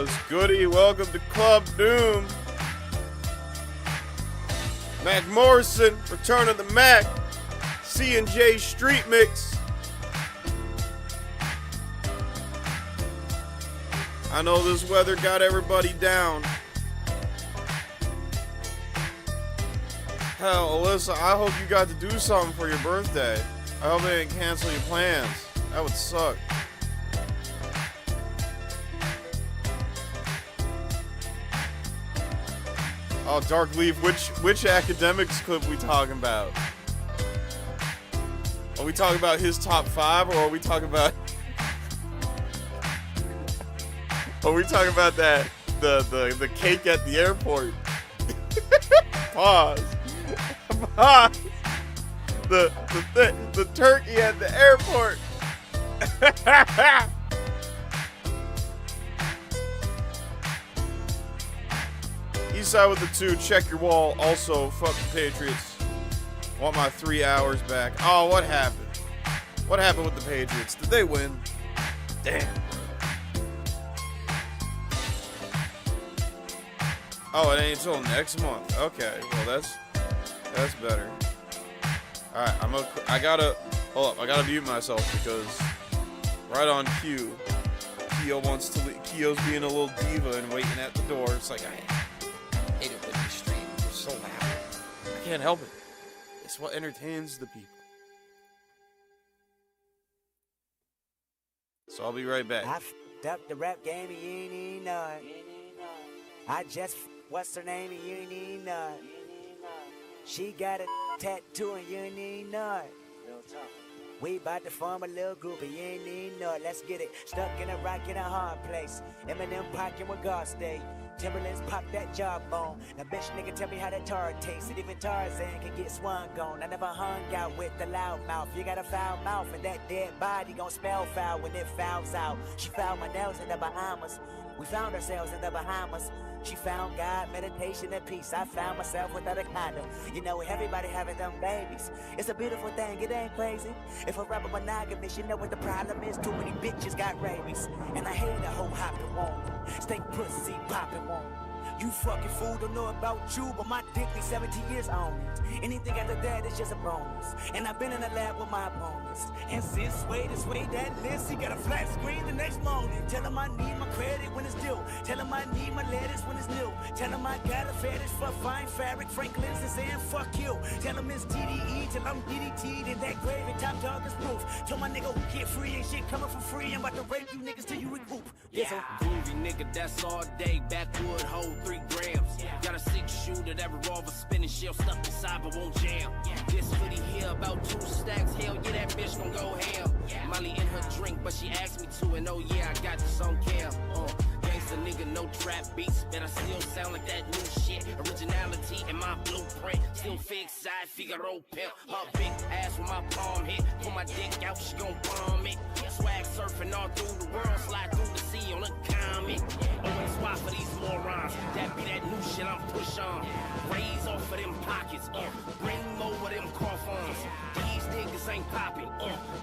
Was goody? Welcome to Club Doom. Mac Morrison, Return of the Mac, C&J Street Mix. I know this weather got everybody down. Hell, Alyssa, I hope you got to do something for your birthday. I hope they didn't cancel your plans. That would suck. Oh, Dark Leaf, which Akademiks clip we talking about? Are we talking about his top 5, or are we talking about... are we talking about that, the cake at the airport? Pause. Pause. The turkey at the airport. Eastside with the 2, check your wall. Also, fuck the Patriots. Want my 3 hours back. Oh, what happened? What happened with the Patriots? Did they win? Damn. Oh, it ain't until next month. Okay, well that's better. All right, I gotta hold up. I gotta mute myself because right on cue, Kyo's being a little diva and waiting at the door. It's like I hate it when you stream. You're so loud. I can't help it. It's what entertains the people. So I'll be right back. I f***ed up the rap game and you ain't even know it. I just what's her name and you ain't even know it. She got a tattoo and you ain't even know it. We bout to form a little group and you ain't even know it. Let's get it. Stuck in a rock in a hard place. Eminem pocking with God stay. Timberlands pop that jawbone. Now bitch nigga tell me how that tar tastes. And even Tarzan can get swung on. I never hung out with the loud mouth. You got a foul mouth and that dead body gon' smell foul when it fouls out. She found my nails in the Bahamas. We found ourselves in the Bahamas. She found God, meditation, and peace. I found myself without a condom. You know, everybody having them babies. It's a beautiful thing, it ain't crazy. If a rapper monogamous, you know what the problem is. Too many bitches got rabies. And I hate a whole hopping woman. Stay pussy popping woman. You fucking fool, don't know about you, but my dick be 17 years on it. Anything after that is just a bonus. And I've been in the lab with my opponents. And since way this way that list, he got a flat screen the next morning. Tell him I need my credit when it's due. Tell him I need my lettuce when it's new. Tell him I got a fetish for fine fabric. Franklin's is saying fuck you. Tell him it's TDE till I'm DDT'd in that grave and top dog is proof. Tell my nigga who get free ain't shit coming for free. I'm about to rape you niggas till you recoup. Yeah, groovy nigga, that's all day. Backwood hold 3 grams. Got a 6-shooter, that revolver spinning shell stuck inside but won't jam. This hoodie here about 2 stacks. Hell yeah, that bitch gon' go ham. Molly in her drink, but she asked me to, and oh yeah, I got this on cam. Gangsta nigga, no trap beats, but I still sound like that new shit. Originality in my blueprint, still fix side Figaro pimp. Her big ass with my palm hit, pull my dick out, she gon' bomb it. Swag surfing all through the world, slide through the sea on a comet. Always swap for these morons, that be that new shit I'm push on. Raise off of them pockets, bring more of them coffins. These niggas ain't popping,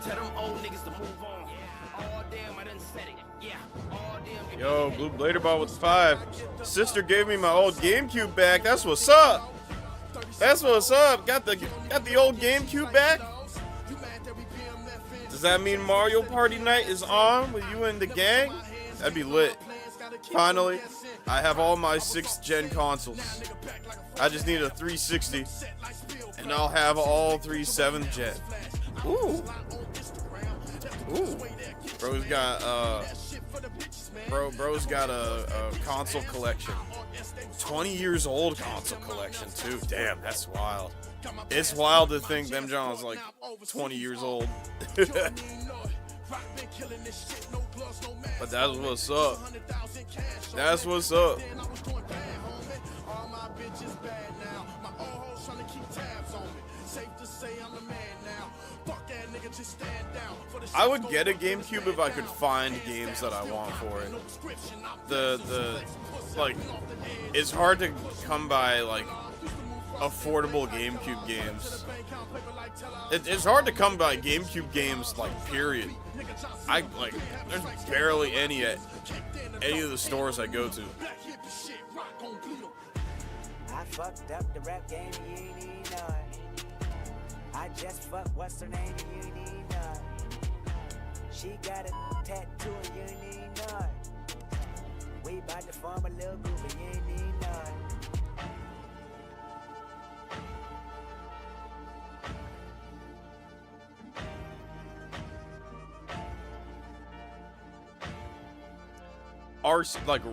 tell them old niggas to move on. All damn, I done said it, yeah. All damn. Yo, Blue Blader Ball with 5. Sister gave me my old GameCube back. That's what's up. That's what's up. Got the old GameCube back. Does that mean Mario Party night is on with you and the gang? That'd be lit. Finally, I have all my 6th gen consoles. I just need a 360, and I'll have all 3 7th gen. Ooh. Ooh. Bro's got a console collection. 20 years old console collection too. Damn, that's wild. It's wild to think them John's like 20 years old. But that's what's up. That's what's up. I would get a GameCube if I could find games that I want for it. Like, it's hard to come by like affordable GameCube games. It's hard to come by GameCube games, like, period. There's barely any at any of the stores I go to. I fucked up the rap game, you ain't even know it. I just fucked what's her name, and you ain't even know it. She got a tattoo, and you ain't even know it. We bout to form a little group, and you ain't even know it. RC, like,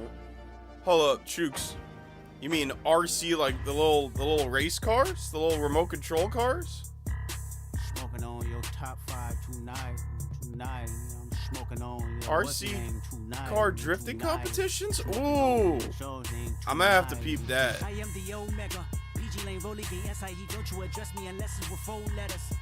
hold up, Chooks. You mean RC, like the little race cars, the little remote control cars? Smoking on your top 5 tonight. I'm smoking on your RC car drifting competitions. Ooh, I'm gonna have to peep that. I am the Omega. PG Lane Rolly Gang SIE. Don't you address me unless it's with 4 letters.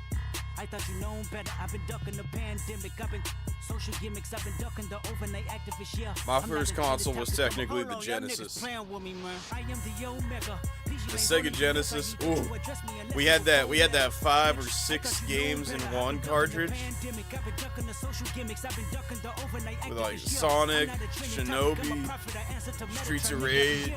I thought you known better. I've been ducking the pandemic. I've been social gimmicks. I've been ducking the overnight activists. Yeah. My first console was technically the Genesis. I am the Omega. The Sega Genesis. Ooh, we had that 5 or 6 games in one cartridge. With like Sonic, Shinobi, Streets of Rage.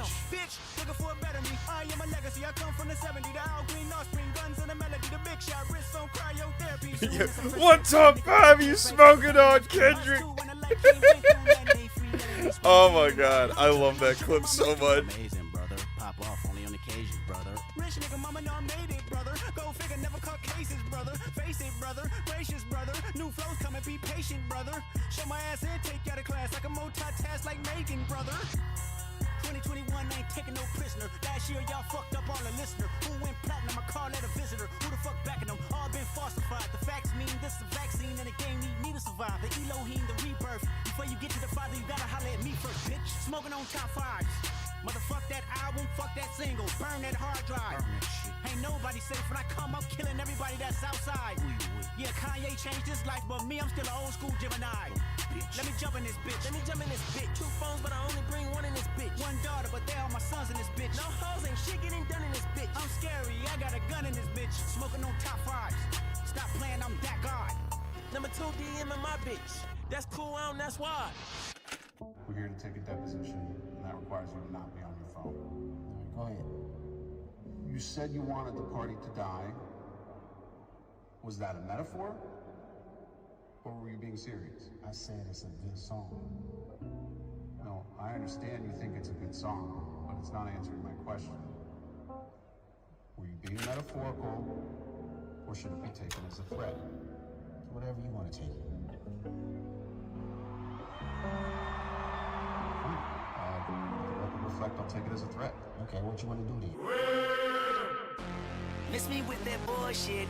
Yeah, what top 5 you smoking on, Kendrick? Oh my god, I love that clip so much. Amazing, brother. Pop off only on occasion, brother. Rich nigga mama know I made it, brother. Go figure, never caught cases, brother. Face it, brother. Gracious, brother. New flows coming, be patient, brother. Show my ass in, take you out of class like a multitask like Megan, brother. 2021 ain't taking no prisoner. Last year y'all fucked up all the listener. Who went platinum? I call that a visitor. Who the fuck backing them? All been falsified. The facts mean this is a vaccine and the game need me to survive. The Elohim, the rebirth. Before you get to the father, you gotta holler at me first, bitch. Smoking on top 5s. Motherfuck that album, fuck that single, burn that hard drive. Ain't nobody safe when I come up killing everybody that's outside. Yeah, Kanye changed his life, but me, I'm still an old school Gemini. Let me jump in this bitch. 2 phones, but I only bring 1 in this bitch. 1 daughter, but they all my sons in this bitch. No hoes ain't shit getting done in this bitch. I'm scary, I got a gun in this bitch. Smoking on top 5s. Stop playing, I'm that god. Number 2 DM in my bitch. That's cool, that's why. We're here to take a deposition, and that requires you to not be on your phone. Go ahead. You said you wanted the party to die. Was that a metaphor? Or were you being serious? I said it's a good song. No, I understand you think it's a good song, but it's not answering my question. Were you being metaphorical, or should it be taken as a threat? Whatever you want to take it. The record reflect, I'll take it as a threat. Okay, what you want to do then? Miss me with that bullshit.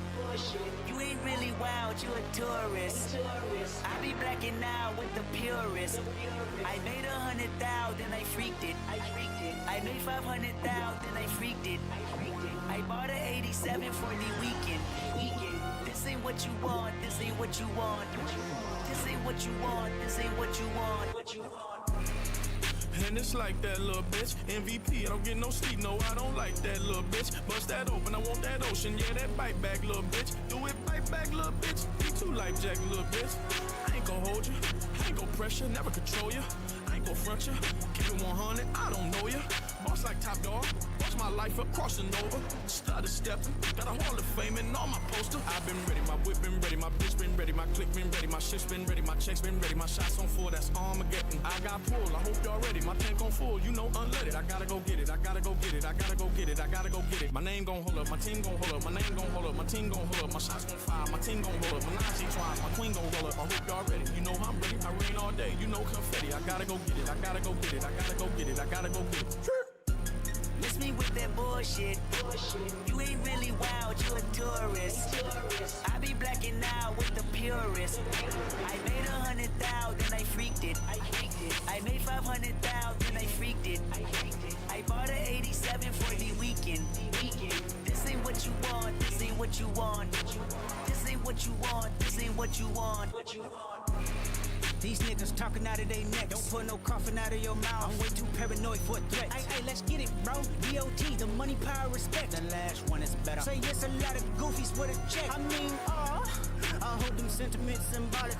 You ain't really wild, you a tourist. I be blacking out with the purist. I made 100,000, then I freaked it. I made 500,000, then I freaked it. I bought an 87 for the weekend. This ain't what you want, this ain't what you want. This ain't what you want, this ain't what you want. And it's like that little bitch. MVP, I don't get no sleep, no, I don't like that little bitch. Bust that open, I want that ocean, yeah, that bite back, little bitch. Do it, bite back, little bitch. Be too life jack, little bitch. I ain't gon' hold you, I ain't gon' pressure, never control you. I ain't gon' front you, keep it 100, I don't know you. Boss like top dog, watch my life up, crossing over. Started stepping, got a Hall of Fame and all my poster. I've been ready, my whip been ready, my bitch been ready, my click been ready, my shit's been ready, my checks been ready, my shots on full, that's Armageddon. I got pull, I hope y'all ready, my tank on full, you know unleaded. I gotta go get it, I gotta go get it, I gotta go get it, I gotta go get it. My name gon' hold up, my team gon' hold up, my name gon' hold up, my team gon' hold up, my shots gon' fire, my team gon' roll up, my Nazi twice, my queen gon' roll up. I hope y'all ready, you know I'm ready, I rain all day, you know confetti. I gotta go get it, I gotta go get it, I gotta go get it, I gotta go get it. Miss me with that bullshit. You ain't really wild, you a tourist. I be blacking out with the purist. I made 100,000, then I freaked it. I made 500,000, I freaked it. I bought an 87 for the weekend. This ain't what you want, this ain't what you want. This ain't what you want, this ain't what you want. These niggas talking out of their neck. Don't put no coughing out of your mouth. I'm way too paranoid for a threat. Hey, let's get it, bro. DOT, the money, power, respect. The last one is better. Say yes, a lot of goofies with a check. I mean, I hold them sentiments symbolic.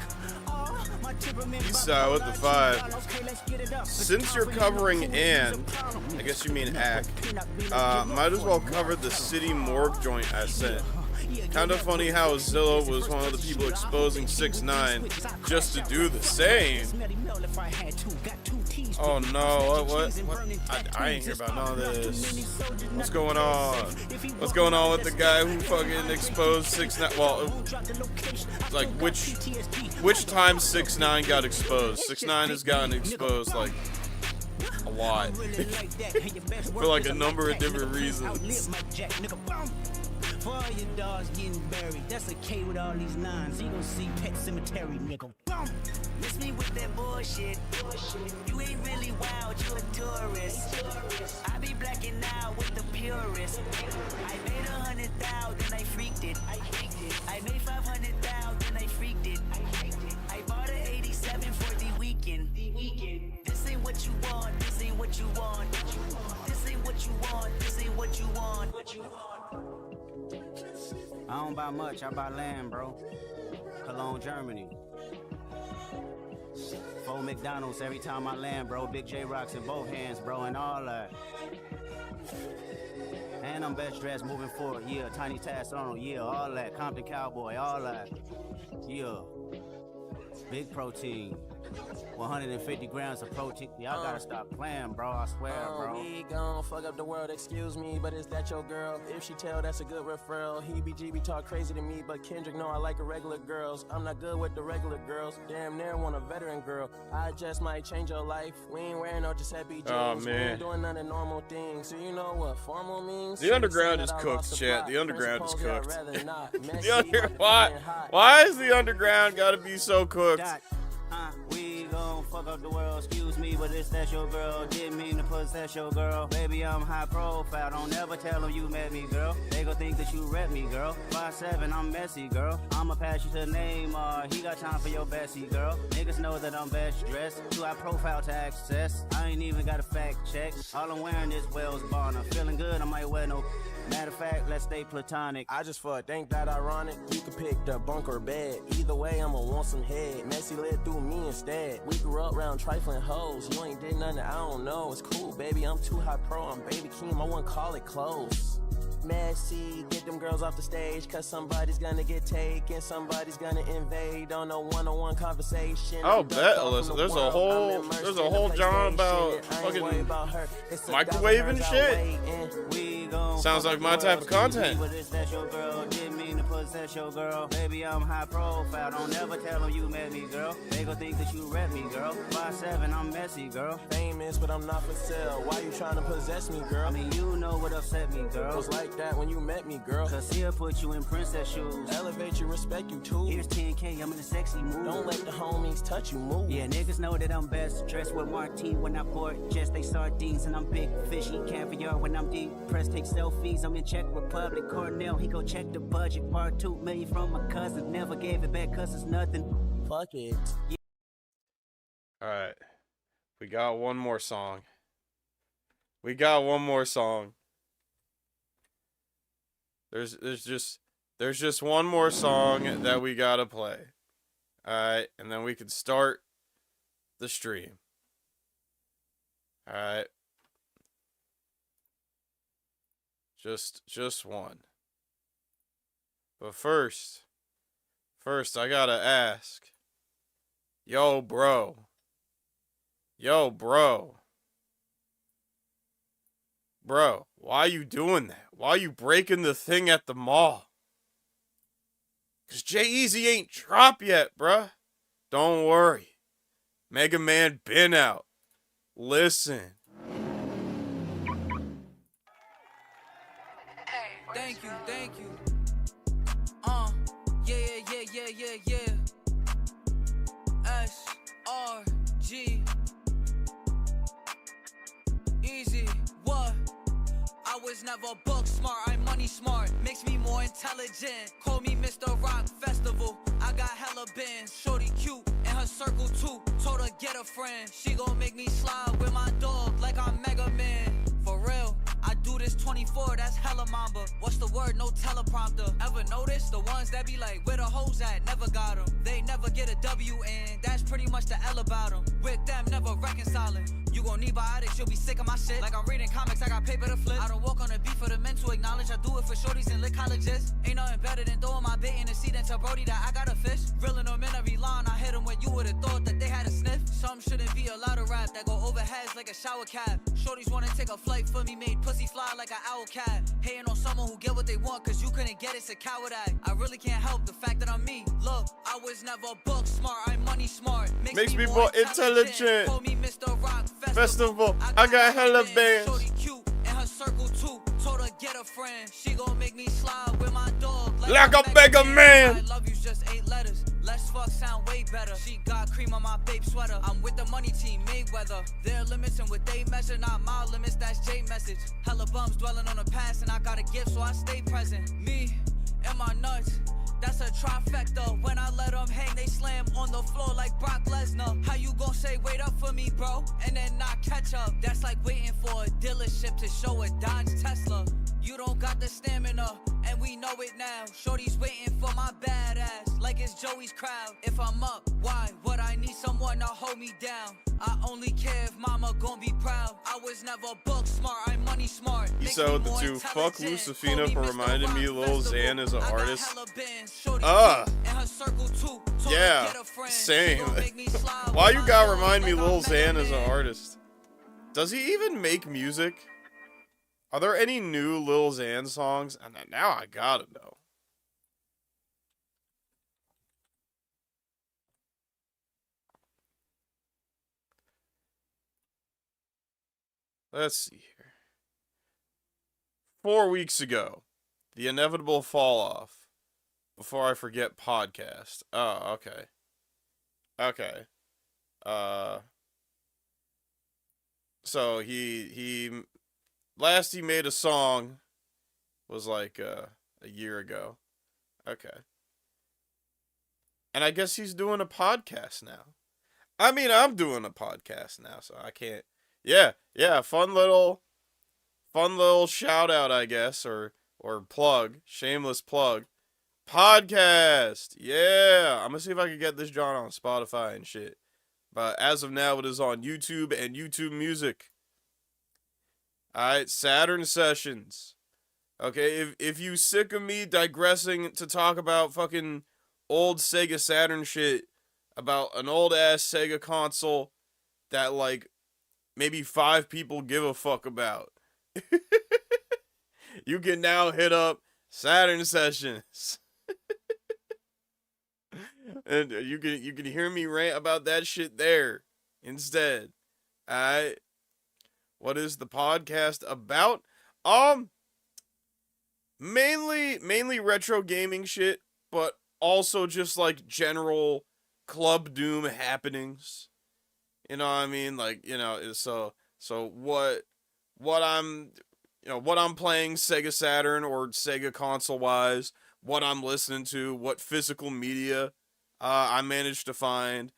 My temperament. Thissa with the 5. Okay, let's get it up. Since you're covering and, I guess you mean act, might as well cover the city morgue joint I sent. Kind of funny how Zilla was one of the people exposing 6ix9ine just to do the same. Oh no, what? I ain't hear about none of this. What's going on? What's going on with the guy who fucking exposed 6ix9ine? Well, like which time 6ix9ine got exposed? 6ix9ine has gotten exposed like a lot for like a number of different reasons. For all your dogs getting buried, that's a K with all these 9s. You gon' see Pet Cemetery, nigga. Boom! Miss me with that bullshit. You ain't really wild, you a tourist. I be blacking out with the purist. I made 100,000, then I freaked it. I made 500,000, then I freaked it. I bought an 87 for the weekend. This ain't what you want, this ain't what you want. This ain't what you want, this ain't what you want. I don't buy much, I buy land, bro. Cologne, Germany. 4 McDonald's every time I land, bro. Big J rocks in both hands, bro, and all that. And I'm best dressed moving forward, yeah. Tiny Task on, yeah, all that. Compton Cowboy, all that. Yeah. Big protein. 150 grams of protein. Y'all gotta stop playing, bro. I swear, bro. We gon' fuck up the world, excuse me, but is that your girl? If she tell, that's a good referral. Heebie-jeebie talk crazy to me, but Kendrick know I like the regular girls. I'm not good with the regular girls. Damn near want a veteran girl. I just might change your life. We ain't wearing no Giuseppe jeans. Oh, We man. ain't doing none of normal things. So you know what formal means? The underground is Said I cooked, lost the chat. plot. The underground is Principles, cooked. I'd rather not. Messy, Why is the underground gotta be so cooked? We gon' fuck up the world, excuse me, but it's that your girl. Didn't mean to possess your girl. Baby, I'm high profile, don't ever tell them you met me, girl. They gon' think that you rep me, girl. 5'7", I'm messy, girl. I'ma pass you to Neymar, he got time for your Bessie, girl. Niggas know that I'm best dressed, too high profile to access. I ain't even got a fact check. All I'm wearing is Wells Bonner. Feeling good, I might wear no. Matter of fact, let's stay platonic. I just fucked, ain't that ironic? You could pick the bunk or bed. Either way, I'ma want some head. Messi led through me instead. We grew up round trifling hoes. You ain't did nothing, I don't know. It's cool, baby, I'm too high pro. I'm baby Keem, I wouldn't call it close. Messi, get them girls off the stage, cause somebody's gonna get taken, somebody's gonna invade on a one-on-one conversation. Oh, bet, Alyssa. There's a whole genre about fucking microwaving shit. Sounds like my type of content. Baby, I'm high profile. Don't ever tell them you met me, girl. They gon' think that you rep me, girl. 5'7", I'm messy, girl. Famous, but I'm not for sale. Why you trying to possess me, girl? I mean, you know what upset me, girl. It was like that when you met me, girl. Cause he'll put you in princess shoes. Elevate you, respect you too. Here's 10K, I'm in a sexy mood. Don't let the homies touch you, move. Yeah, niggas know that I'm best dressed with Martine when I port just they sardines and I'm big fishy caviar when I'm deep pressed. Take selfies, I'm in Czech Republic. Cornell, he go check the budget. Part 2 million from my cousin. Never gave it back cause it's nothing. Fuck it. Yeah. Alright. We got one more song. We got one more song. There's just one more song that we gotta play. Alright, and then we can start the stream. Alright. Just one. But first I gotta ask. Yo, bro. Bro, why you doing that? Why you breaking the thing at the mall? Cause J-Eazy ain't dropped yet, bruh. Don't worry. Mega Man been out. Listen. Thank you. Yeah. S-R-G. Easy, what? I was never book smart, I'm money smart. Makes me more intelligent. Call me Mr. Rock Festival. I got hella bands. Shorty cute and her circle too. Told her get a friend. She gon' make me slide with my dog like I'm Mega Man. For real, I do this 24, that's hella mamba. What's the word? No teleprompter. Ever notice the ones that be like, where the hoes at? Never got them. They never get a W, and that's pretty much the L about them. With them, never reconciling. You gon' need biotics, you'll be sick of my shit. Like I'm reading comics, I got paper to flip. I don't walk on a beat for the men to acknowledge. I do it for shorties and lit colleges. Ain't nothing better than throwing my bait in the seat and tell Brody that I got a fish. Reeling them in every line, I hit them when you would've thought that they had a sniff. Some shouldn't be allowed to rap that go over heads like a shower cap. Shorties wanna take a flight for me, made pussy fly like an owl cat. Hating on someone who get what they want, cause you couldn't get it's a coward act. I really can't help the fact that I'm me. Look, I was never book smart, I'm money smart. Makes me more intelligent. Call me Mr. Rock Festival. I got hella bands. Shorty cute in her circle too. Told her get a friend. She gon' make me slide with my dog like a Mega Man. I love you just 8 letters. Let's fuck sound way better. She got cream on my babe sweater. I'm with the money team, Mayweather. Their limits and what they measure, not my limits. That's J message. Hella bums dwelling on the past, and I got a gift, so I stay present. Me and my nuts. That's a trifecta. When I let them hang, they slam on the floor like Brock Lesnar. How you gon' say wait up for me, bro, and then not catch up? That's like waiting for a dealership to show a Dodge Tesla. You don't got the stamina, and we know it now. Shorty's waiting for my badass, like it's Joey's crowd. If I'm up, why would I need someone to hold me down? I only care if mama gon' be proud. I was never book smart, I'm money smart. Thissa with the 2. Fuck Lucifina for reminding me Lil Xan is an artist. Yeah, same. Why you gotta remind me Lil Xan is an artist? Does he even make music? Are there any new Lil Xan songs? And now I gotta know. Let's see here. 4 weeks ago, the inevitable fall off. Before I forget, podcast. Oh, okay. Okay. So he last he made a song was like a year ago. Okay. And I guess he's doing a podcast now. I mean, I'm doing a podcast now, so I can't. Yeah, fun little shout out, I guess, or plug, shameless plug. Podcast! Yeah! I'm gonna see if I can get this John on Spotify and shit. But as of now, it is on YouTube and YouTube Music. Alright, Saturn Sessions. Okay, if you sick of me digressing to talk about fucking old Sega Saturn shit, about an old-ass Sega console that, like, maybe 5 people give a fuck about, you can now hit up Saturn Sessions. And you can hear me rant about that shit there instead. Alright. What is the podcast about? Mainly retro gaming shit, but also just like general Club Doom happenings. You know what I mean? Like, you know, so what I'm playing Sega Saturn or Sega console wise, what I'm listening to, what physical media I managed to find,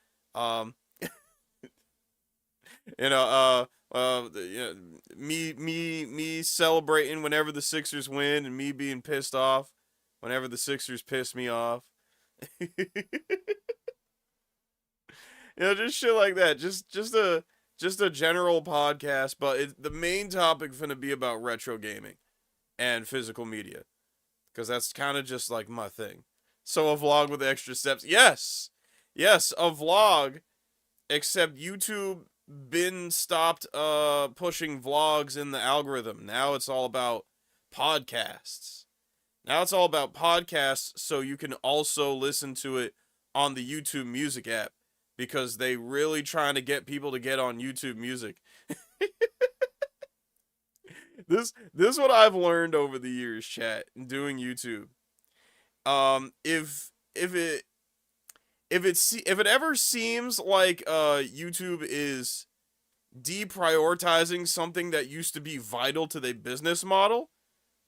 me celebrating whenever the Sixers win, and me being pissed off whenever the Sixers piss me off. Just shit like that. Just a general podcast, but the main topic finna be about retro gaming and physical media, because that's kind of just like my thing. So a vlog with extra steps. Yes, a vlog, except YouTube been stopped pushing vlogs in the algorithm. Now it's all about podcasts. So you can also listen to it on the YouTube Music app, because they really trying to get people to get on YouTube Music. This is what I've learned over the years, chat, in doing YouTube. If it ever seems like YouTube is deprioritizing something that used to be vital to their business model,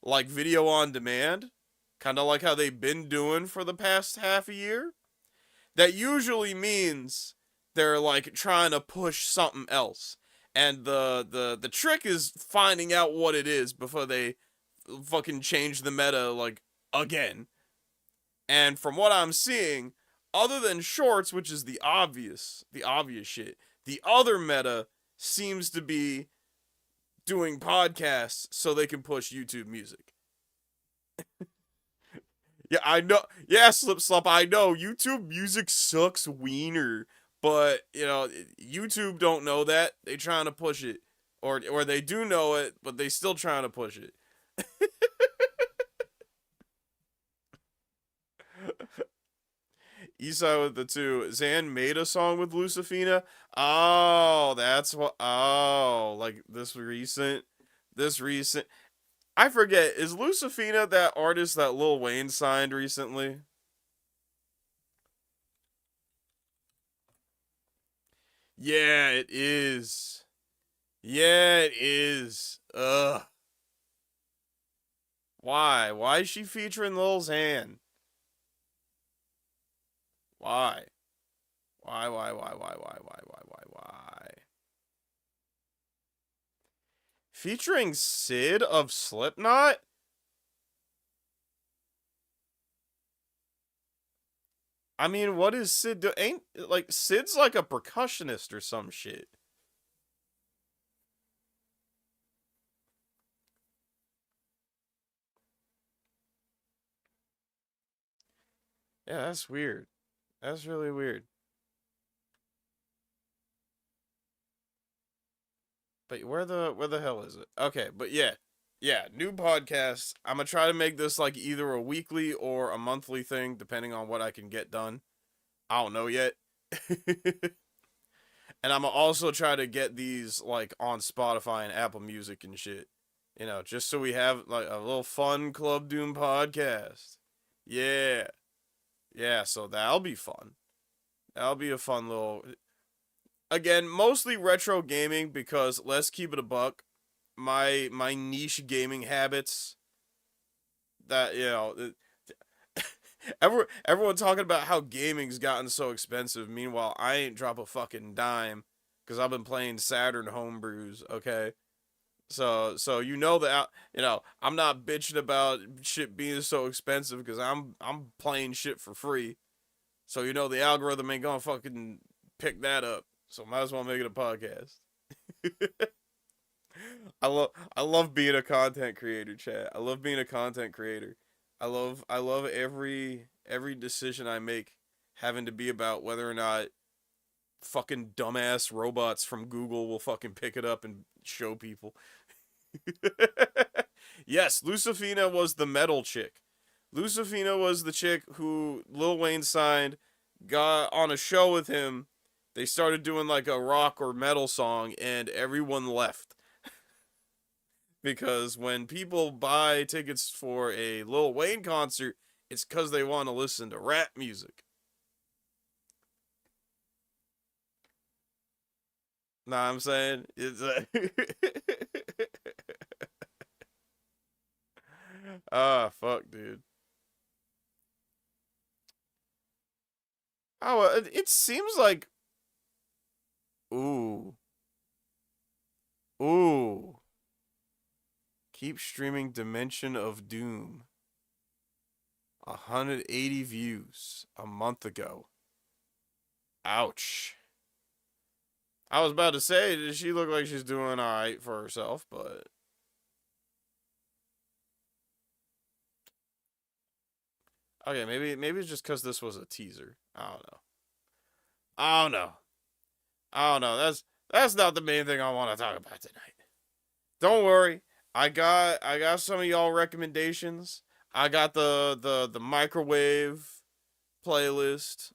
like video on demand, kind of like how they've been doing for the past half a year, that usually means they're like trying to push something else. And the trick is finding out what it is before they fucking change the meta like again. And from what I'm seeing, other than shorts, which is the obvious shit, the other meta seems to be doing podcasts so they can push YouTube music. Yeah, I know. Yeah, Slip Slop, I know. YouTube music sucks wiener. But, you know, YouTube don't know that. They trying to push it. Or they do know it, but they still trying to push it. Eastside with the two. Zan made a song with Lucifina. Oh, that's what. Oh, like this recent. I forget. Is Lucifina that artist that Lil Wayne signed recently? Yeah, it is. Yeah, it is. Ugh. Why? Why is she featuring Lil Xan? Why? Why? Featuring Sid of Slipknot? I mean, what is Sid do? Ain't, like, Sid's like a percussionist or some shit. Yeah, that's weird. That's really weird. But where the hell is it? Okay, but yeah. Yeah, new podcast. I'm gonna try to make this like either a weekly or a monthly thing, depending on what I can get done. I don't know yet. And I'm gonna also try to get these like on Spotify and Apple Music and shit. You know, just so we have like a little fun Club Doom podcast. Yeah. Yeah, so that'll be fun. That'll be a fun little. Again, mostly retro gaming because let's keep it a buck. My niche gaming habits that, you know, everyone talking about how gaming's gotten so expensive. Meanwhile, I ain't drop a fucking dime because I've been playing Saturn homebrews. Okay, so you know that, you know, I'm not bitching about shit being so expensive because I'm playing shit for free. So you know the algorithm ain't gonna fucking pick that up. So might as well make it a podcast. I love being a content creator, chat. I love being a content creator. I love every decision I make having to be about whether or not fucking dumbass robots from Google will fucking pick it up and show people. Yes, Lucifina was the metal chick. Lucifina was the chick who Lil Wayne signed, got on a show with him. They started doing like a rock or metal song, and everyone left. Because when people buy tickets for a Lil Wayne concert, it's because they want to listen to rap music. Know what I'm saying? It's ah, fuck, dude. Oh, it seems like. Ooh. Ooh. Keep streaming Dimension of Doom. 180 views a month ago. Ouch. I was about to say, does she look like she's doing alright for herself, but. Okay, maybe it's just because this was a teaser. I don't know. I don't know. I don't know. That's not the main thing I want to talk about tonight. Don't worry. I got some of y'all recommendations. I got the microwave playlist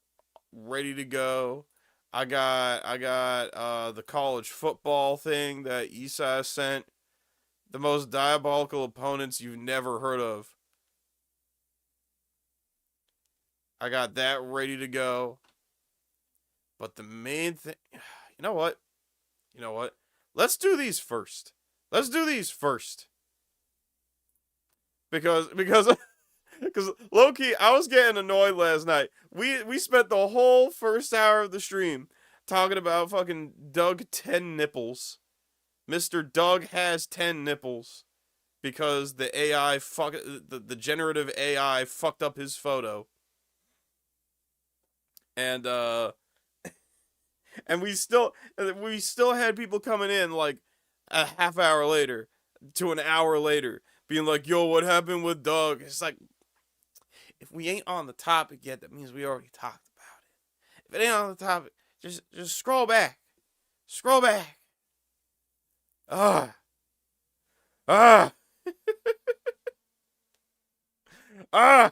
ready to go. I got the college football thing that Isai sent. The most diabolical opponents you've never heard of. I got that ready to go. But the main thing, you know what? You know what? Let's do these first. Let's do these first. Because Because low-key, I was getting annoyed last night. We spent the whole first hour of the stream talking about fucking Doug 10 nipples. Mr. Doug has 10 nipples because the the generative AI fucked up his photo. And and we still had people coming in like a half hour later to an hour later being like, "Yo, what happened with Doug?" It's like, if we ain't on the topic yet, that means we already talked about it. If it ain't on the topic, just scroll back. Scroll back. Ah. Ah. Ah.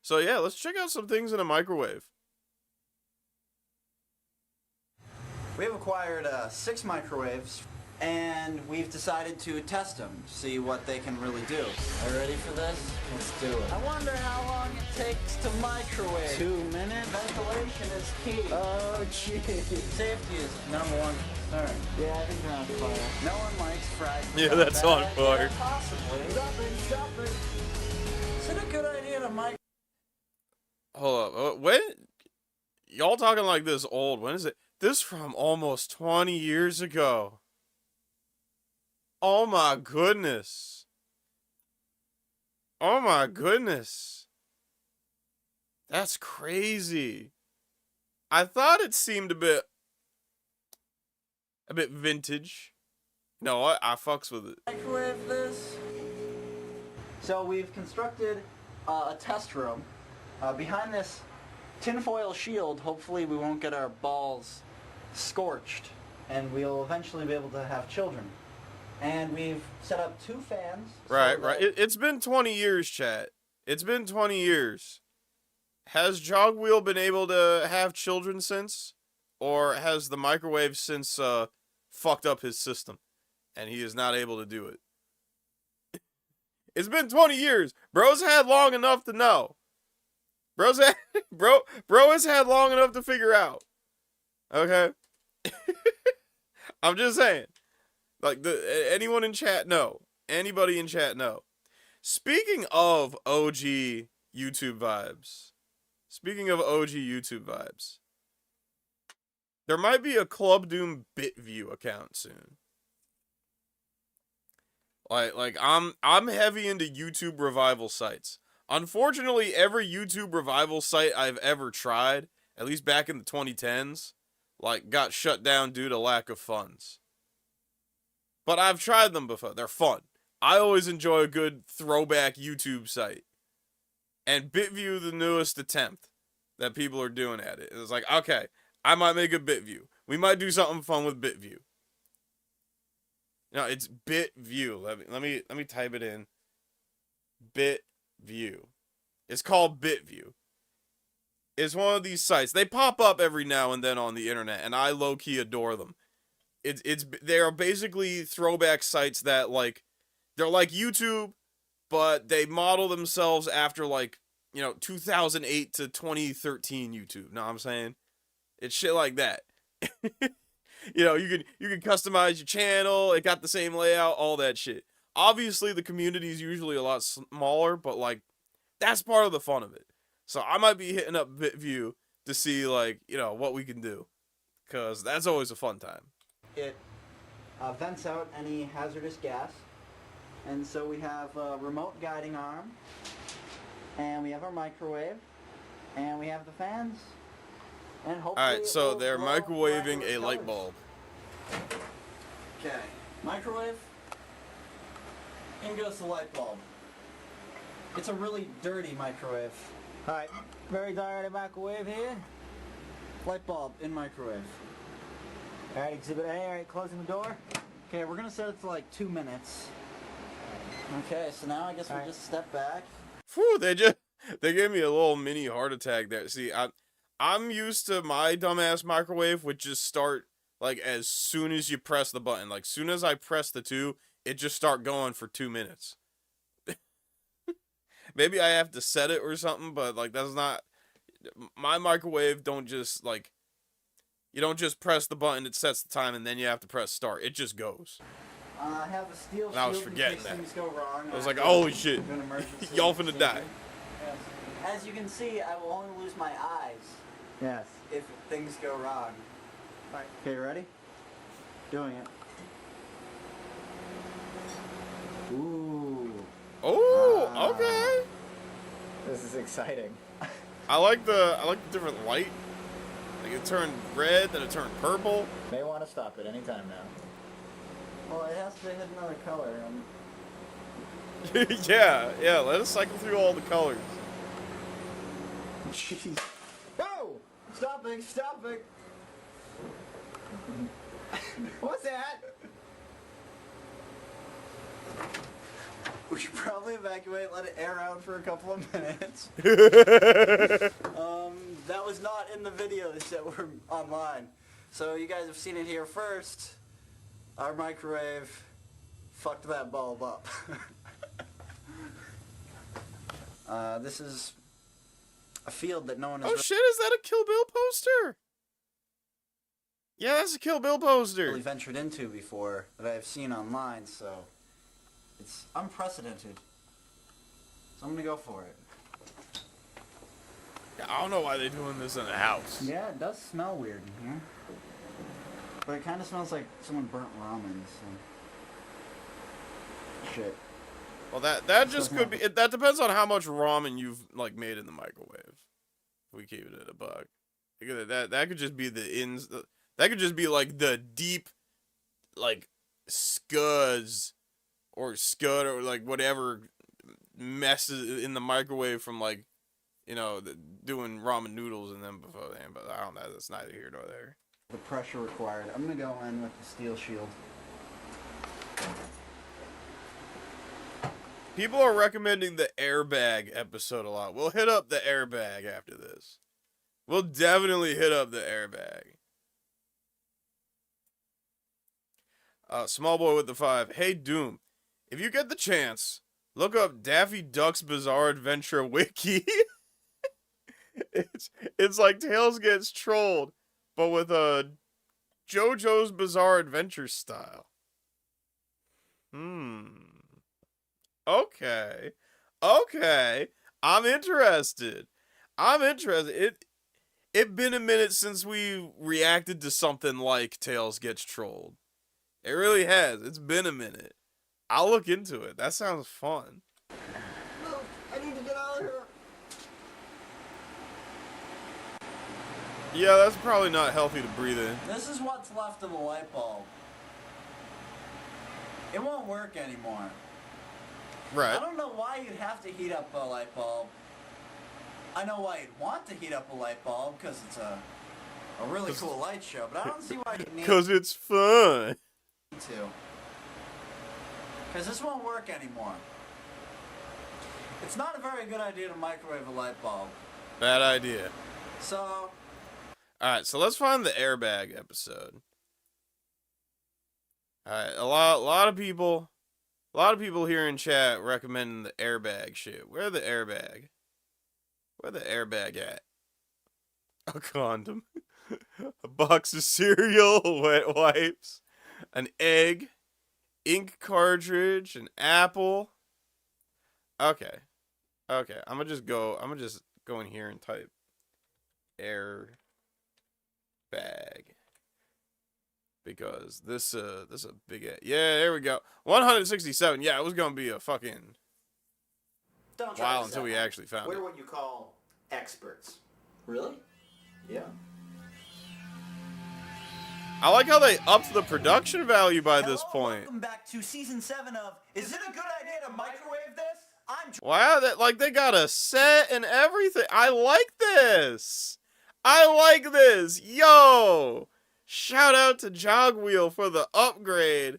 So yeah, let's check out some things in a microwave. We have acquired 6 microwaves, and we've decided to test them, see what they can really do. Are you ready for this? Let's do it. I wonder how long it takes to microwave. 2 minutes? Ventilation is key. Oh, gee. Safety is #1 concern. Yeah, I think they're on fire. No one likes fried stuff. Yeah, that's on fire. Yeah, possibly. Stop it. Is it a good idea to microwave? Hold up. When y'all talking like this old? When is it? This from almost 20 years ago. Oh my goodness. Oh my goodness. That's crazy. I thought it seemed a bit vintage. No, I fucks with it. Microwave this. So we've constructed a test room. Behind this tinfoil shield, hopefully we won't get our balls scorched, and we'll eventually be able to have children. And we've set up 2 fans. Right. It's been 20 years, chat. It's been 20 years. Has Jogwheel been able to have children since? Or has the microwave since fucked up his system and he is not able to do it? It's been 20 years. Bro's had long enough to know. Bro has had long enough to figure out. Okay? I'm just saying. Like, anyone in chat, no. Anybody in chat, no. Speaking of OG YouTube vibes. There might be a Club Doom BitView account soon. Like I'm heavy into YouTube revival sites. Unfortunately, every YouTube revival site I've ever tried, at least back in the 2010s, like, got shut down due to lack of funds. But I've tried them before. They're fun. I always enjoy a good throwback YouTube site. And BitView, the newest attempt that people are doing at it. It's like, okay, I might make a BitView. We might do something fun with BitView. No, it's BitView. Let me type it in. BitView. It's called BitView. It's one of these sites. They pop up every now and then on the internet, and I low-key adore them. They are basically throwback sites that, like, they're like YouTube, but they model themselves after, like, 2008 to 2013 YouTube. Know what I'm saying? It's shit like that. You can customize your channel. It got the same layout, all that shit. Obviously, the community is usually a lot smaller, but, like, that's part of the fun of it. So I might be hitting up BitView to see, like, what we can do. Because that's always a fun time. It vents out any hazardous gas. And so we have a remote guiding arm. And we have our microwave. And we have the fans. And hopefully Alright, so they're microwaving a light bulb. Okay. Microwave. In goes the light bulb. It's a really dirty microwave. Alright, very dirty microwave here. Light bulb in microwave. Alright, exhibit A, alright, closing the door. Okay, we're gonna set it to like 2 minutes. Okay, so now I guess we'll just step back. Phew, they gave me a little mini heart attack there. See, I'm used to my dumbass microwave would just start, like, as soon as you press the button. Like, soon as I press the 2, it just start going for 2 minutes. Maybe I have to set it or something, but, like, that's not... My microwave don't just, like... You don't just press the button, it sets the time, and then you have to press start. It just goes. I have a steel And I was shield in forgetting case that. things go wrong. I was like, holy shit. An emergency. Y'all finna die. Yes. As you can see, I will only lose my eyes. Yes. If things go wrong. Alright. Okay, ready? Doing it. Ooh. Oh, okay. This is exciting. I like the different light. Like it turned red, then it turned purple. May want to stop at any time now. Well, it has to hit another color. yeah, let us cycle through all the colors. Jeez. Whoa! Stopping! What's that? We should probably evacuate, let it air out for a couple of minutes. That was not in the videos that were online. So you guys have seen it here first. Our microwave fucked that bulb up. This is a field that no one has Oh shit, is that a Kill Bill poster? Yeah, that's a Kill Bill poster. really ventured into before that I've seen online, so it's unprecedented. So I'm gonna go for it. Yeah, I don't know why they're doing this in a house. Yeah, it does smell weird in here. But it kind of smells like someone burnt ramen, so... Shit. Well, that just could be. That depends on how much ramen you've like made in the microwave. If we keep it at a buck, that could just be the ins. That could just be like the deep, like scud or like whatever messes in the microwave from like, you know, doing ramen noodles and them beforehand. But I don't know. That's neither here nor there. The pressure required. I'm gonna go in with the steel shield. People are recommending the airbag episode a lot. We'll hit up the airbag after this. We'll definitely hit up the airbag. Small boy with the 5. Hey, Doom. If you get the chance, look up Daffy Duck's Bizarre Adventure Wiki. it's like Tails Gets Trolled, but with a JoJo's Bizarre Adventure style. Okay. I'm interested. It been a minute since we reacted to something like Tails Gets Trolled. It really has. It's been a minute. I'll look into it. That sounds fun. No, I need to get out of here. Yeah, that's probably not healthy to breathe in. This is what's left of the light bulb. It won't work anymore. Right. I don't know why you'd have to heat up a light bulb. I know why you'd want to heat up a light bulb, because it's a really cool light show, but I don't see why you need Because it's fun. to. Because this won't work anymore. It's not a very good idea to microwave a light bulb. Bad idea. So... Alright, so let's find the airbag episode. Alright, a lot of people here in chat recommending the airbag shit. Where the airbag? Where the airbag at? A condom. A box of cereal, wet wipes, an egg, ink cartridge, an apple. Okay. I'm gonna just go in here and type airbag. Because this is a big... Yeah, there we go. 167. Yeah, it was gonna be a fucking while until we actually found it. We're what you call experts. Really? Yeah. I like how they upped the production value by this point. Welcome back to season 7 of Is It a Good Idea to Microwave This? Wow, they got a set and everything. I like this. Yo! Shout out to Jogwheel for the upgrade.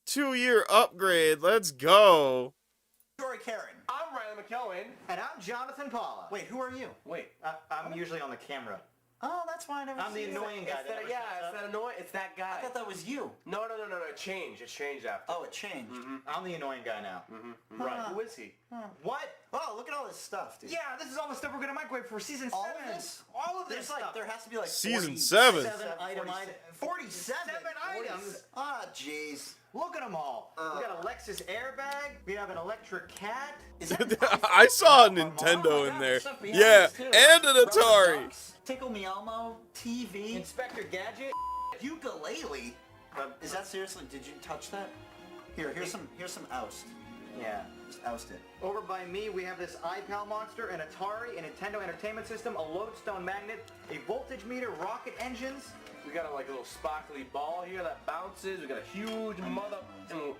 2-year upgrade. Let's go. Jory Karen. I'm Riley McKellen. And I'm Jonathan Paula. Wait, who are you? Wait, I'm usually on the camera. Oh, that's why I never I'm the see you. annoying guy. It's that guy. I thought that was you. No, it changed. It changed after. Oh, it changed. I'm the annoying guy now. Right. Who is he? What? Oh, look at all this stuff, dude. Yeah, this is all the stuff we're gonna microwave for season 7. All of this? All of this There's stuff. like, there has to be like Season 47 7. item. 47 items. Ah, jeez. Look at them all. We got a Lexus airbag. We have an electric cat. Is that I saw a Nintendo in there. Yeah, and an Atari. Tickle Me Elmo, TV, Inspector Gadget. ukulele. Is that seriously? Did you touch that? Here's some oust. Yeah. Just oust it. Over by me, we have this iPal monster, an Atari, a Nintendo Entertainment System, a lodestone magnet, a voltage meter, rocket engines. We got a little sparkly ball here that bounces. We got a huge mother. Oh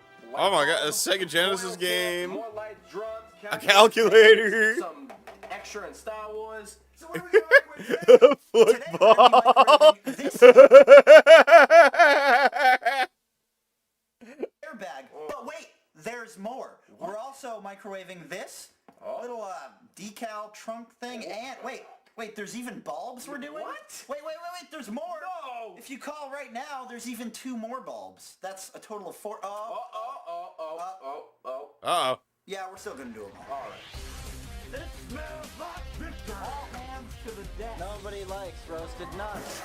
my god, a Sega Genesis game. More lights, drums, A calculator. Some extra in Star Wars. So what are we doing with Football. Airbag. But wait, there's more. We're also microwaving this little decal trunk thing, and wait, there's even bulbs we're doing? What? Wait, there's more. No. If you call right now, there's even 2 more bulbs. That's a total of 4. Uh-oh. Yeah, we're still gonna do them all. All right. It smells like victory. All hands to the deck. Nobody likes roasted nuts.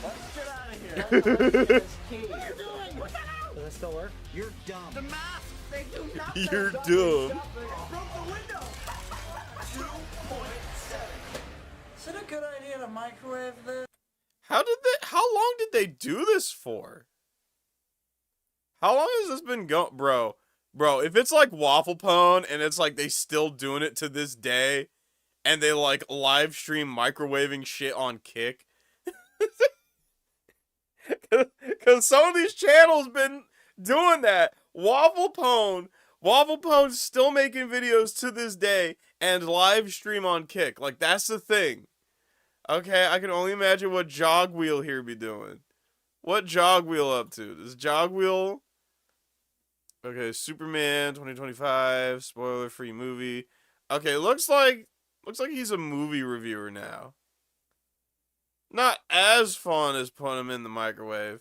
Let's get out of here. What are you doing? Does it still work? You're dumb. the mask? They do nothing. You're dumb. Broke the window. 2.7. Is it a good idea to microwave this? How long did they do this for? How long has this been going? Bro, if it's like Waffle Pone and it's like they still doing it to this day and they like live stream microwaving shit on Kick. Cause some of these channels been doing that. Waffle Pone's still making videos to this day and live stream on Kick. Like, that's the thing. Okay, I can only imagine what Jogwheel here be doing. What Jogwheel up to? Does Jogwheel... Okay, Superman 2025, spoiler-free movie. Okay, looks like he's a movie reviewer now. Not as fun as putting him in the microwave.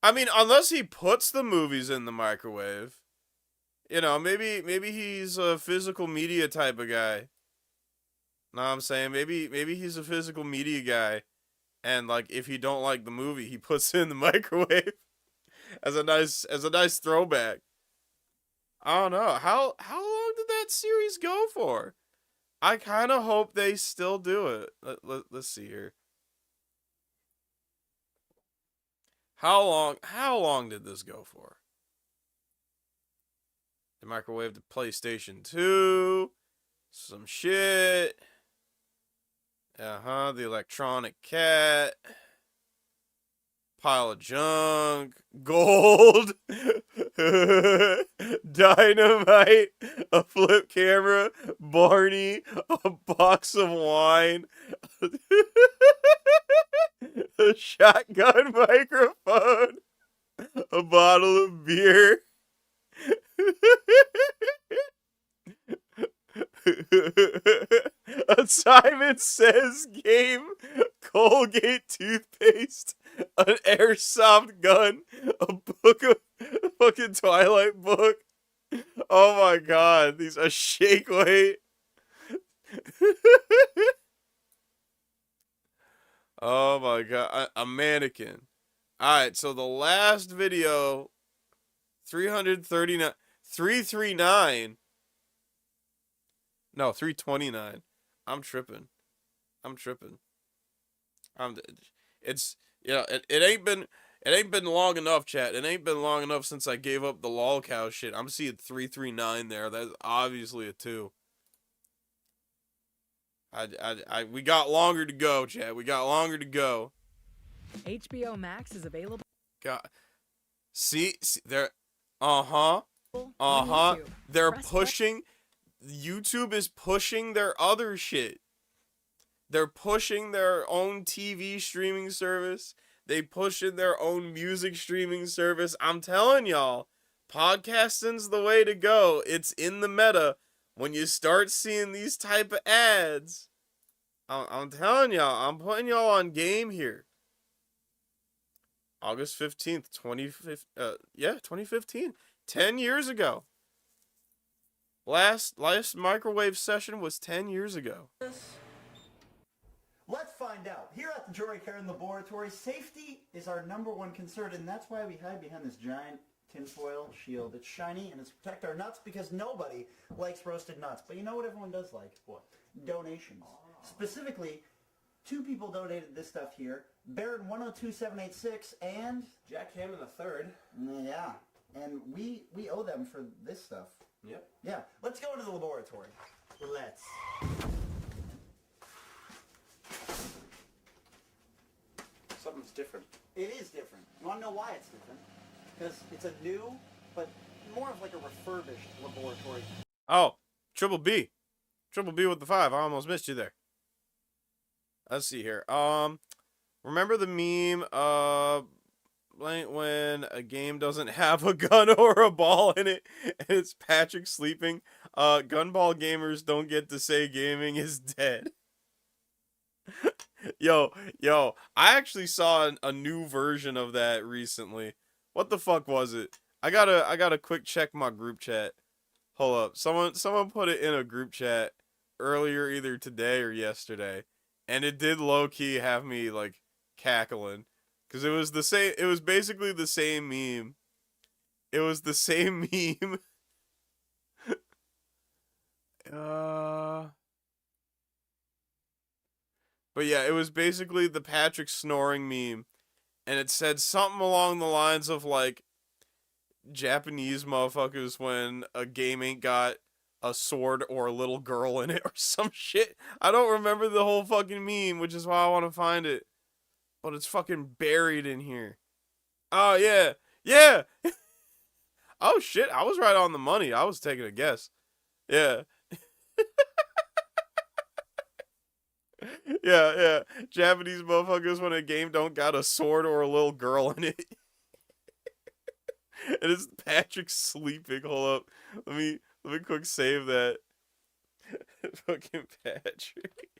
I mean, unless he puts the movies in the microwave. You know, maybe he's a physical media type of guy. Know what I'm saying? Maybe he's a physical media guy. And like if he don't like the movie, he puts it in the microwave as a nice throwback. I don't know. How long did that series go for? I kind of hope they still do it. Let's see here. How long did this go for? They microwaved the PlayStation 2. Some shit. The electronic cat. Pile of junk. Gold. Dynamite. A flip camera. Barney. A box of wine. A shotgun microphone. A bottle of beer. A Simon Says game, Colgate toothpaste, an airsoft gun, a book of fucking Twilight book. Oh my god, these are shake weight. Oh my god, a mannequin. Alright, so the last video, 339. No, 329. I'm tripping. It's it ain't been long enough, chat. It ain't been long enough since I gave up the lol cow shit. I'm seeing 339 there. That's obviously a 2. We got longer to go, chat. We got longer to go. HBO Max is available. God. See they're they're pushing. YouTube is pushing their other shit. They're pushing their own TV streaming service. They pushing their own music streaming service. I'm telling y'all, podcasting's the way to go. It's in the meta. When you start seeing these type of ads, I'm telling y'all, I'm putting y'all on game here. August 15th, 2015. 10 years ago. Last microwave session was 10 years ago. Let's find out. Here at the Jory Karen Laboratory, safety is our #1 concern, and that's why we hide behind this giant tinfoil shield. It's shiny and it's to protect our nuts because nobody likes roasted nuts. But you know what everyone does like? What? Donations. Specifically, 2 people donated this stuff here. Baron 102786 and Jack Hammond III. Yeah. And we owe them for this stuff. Yep. Yeah. Let's go into the laboratory. Let's. Something's different. It is different. You want to know why it's different? Because it's a new, but more of like a refurbished laboratory. Oh, Triple B. Triple B with the 5. I almost missed you there. Let's see here. Remember the meme, when a game doesn't have a gun or a ball in it, and it's Patrick sleeping? Gunball gamers don't get to say gaming is dead. Yo, I actually saw a new version of that recently. What the fuck was it? I gotta quick check my group chat. Hold up. Someone put it in a group chat earlier, either today or yesterday, and it did low-key have me like cackling. Cause it was basically the same meme. It was the same meme. But yeah, it was basically the Patrick snoring meme. And it said something along the lines of like, Japanese motherfuckers when a game ain't got a sword or a little girl in it or some shit. I don't remember the whole fucking meme, which is why I want to find it. But it's fucking buried in here. Oh, yeah. Yeah. Oh, shit. I was right on the money. I was taking a guess. Yeah. Yeah. Japanese motherfuckers when a game don't got a sword or a little girl in it. And it's Patrick sleeping. Hold up. Let me quick save that. Fucking Patrick.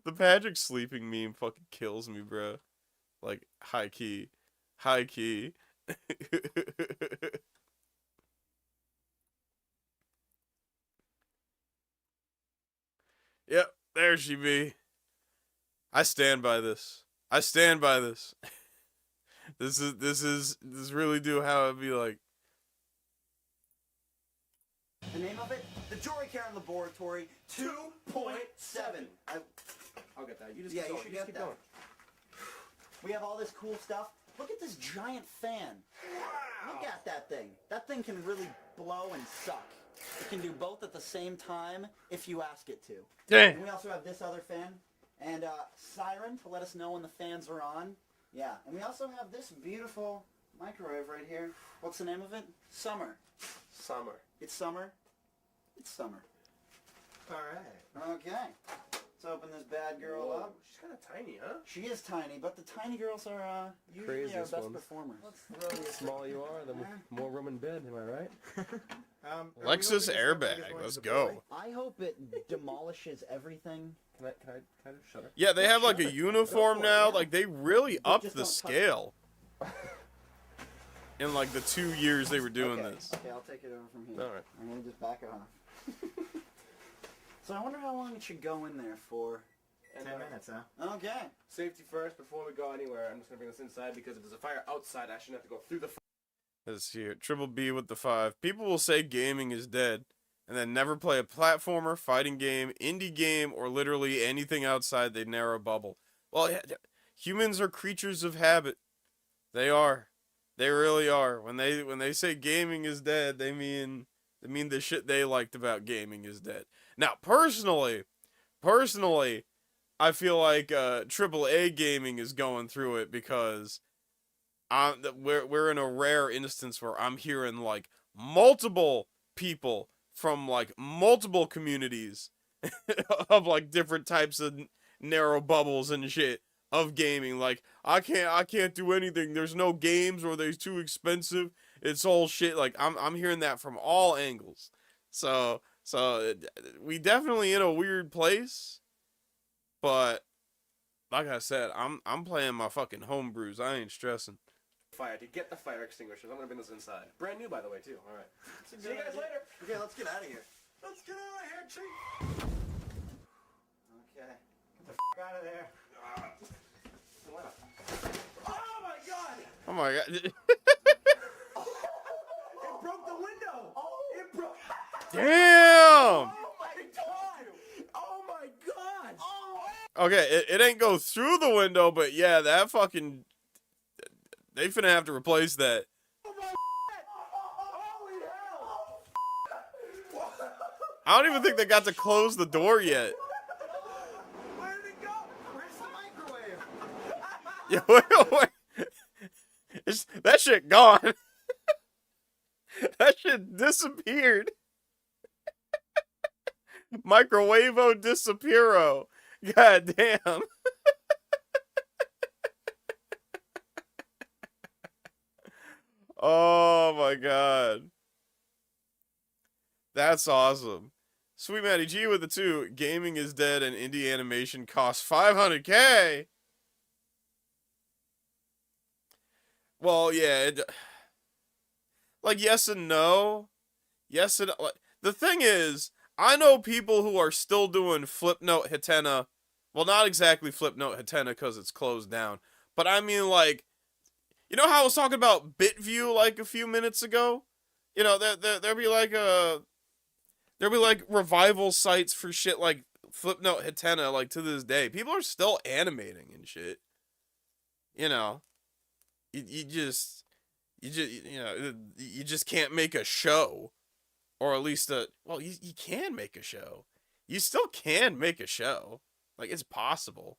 The Patrick sleeping meme fucking kills me, bro. Like, high key. Yep, there she be. I stand by this. This really do how it'd be like. The name of it? The Jory Karen Laboratory 2.7. I'll get that. You just yeah, keep you going. should You just get keep that. going. We have all this cool stuff. Look at this giant fan. Wow. Look at that thing. That thing can really blow and suck. It can do both at the same time if you ask it to. Dang. And we also have this other fan and siren to let us know when the fans are on. Yeah, and we also have this beautiful microwave right here. What's the name of it? Summer. Summer. It's summer. It's summer. All right. Okay. Let's open this bad girl up. She's kind of tiny, huh? She is tiny, but the tiny girls are usually our Craziest best ones. performers. The smaller you are, the more room in bed. Am I right? Lexus airbag. Let's go. I hope it demolishes everything. Can I just shut her? Yeah, they have like a uniform now. Like they really upped the scale. In like the 2 years they were doing this. Okay, I'll take it over from here. All right. I'm gonna just back it off. So I wonder how long it should go in there for. 10 minutes, huh? Okay. Safety first before we go anywhere. I'm just gonna bring this inside because if there's a fire outside, I shouldn't have to go through the fire. Let's see here. Triple B with the 5. People will say gaming is dead, and then never play a platformer, fighting game, indie game, or literally anything outside their narrow bubble. Well, humans are creatures of habit. They are. They really are. When they say gaming is dead, they mean the shit they liked about gaming is dead. Now, personally, I feel like AAA gaming is going through it because we're in a rare instance where I'm hearing like multiple people from like multiple communities of like different types of narrow bubbles and shit of gaming. Like I can't do anything. There's no games or they're too expensive. It's all shit. Like I'm hearing that from all angles. So we definitely in a weird place. But like I said, I'm playing my fucking homebrews. I ain't stressing. fire to get the fire extinguishers. I'm gonna bring those inside. Brand new, by the way, too. All right. See you guys later. Okay, let's get out of here. Let's get out of here, Chief. Okay. Get the out of there. Oh my god! Oh my god. It broke the window! It broke... Damn! Oh my god! Oh my god! Okay, it ain't go through the window, but yeah, that fucking... They finna have to replace that. I don't even think they got to close the door yet. Where did it go? Where's the microwave? Yeah, wait. That shit gone. That shit disappeared. Microwavo disappearo. God damn. Oh my god. That's awesome. Sweet Matty G with the 2. Gaming is dead and indie animation costs $500K. Well, yeah. Like, yes and no. Yes and... Like, the thing is, I know people who are still doing Flipnote Hatena. Well, not exactly Flipnote Hatena because it's closed down. But I mean, like... You know how I was talking about BitView, like, a few minutes ago? You know, there'll be, like, there'll be, like, revival sites for shit like Flipnote Hatena, like, to this day. People are still animating and shit. You know. You just can't make a show. Or at least well, you can make a show. You still can make a show. Like, it's possible.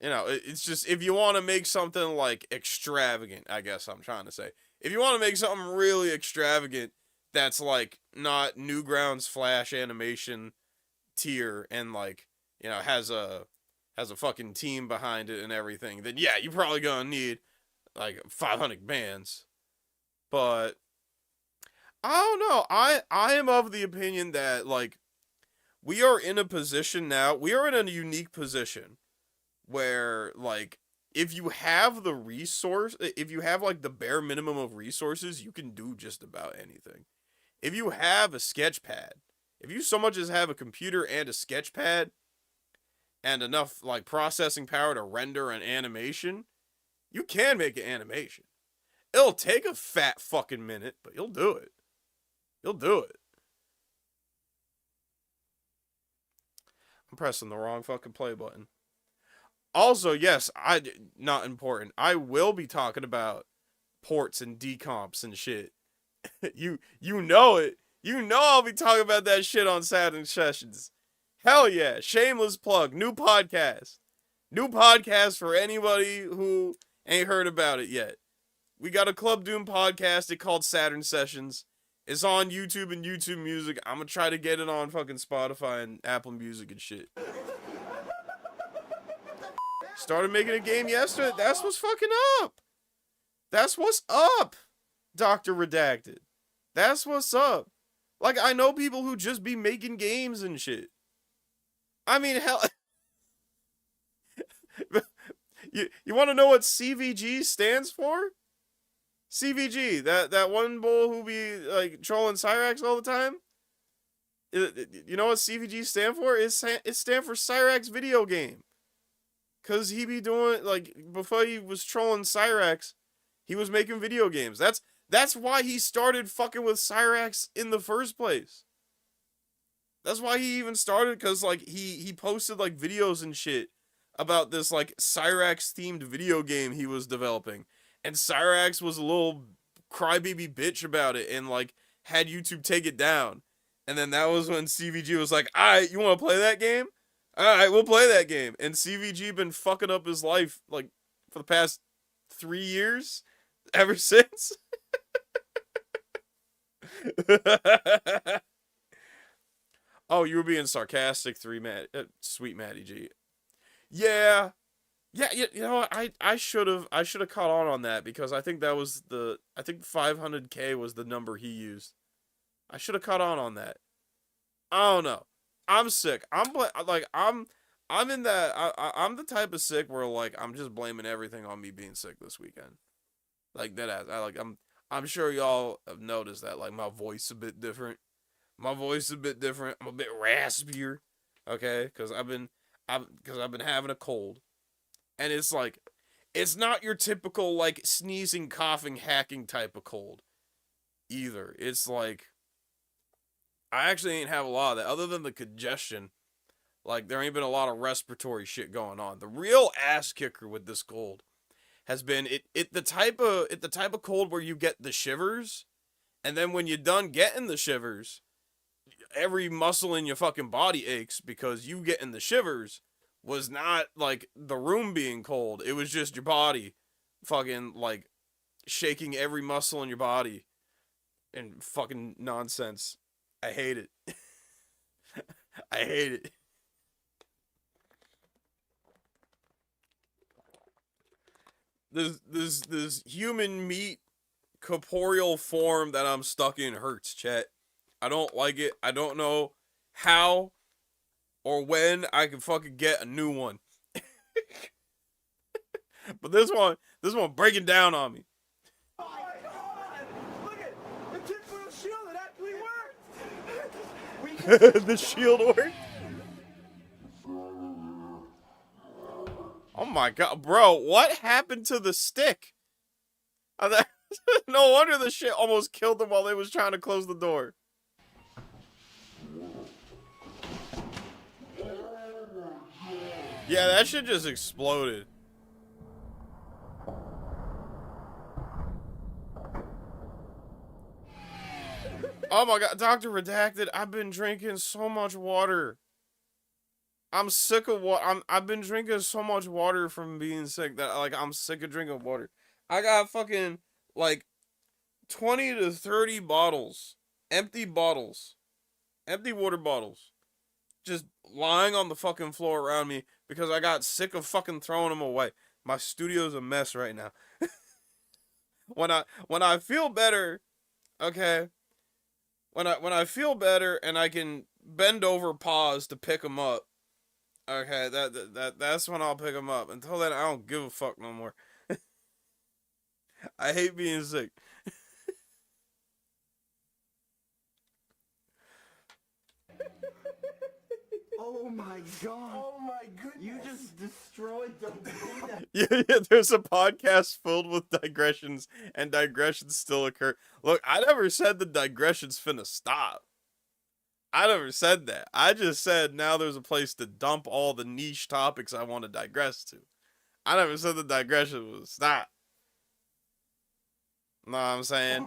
You know, it's just, if you want to make something, like, extravagant, I guess I'm trying to say. If you want to make something really extravagant that's, like, not Newgrounds Flash animation tier and, like, you know, has a fucking team behind it and everything, then yeah, you're probably gonna need, like, 500 bands. But, I don't know. I am of the opinion that, like, we are in a position now, we are in a unique position where, like, if you have the resource, if you have, like, the bare minimum of resources, you can do just about anything. If you have a sketch pad, if you so much as have a computer and a sketch pad, and enough, like, processing power to render an animation, you can make an animation. It'll take a fat fucking minute, but you'll do it. You'll do it. I'm pressing the wrong fucking play button. Also, yes, not important. I will be talking about ports and decomps and shit. you know it. You know I'll be talking about that shit on Saturn Sessions. Hell yeah. Shameless plug. New podcast. New podcast for anybody who ain't heard about it yet. We got a Club Doom podcast. It's called Saturn Sessions. It's on YouTube and YouTube Music. I'm gonna try to get it on fucking Spotify and Apple Music and shit. Started making a game yesterday. That's what's fucking up. That's what's up, Dr. Redacted. That's what's up. Like, I know people who just be making games and shit. I mean, hell... you want to know what CVG stands for? CVG, that one bull who be, like, trolling Cyrax all the time? You know what CVG stand for? It stand for Cyrax Video Game. Because he be doing, like, before he was trolling Cyrax, he was making video games. That's why he started fucking with Cyrax in the first place. That's why he even started, because, like, he posted, like, videos and shit about this, like, Cyrax-themed video game he was developing. And Cyrax was a little crybaby bitch about it and, like, had YouTube take it down. And then that was when CVG was like, alright, you want to play that game? Alright, we'll play that game. And CVG been fucking up his life, like, for the past 3 years? Ever since? Oh, you were being sarcastic, Sweet Matty G. Yeah. Yeah, you know what? I should have caught on that because I think that was I think 500K was the number he used. I should have caught on that. I don't know. I'm sick. I'm I'm in that. I'm the type of sick where like I'm just blaming everything on me being sick this weekend. Like that ass. I'm sure y'all have noticed that like my voice a bit different. My voice is a bit different. I'm a bit raspier. Okay, because I've been having a cold, and it's like it's not your typical like sneezing, coughing, hacking type of cold either. It's like I actually ain't have a lot of that other than the congestion. Like there ain't been a lot of respiratory shit going on. The real ass kicker with this cold has been the type of cold where you get the shivers, and then when you're done getting the shivers, every muscle in your fucking body aches because you getting the shivers was not like the room being cold. It was just your body fucking like shaking every muscle in your body and fucking nonsense. I hate it. I hate it. This human meat corporeal form that I'm stuck in hurts, chat. I don't like it. I don't know how or when I can fucking get a new one. But this one breaking down on me. Oh my god! Look at the tinfoil shield, it actually worked! The shield worked? Oh my god, bro, what happened to the stick? No wonder the shit almost killed them while they was trying to close the door. Yeah, that shit just exploded. Oh my god, Dr. Redacted, I've been drinking so much water. I'm sick of I've been drinking so much water from being sick that like I'm sick of drinking water. I got fucking like 20 to 30 bottles, empty water bottles, just lying on the fucking floor around me because I got sick of fucking throwing them away. My studio's a mess right now. When I feel better, okay, when I feel better and I can bend over, pause to pick them up, okay, that's when I'll pick them up. Until then, I don't give a fuck no more. I hate being sick. Oh my god. Oh my goodness. You just destroyed the Yeah, there's a podcast filled with digressions, and digressions still occur. Look, I never said the digressions finna stop. I never said that. I just said now there's a place to dump all the niche topics I want to digress to. I never said the digression would stop. Know what I'm saying?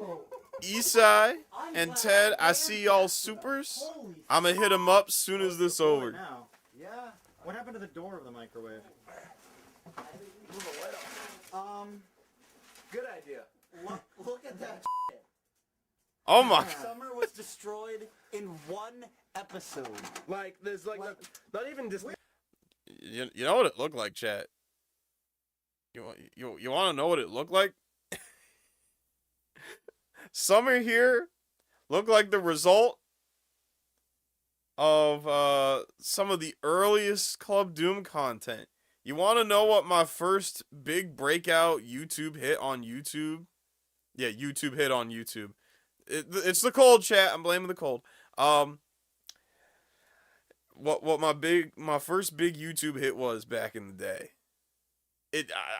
Esai and Ted, I see y'all supers. I'ma hit them up soon as this over. Now. Yeah. What happened to the door of the microwave? Good idea. Look at that shit. Oh my. Summer was destroyed in one episode. Like, there's like not even just. You know what it looked like, chat? You want to know what it looked like? Summer here looked like the result of some of the earliest Club Doom content. You want to know what my first big breakout YouTube hit on YouTube? Yeah, YouTube hit on YouTube. It's the cold, chat. I'm blaming the cold. What my first big YouTube hit was back in the day.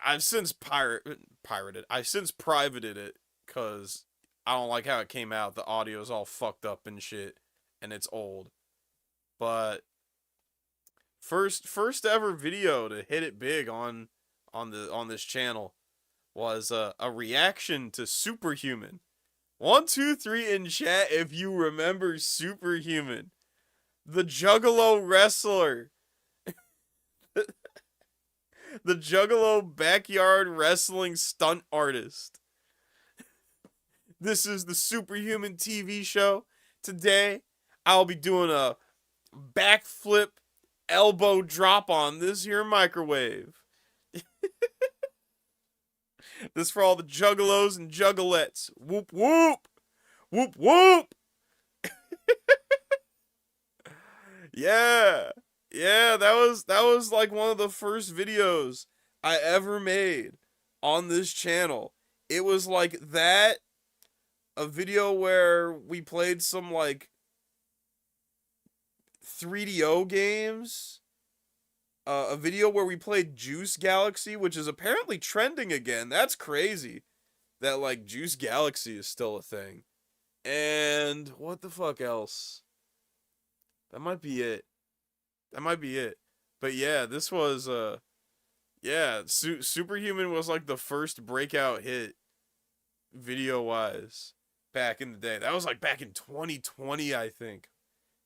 I've since pirated. I've since privated it because I don't like how it came out. The audio's all fucked up and shit, and it's old. But first ever video to hit it big on this channel was a reaction to Superhuman. 1, 2, 3 in chat if you remember Superhuman, the Juggalo wrestler, the Juggalo backyard wrestling stunt artist. This is the Superhuman TV show. Today, I'll be doing a backflip elbow drop on this here microwave. This for all the juggalos and juggalettes. Whoop, whoop. Whoop, whoop. Yeah. Yeah, that was like one of the first videos I ever made on this channel. It was like that, a video where we played some like 3DO games. A video where we played Juice Galaxy, which is apparently trending again. That's crazy. That like Juice Galaxy is still a thing. And what the fuck else? That might be it. That might be it. But yeah, this was yeah, Superhuman was like the first breakout hit video wise back in the day. That was like back in 2020, I think.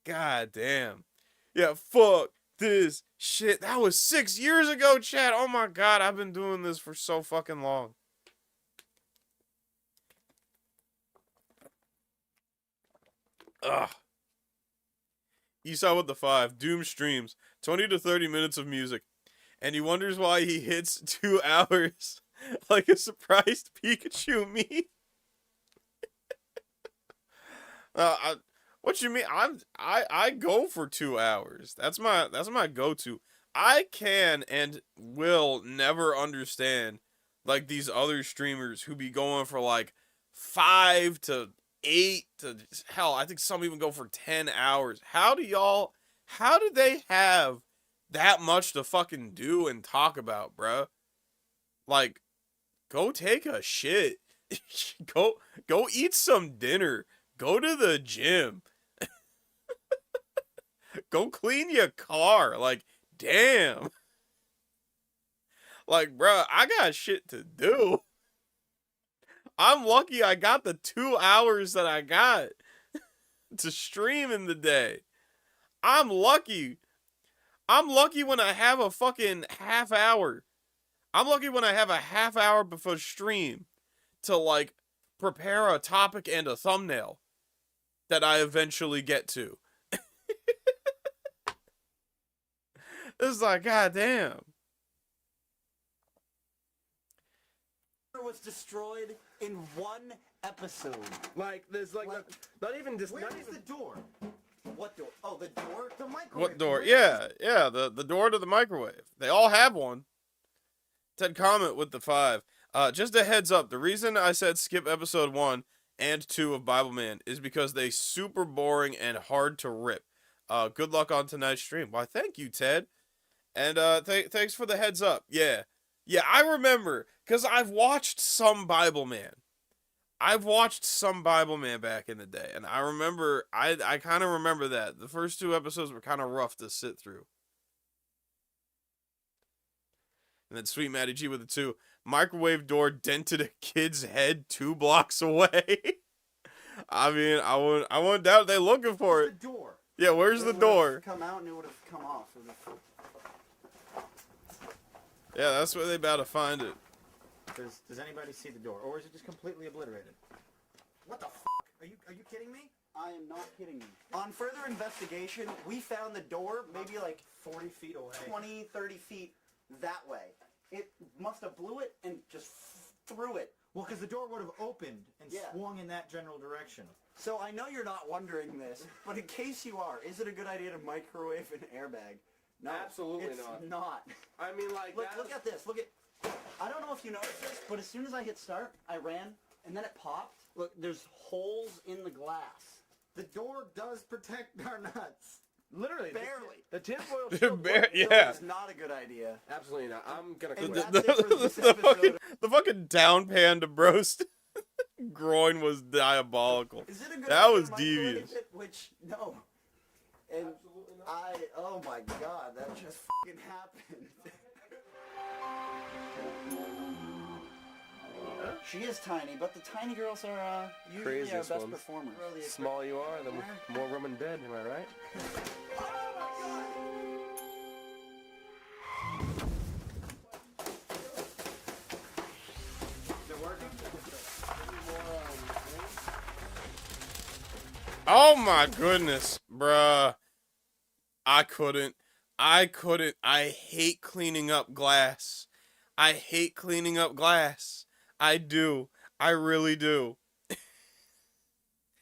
God damn. Yeah, fuck this shit. That was 6 years ago, chat. Oh my god, I've been doing this for so fucking long. Ugh. Esau with the 5. Doom streams 20 to 30 minutes of music, and he wonders why he hits 2 hours like a surprised Pikachu meme. What you mean? I go for 2 hours. That's my go-to. I can and will never understand like these other streamers who be going for like 5 to 8 to hell, I think some even go for 10 hours. How do they have that much to fucking do and talk about, bruh? Like, go take a shit. go eat some dinner. Go to the gym. Go clean your car. Like, damn. Like, bruh, I got shit to do. I'm lucky I got the 2 hours that I got to stream in the day. I'm lucky. I'm lucky when I have a fucking half hour. I'm lucky when I have a half hour before stream to, like, prepare a topic and a thumbnail that I eventually get to. It's like, goddamn. Was destroyed in one episode. Like, there's like not even just. Where is the door? What door? Oh, the door? The microwave. What door? Yeah, the door to the microwave. They all have one. Ted Comment with the 5. Just a heads up, the reason I said skip episode 1 and 2 of Bible Man is because they super boring and hard to rip. Good luck on tonight's stream. Why, thank you, Ted. And thanks for the heads up. Yeah, I remember, because I've watched some Bible Man. I've watched some Bible Man back in the day, and I remember, I kind of remember that. The first 2 episodes were kind of rough to sit through. And then Sweet Maddie G with the 2. Microwave door dented a kid's head 2 blocks away. I mean, I wouldn't doubt they looking for it. The door. Yeah, where's the door? Come out and it would have come off. Yeah, that's where they about to find it. Does anybody see the door, or is it just completely obliterated? What the f***? Are you kidding me? I am not kidding you. On further investigation, we found the door maybe like 40 feet away. 20, 30 feet that way. It must have blew it and just threw it. Well, because the door would have opened and swung in that general direction. So I know you're not wondering this, but in case you are, is it a good idea to microwave an airbag? No, absolutely it's not. I mean, like, look at this. Look at. I don't know if you noticed this, but as soon as I hit start, I ran, and then it popped. Look, there's holes in the glass. The door does protect our nuts. Literally, barely. The tinfoil shield. Yeah, it's not a good idea. Absolutely not. I'm gonna quit. The fucking down pan to broast groin was diabolical. Is it a good that idea was to devious. Which no. And oh my god, that just fucking happened. She is tiny, but the tiny girls are usually our best performers. The small you are, the more room in bed. Am I right? Oh my goodness, bruh. I couldn't. I hate cleaning up glass. I hate cleaning up glass. I do. I really do.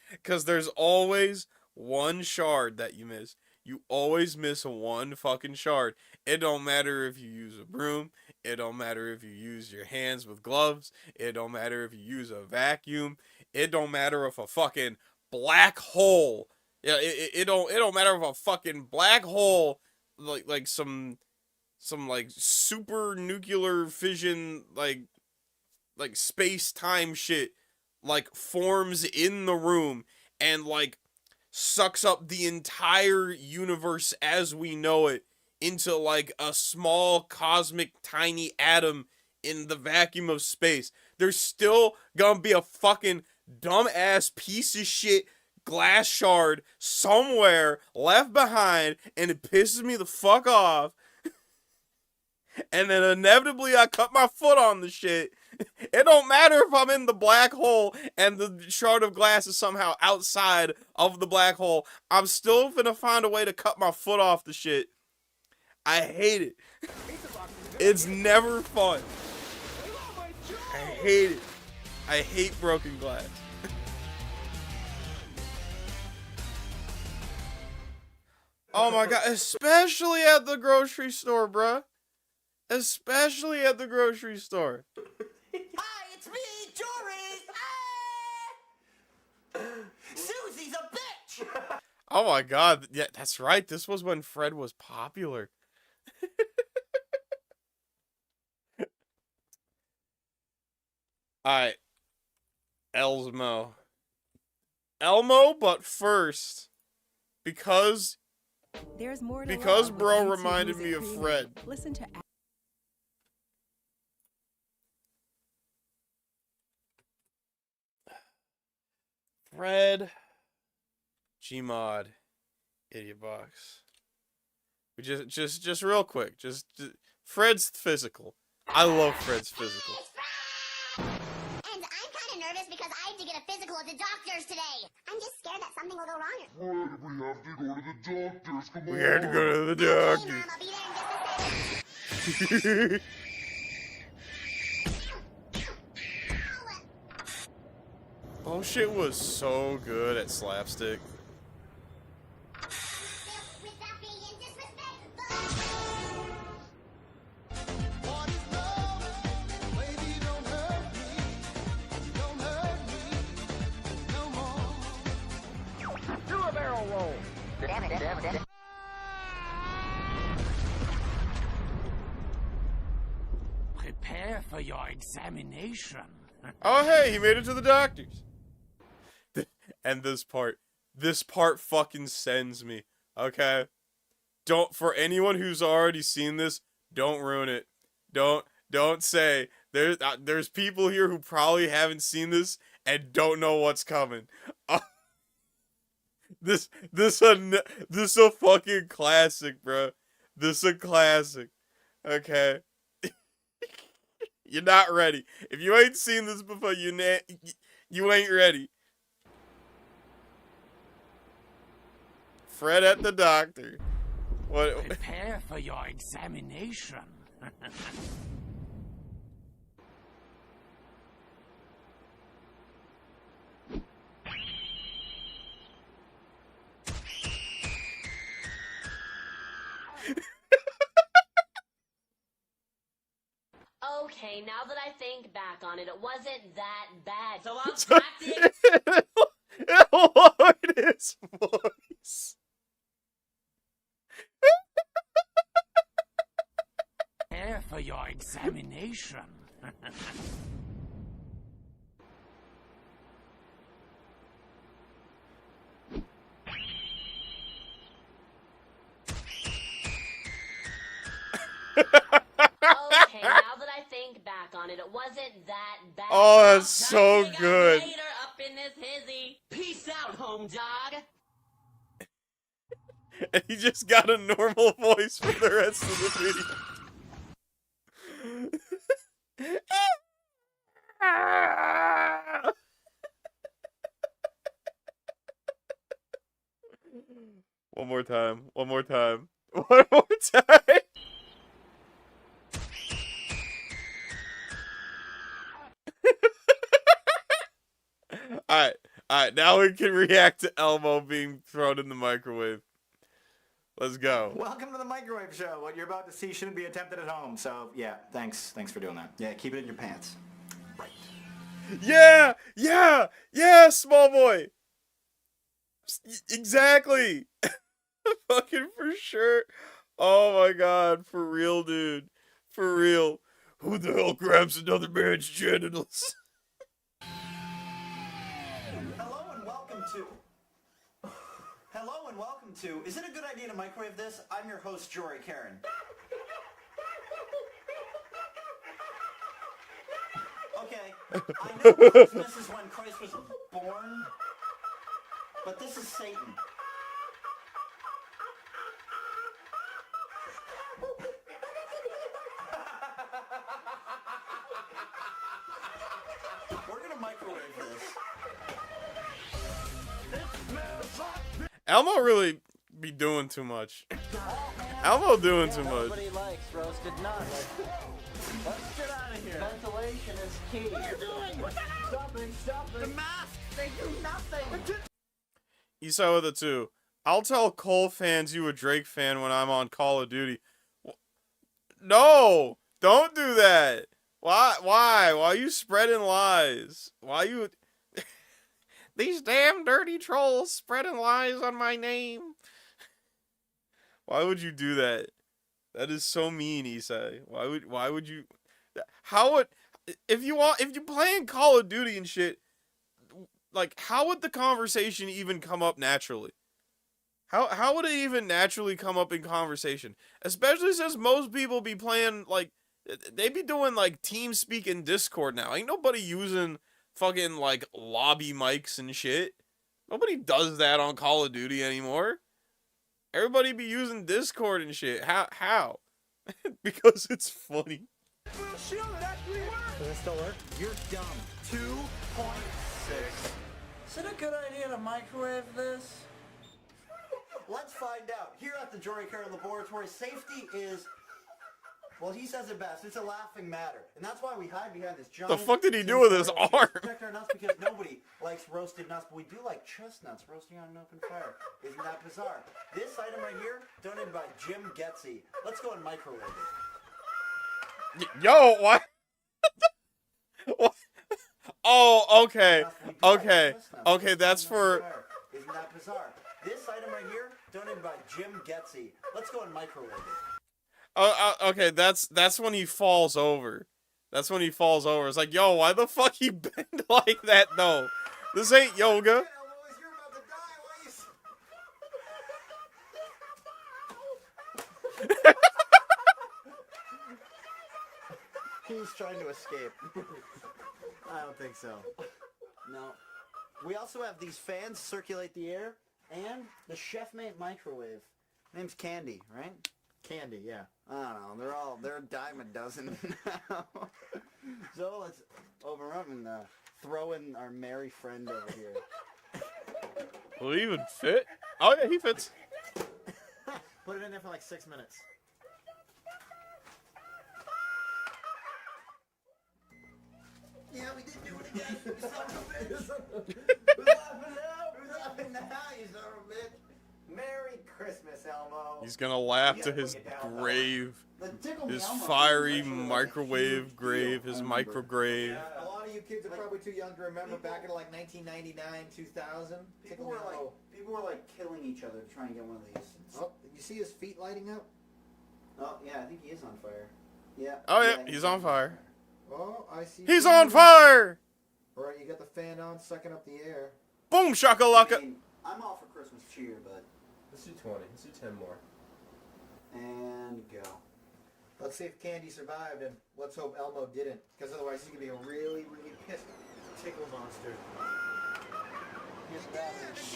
Because there's always one shard that you miss. You always miss one fucking shard. It don't matter if you use a broom. It don't matter if you use your hands with gloves. It don't matter if you use a vacuum. It don't matter if a fucking black hole. Yeah, it don't matter if a fucking black hole like some like super nuclear fission like space-time shit like forms in the room and like sucks up the entire universe as we know it into like a small cosmic tiny atom in the vacuum of space. There's still gonna be a fucking dumbass piece of shit glass shard somewhere left behind, and it pisses me the fuck off. And then inevitably I cut my foot on the shit. It don't matter if I'm in the black hole and the shard of glass is somehow outside of the black hole. I'm still gonna find a way to cut my foot off the shit. I hate it. It's never fun. I hate it. I hate broken glass. Oh my god, especially at the grocery store, bruh. Especially at the grocery store. Hi, it's me, Jory! Susie's a bitch! Oh my god, yeah, that's right. This was when Fred was popular. Alright. Elmo, but first, because There's more to because love bro with YouTube reminded Music me of Premium. Fred. Listen to Fred, Gmod, Idiot Box. We just real quick, just Fred's physical. I love Fred's physical. And I'm kind of nervous because I have to get a physical at the doctor's today. I'm just scared that something will go wrong. We have to go to the doctor. Okay, Mom, I'll be there in just a second. Oh shit was so good at slapstick. Do a barrel roll! Damn it. Prepare for your examination. Oh hey, he made it to the doctor's. And this part fucking sends me. Okay? For anyone who's already seen this, don't ruin it. Don't say there's people here who probably haven't seen this and don't know what's coming. This a fucking classic, bro. This a classic. Okay? You're not ready. If you ain't seen this before, you ain't ready. Fred at the doctor. What? Prepare for your examination. Okay, now that I think back on it, it wasn't that bad. So I'll practice. It lowered his voice. Prepare for your examination. Okay, now that I think back on it, it wasn't that bad. Oh, that's so good. Later up in this hizzy. Peace out, home dog. And he just got a normal voice for the rest of the video. One more time. One more time. One more time. Alright, now we can react to Elmo being thrown in the microwave. Let's go. Welcome to the microwave show. What you're about to see shouldn't be attempted at home. So yeah, thanks for doing that. Yeah, keep it in your pants. Right. Yeah, yeah, yeah, small boy. Exactly. Fucking for sure. Oh my god, for real, dude. For real. Who the hell grabs another man's genitals? Hello and welcome to. Is it a good idea to microwave this? I'm your host, Jory Karen. Okay, I know Christmas is when Christ was born, but this is Satan. We're gonna microwave this. Elmo really be doing too much. Elmo doing too much. Nobody likes roasted nuts. Let's get out of here. Ventilation is key. What are you doing? Stop it. The mask, they do nothing. Esau with it too. I'll tell Cole fans you a Drake fan when I'm on Call of Duty. No! Don't do that! Why? Why are you spreading lies? Why you... These damn dirty trolls spreading lies on my name. Why would you do that? That is so mean, Isai. Why would you... How would... If you playing Call of Duty and shit, like, how would the conversation even come up naturally? How would it even naturally come up in conversation? Especially since most people be playing, like, they be doing, like, TeamSpeak in Discord now. Ain't nobody using fucking, like, lobby mics and shit. Nobody does that on Call of Duty anymore. Everybody be using Discord and shit. How? Because it's funny. Does it still work? You're dumb. 2.6. Is it a good idea to microwave this? Let's find out. Here at the Jory Karen Laboratory, safety is, well, he says it best. It's a laughing matter. And that's why we hide behind this giant... The fuck did he do with his arm? Protect our nuts because nobody likes roasted nuts, but we do like chestnuts roasting on an open fire. Isn't that bizarre? This item right here, donated by Jim Getsy. Let's go and microwave it. Yo, what? What? Oh, okay. Okay, that's for... Isn't that bizarre? This item right here, donated by Jim Getsy. Let's go and microwave it. Okay, that's when he falls over. That's when he falls over. It's like, yo, why the fuck he bend like that, though? This ain't yoga. He's trying to escape. I don't think so. No. We also have these fans circulate the air and the chef-made microwave. Name's Candy, right? Candy, yeah. I don't know. They're a dime a dozen now. So let's open up and throw in our merry friend over here. Will he even fit? Oh yeah, he fits. Put it in there for like 6 minutes. Yeah, we did do it again. You son of a bitch. Who's laughing now, you son of a bitch? Merry Christmas, Elmo. He's gonna laugh to his grave. His fiery microwave grave, his micrograve. A lot of you kids are probably too young to remember back in like 1999, 2000. People were like killing each other to try and get one of these. Oh, you see his feet lighting up? Oh, yeah, I think he is on fire. Yeah. Oh yeah, he's on fire. Oh, I see. He's on fire! Alright, you got the fan on, sucking up the air. Boom shakalaka! I mean, I'm all for Christmas cheer, but... Let's do 20. Let's do 10 more. And go. Let's see if Candy survived, and let's hope Elmo didn't, because otherwise he's going to be a really, really pissed tickle monster.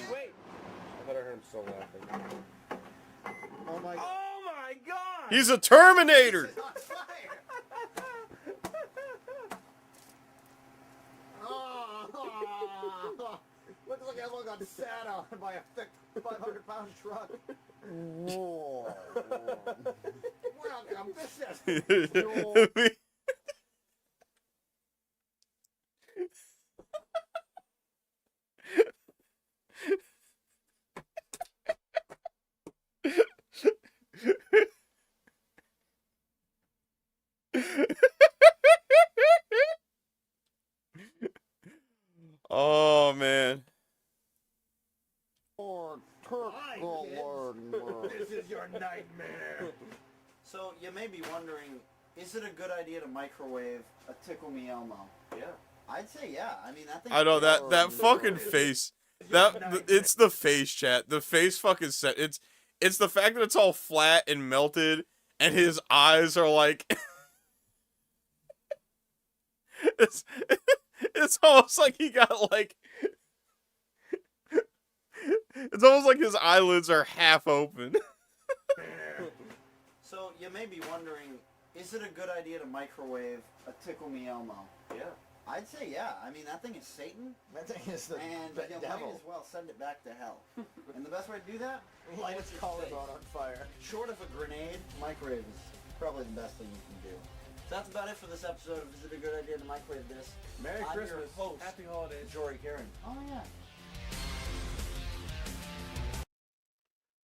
Wait! I thought I heard him still laughing. Oh my god. Oh my god! He's a Terminator! He's on fire! Looks like Elmo got sat on by a thick 500-pound truck. Whoa. Welcome, this is... Oh man. This is your nightmare. So you may be wondering, is it a good idea to microwave a Tickle Me Elmo? Yeah. I'd say yeah. I mean, that thing. I know that fucking face. It's the face, chat. The face fucking set. It's the fact that it's all flat and melted, and his eyes are like. It's almost like he got like. It's almost like his eyelids are half open. So you may be wondering, is it a good idea to microwave a Tickle Me Elmo? Yeah. I'd say yeah. I mean, that thing is Satan. That thing is the And you might devil. as well send it back to hell. And the best way to do that? Light its collarbone on fire. Short of a grenade, microwave is probably the best thing you can do. So that's about it for this episode of Is It a Good Idea to Microwave This? Merry I'm Christmas. Your host, Happy holidays. Jory Karen. Oh yeah.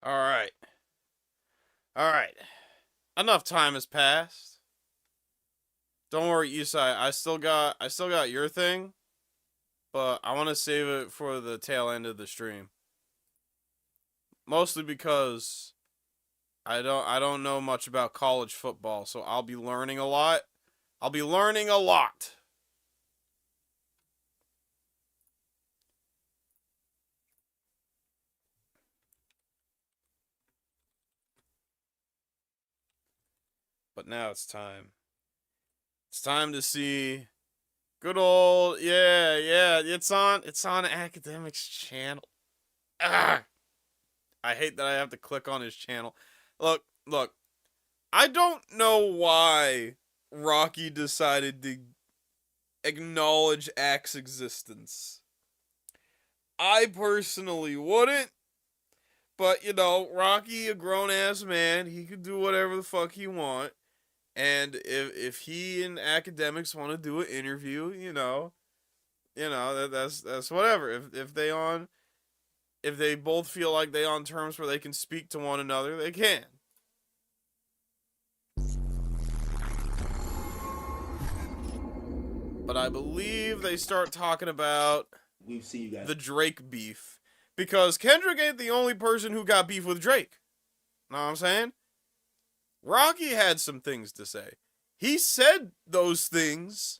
Alright. Alright. Enough time has passed. Don't worry, Isai. I still got your thing. But I want to save it for the tail end of the stream. Mostly because I don't know much about college football, so I'll be learning a lot. I'll be learning a lot. But now it's time. It's time to see good old it's on Akademiks channel. Ah! I hate that I have to click on his channel. Look. I don't know why Rocky decided to acknowledge Axe existence. I personally wouldn't. But, you know, Rocky, a grown-ass man, he could do whatever the fuck he want. And if he and Akademiks want to do an interview, you know, that's whatever. If they both feel like they on terms where they can speak to one another, they can. But I believe they start talking about we've seen you guys the Drake beef. Because Kendrick ain't the only person who got beef with Drake. Know what I'm saying? Rocky had some things to say. He said those things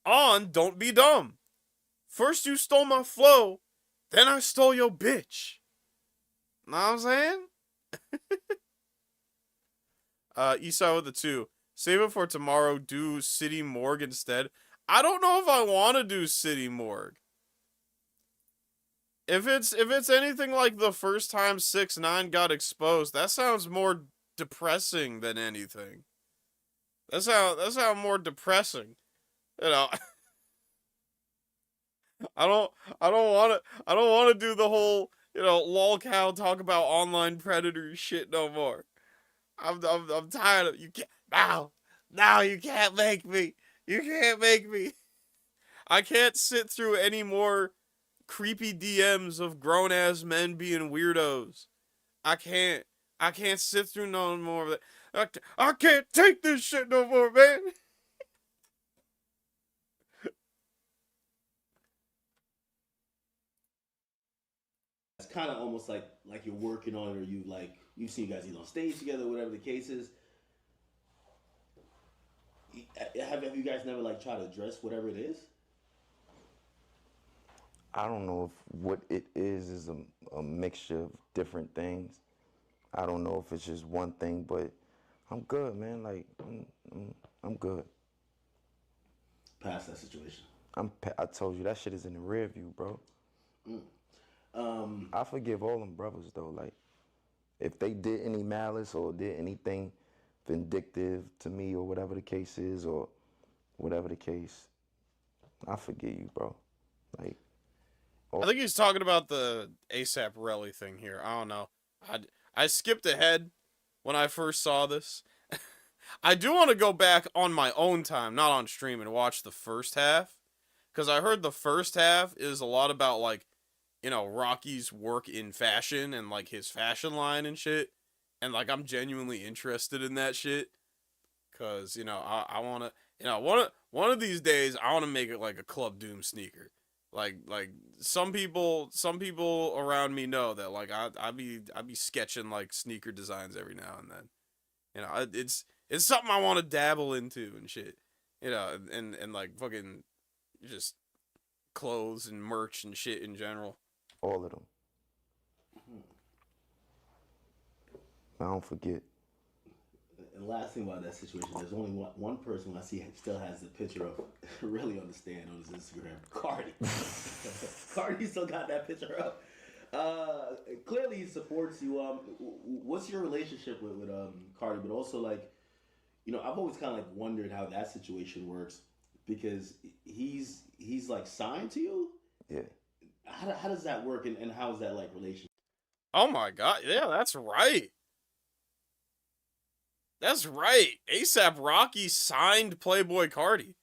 on Don't Be Dumb. First you stole my flow, then I stole your bitch. Know what I'm saying? Esau with the 2. Save it for tomorrow, do City Morgue instead. I don't know if I want to do City Morgue. If it's anything like the first time 6ix9ine got exposed, that sounds more depressing than anything. That's how more depressing. You know. I don't want to do the whole, you know, lolcow talk about online predators shit no more. I'm tired of you. Now you can't make me. You can't make me. I can't sit through any more creepy DMs of grown-ass men being weirdos. I can't sit through no more of that. I can't take this shit no more, man. It's kind of almost like you're working on it, or you've seen you guys either on stage together, whatever the case is. Have you guys never like tried to address whatever it is? I don't know if what it is a mixture of different things. I don't know if it's just one thing, but I'm good, man. Like, I'm good. Past that situation. I told you, that shit is in the rear view, bro. I forgive all them brothers, though. Like, if they did any malice or did anything vindictive to me or whatever the case is or whatever the case, I forgive you, bro. Like, I think he's talking about the ASAP Rally thing here. I don't know. I skipped ahead when I first saw this. I do want to go back on my own time, not on stream, and watch the first half. Because I heard the first half is a lot about, like, you know, Rocky's work in fashion and, like, his fashion line and shit. And, like, I'm genuinely interested in that shit. Because, you know, I want to, you know, one of these days, I want to make it, like, a Club Doom sneaker. Like some people around me know that like I be sketching like sneaker designs every now and then. You know, it's something I want to dabble into and shit. You know, and like fucking just clothes and merch and shit in general. All of them. I don't forget. And last thing about that situation, there's only one person I see still has the picture of really on the stand on his Instagram. Cardi. Cardi still got that picture up. Clearly he supports you. What's your relationship with Cardi? But also like, you know, I've always kind of like wondered how that situation works because he's like signed to you. Yeah. How does that work and how is that like relationship? Oh my god, yeah, that's right. That's right. ASAP Rocky signed Playboy Cardi.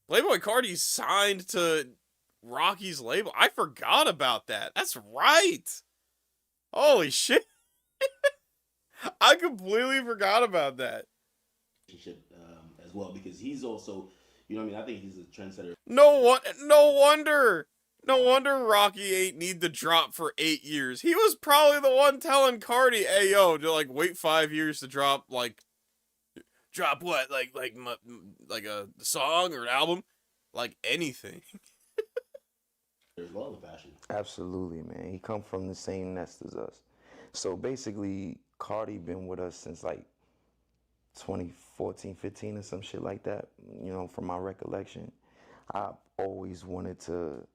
Playboy Cardi signed to Rocky's label. I forgot about that. That's right. Holy shit. I completely forgot about that. As well because he's also, you know what I mean? I think he's a trendsetter. No wonder Rocky ain't need to drop for 8 years. He was probably the one telling Cardi, "Hey yo, to like wait 5 years to drop what? Like a song or an album, like anything." There's love and passion. Absolutely, man. He come from the same nest as us. So basically, Cardi been with us since like 2014, 15 or some shit like that. You know, from my recollection, I've always wanted to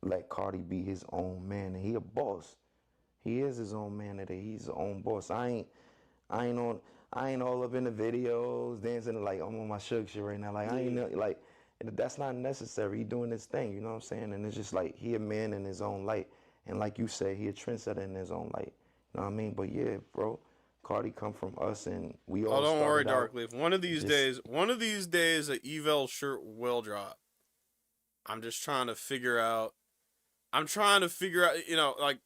let Cardi be his own man, and he a boss. He is his own man today. He's his own boss. I ain't all up in the videos dancing like I'm on my Suge shit right now. Like I ain't like that's not necessary. He doing his thing, you know what I'm saying? And it's just like he a man in his own light, and like you say, he a trendsetter in his own light. You know what I mean? But yeah, bro, Cardi come from us, and we all. Oh, don't worry, out Darkleaf. One of these days, a Evel shirt will drop. I'm just trying to figure out. You know, like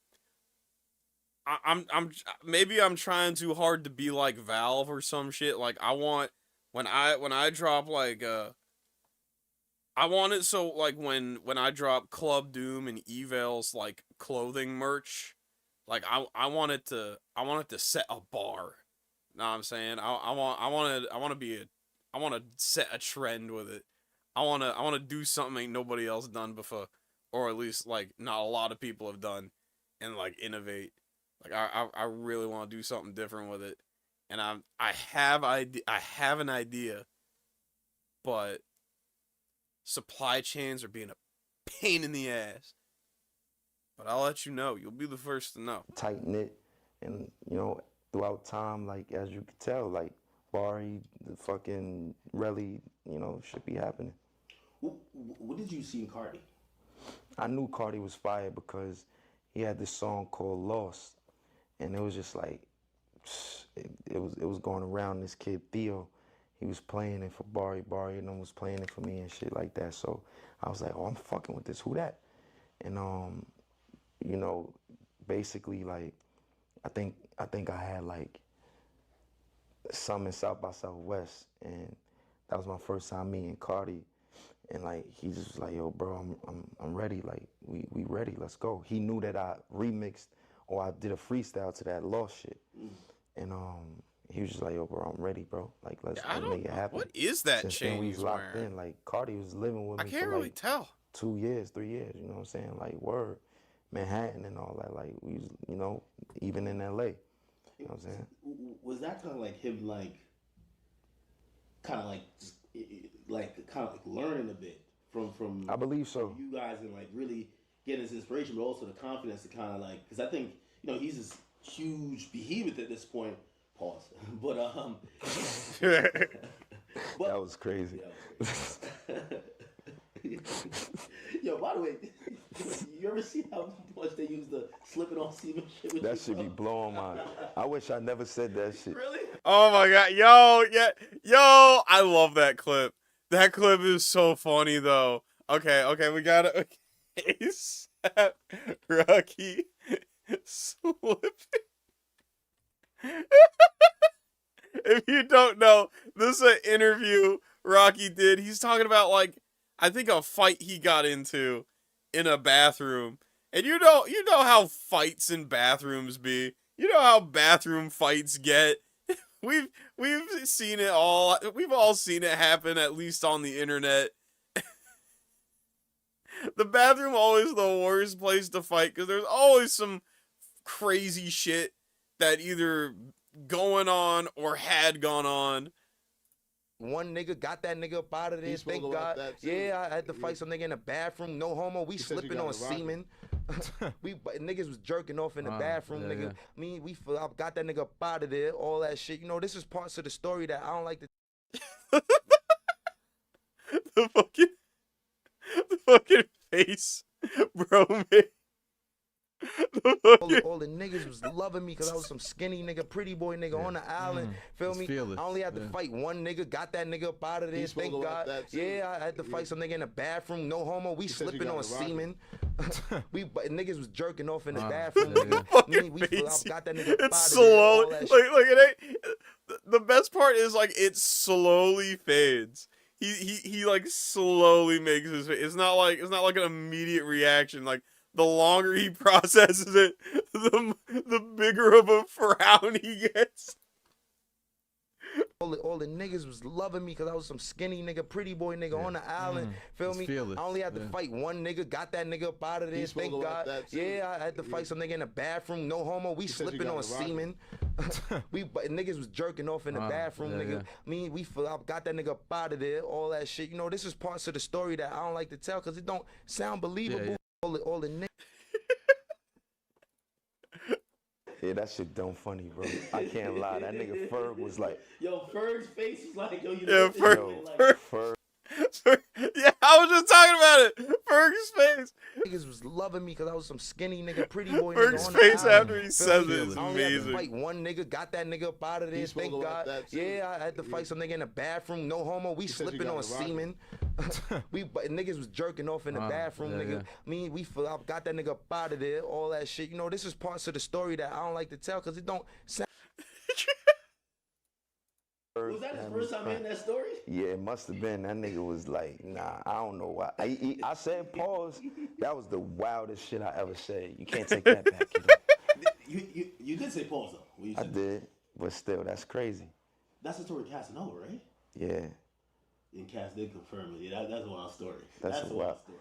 I'm maybe I'm trying too hard to be like Valve or some shit. Like I want when I drop like I want it so like when I drop Club Doom and Evel's like clothing merch, like I want it to set a bar. Know what I'm saying? I want to set a trend with it. I want to do something ain't nobody else done before, or at least like not a lot of people have done, and like innovate. Like I really want to do something different with it, and I have an idea, but supply chains are being a pain in the ass. But I'll let you know. You'll be the first to know. Tight knit, and you know, throughout time, like as you could tell, like Barry, the fucking really, you know, should be happening. What did you see in Cardi? I knew Cardi was fire because he had this song called Lost, and it was just like it was going around. This kid Theo, he was playing it for Barry and then was playing it for me and shit like that. So I was like, oh, I'm fucking with this. Who that? And you know, basically like I think I had like some in South by Southwest, and that was my first time meeting Cardi. And like he just was like, yo, bro, I'm ready. Like we ready. Let's go. He knew that I remixed or I did a freestyle to that Lost shit, and he was just like, yo, bro, I'm ready, bro. Like let's make it happen. What is that Since chain then, we he's locked wearing? in. Like Cardi was living with me. I can't for, really like, tell. 2 years, 3 years. You know what I'm saying? Like word, Manhattan and all that. Like we, was, you know, even in LA. You know what I'm saying? Was that kind of like him, like, kind of like learning a bit from I believe so. You guys and like really getting his inspiration, but also the confidence to kind of like, because I think you know he's this huge behemoth at this point. Pause. But that was crazy. Yo, by the way, you ever see how much they use the slip it on semen shit? With That should be blowing my. I wish I never said that shit. Really? Oh my god, yo, I love that clip. That clip is so funny though. Okay, we got it. ASAP Rocky slipping. If you don't know, this is an interview Rocky did. He's talking about like a fight he got into in a bathroom. And you know how fights in bathrooms be. You know how bathroom fights get. We've seen it all. We've all seen it happen, at least on the internet. The bathroom always the worst place to fight because there's always some crazy shit that either going on or had gone on. One nigga got that nigga up out of there. Thank God. Yeah, I had to fight some nigga in the bathroom. No homo. We slipping on semen. Niggas was jerking off in the bathroom, nigga. Yeah. I got that nigga up out of there. All that shit. You know, this is parts of the story that I don't like to. the fucking face, bro, man. All the niggas was loving me because I was some skinny nigga, pretty boy nigga on the island. Feel me? I only had to fight one nigga, got that nigga up out of there. Thank God. Yeah, I had to fight some nigga in the bathroom. No homo. We slipping on semen. Niggas was jerking off in the bathroom. Nigga. Got that nigga up It's out slow. of there. Like it ain't. The best part is like it slowly fades. He like slowly makes his face. It's not like an immediate reaction. Like the longer he processes it, the bigger of a frown he gets. All the niggas was loving me because I was some skinny nigga, pretty boy nigga on the island. Feel me? I only had to fight one nigga, got that nigga up out of there. Thank God. Yeah, I had to fight some nigga in the bathroom. No homo. We slipping on semen. Niggas was jerking off in the bathroom, nigga. I got that nigga up out of there. All that shit. You know, this is parts of the story that I don't like to tell because it don't sound believable. All the niggas. Yeah, that shit dumb funny, bro. I can't lie. That nigga Ferg was like... Yo, Ferg's face was like, yo, you know Ferg. Yeah, I was just talking about it. Ferg's face. Niggas was loving me because I was some skinny nigga, pretty boy. Ferg's face after he says it is amazing. Fight one nigga, got that nigga up out of there. Thank God. Yeah, I had to fight some nigga in the bathroom. No homo. We slipping on semen. Niggas was jerking off in the bathroom, nigga. I got that nigga up out of there. All that shit. You know, this is parts of the story that I don't like to tell because it don't sound. Was that his first time hearing that story? Yeah, it must have been. That nigga was like, nah, I don't know why. I said pause. That was the wildest shit I ever said. You can't take that back, You did say pause, though. I did, but still, that's crazy. That's the story Casanova, right? Yeah. And Cass did confirm it. Yeah, that's a wild story. That's a wild story.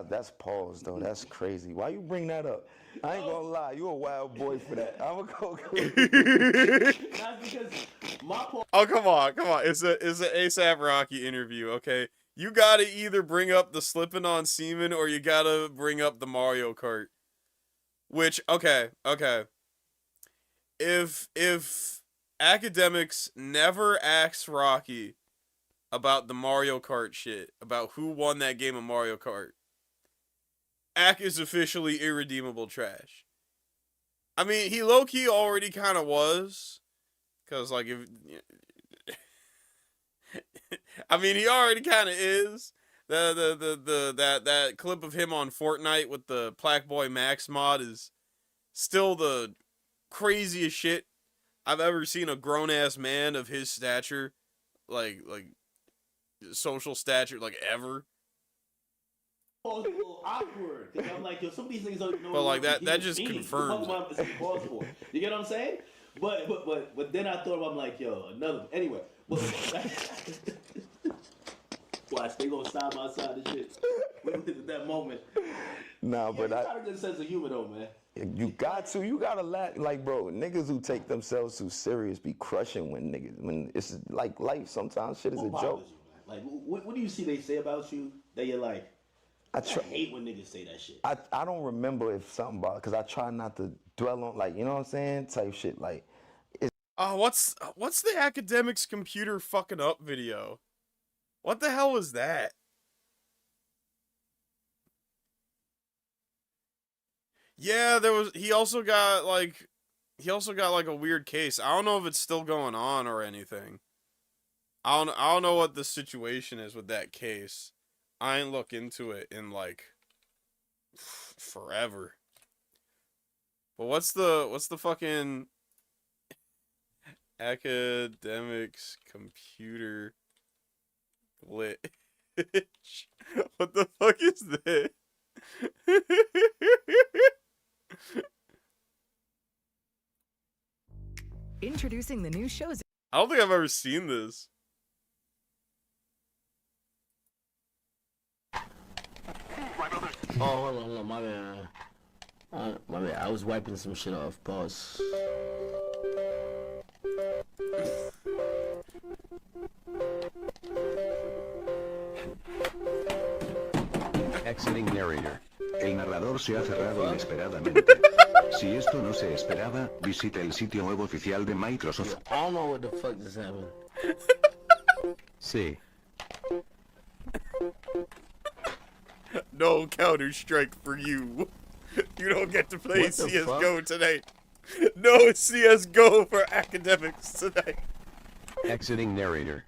That's pause, though. That's crazy. Why you bring that up? I ain't gonna lie. You a wild boy for that. I'm gonna go. Not because my pause. Oh, come on. It's an ASAP Rocky interview, okay? You gotta either bring up the slipping on semen or you gotta bring up the Mario Kart. Which, okay. If Akademiks never asks Rocky about the Mario Kart shit, about who won that game of Mario Kart, Ak is officially irredeemable trash. I mean, he low-key already kind of was. Because, like, if... I mean, he already kind of is. That clip of him on Fortnite with the Plaque Boy Max mod is still the craziest shit I've ever seen a grown-ass man of his stature, like social stature, like, ever. A little awkward. Cause I'm like, yo, some of these things don't know. But like that just confirms. You get what I'm saying? But then I thought I'm like, yo, another. Anyway, watch, they gonna side by side and shit. At that moment. Nah, but I got a good sense of humor though, man. You gotta laugh. Like, bro, niggas who take themselves too serious be crushing when it's like life. Sometimes shit is a joke. You, like, what do you see they say about you that you're like? I hate when niggas say that shit. I don't remember if something about it because I try not to dwell on, like, you know what I'm saying, type shit. Like, what's the Akademiks computer fucking up video? What the hell was that? Yeah, he also got like a weird case. I don't know if it's still going on or anything. I don't know what the situation is with that case. I ain't look into it in like forever. But what's the fucking Akademiks computer lit? bitch. What the fuck is this? Introducing the new shows. I don't think I've ever seen this. Oh, hold on, my bad. My bad. I was wiping some shit off. Pause. Exiting narrator. El narrador se ha cerrado inesperadamente. Si esto no se esperaba, visite el sitio web oficial de Microsoft. I don't know what the fuck just happened. Sí. No Counter-Strike for you. You don't get to play What the CSGO tonight. No CSGO for academics tonight. Exiting narrator.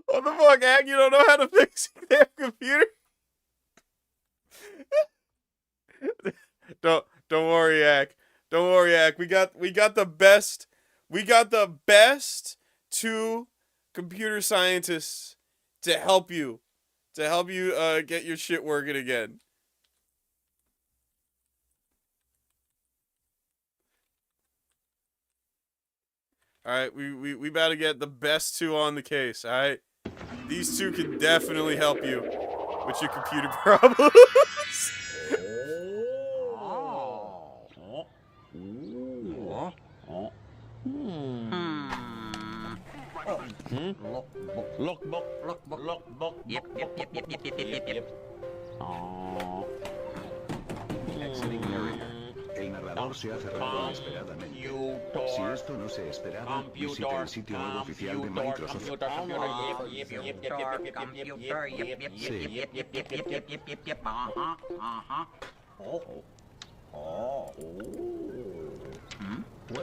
What the fuck, Ag? You don't know how to fix your damn computer? Don't worry, Ag. Don't worry, Ag. We got the best. We got the best 2 computer scientists to help you. Get your shit working again. Alright, we about to get the best 2 on the case, alright? These 2 can definitely help you with your computer problems. Lookbook. Yep. Exiting narrator. El narrador se ha cerrado inesperadamente. Si esto no se esperaba, visite el sitio web oficial de Microsoft. What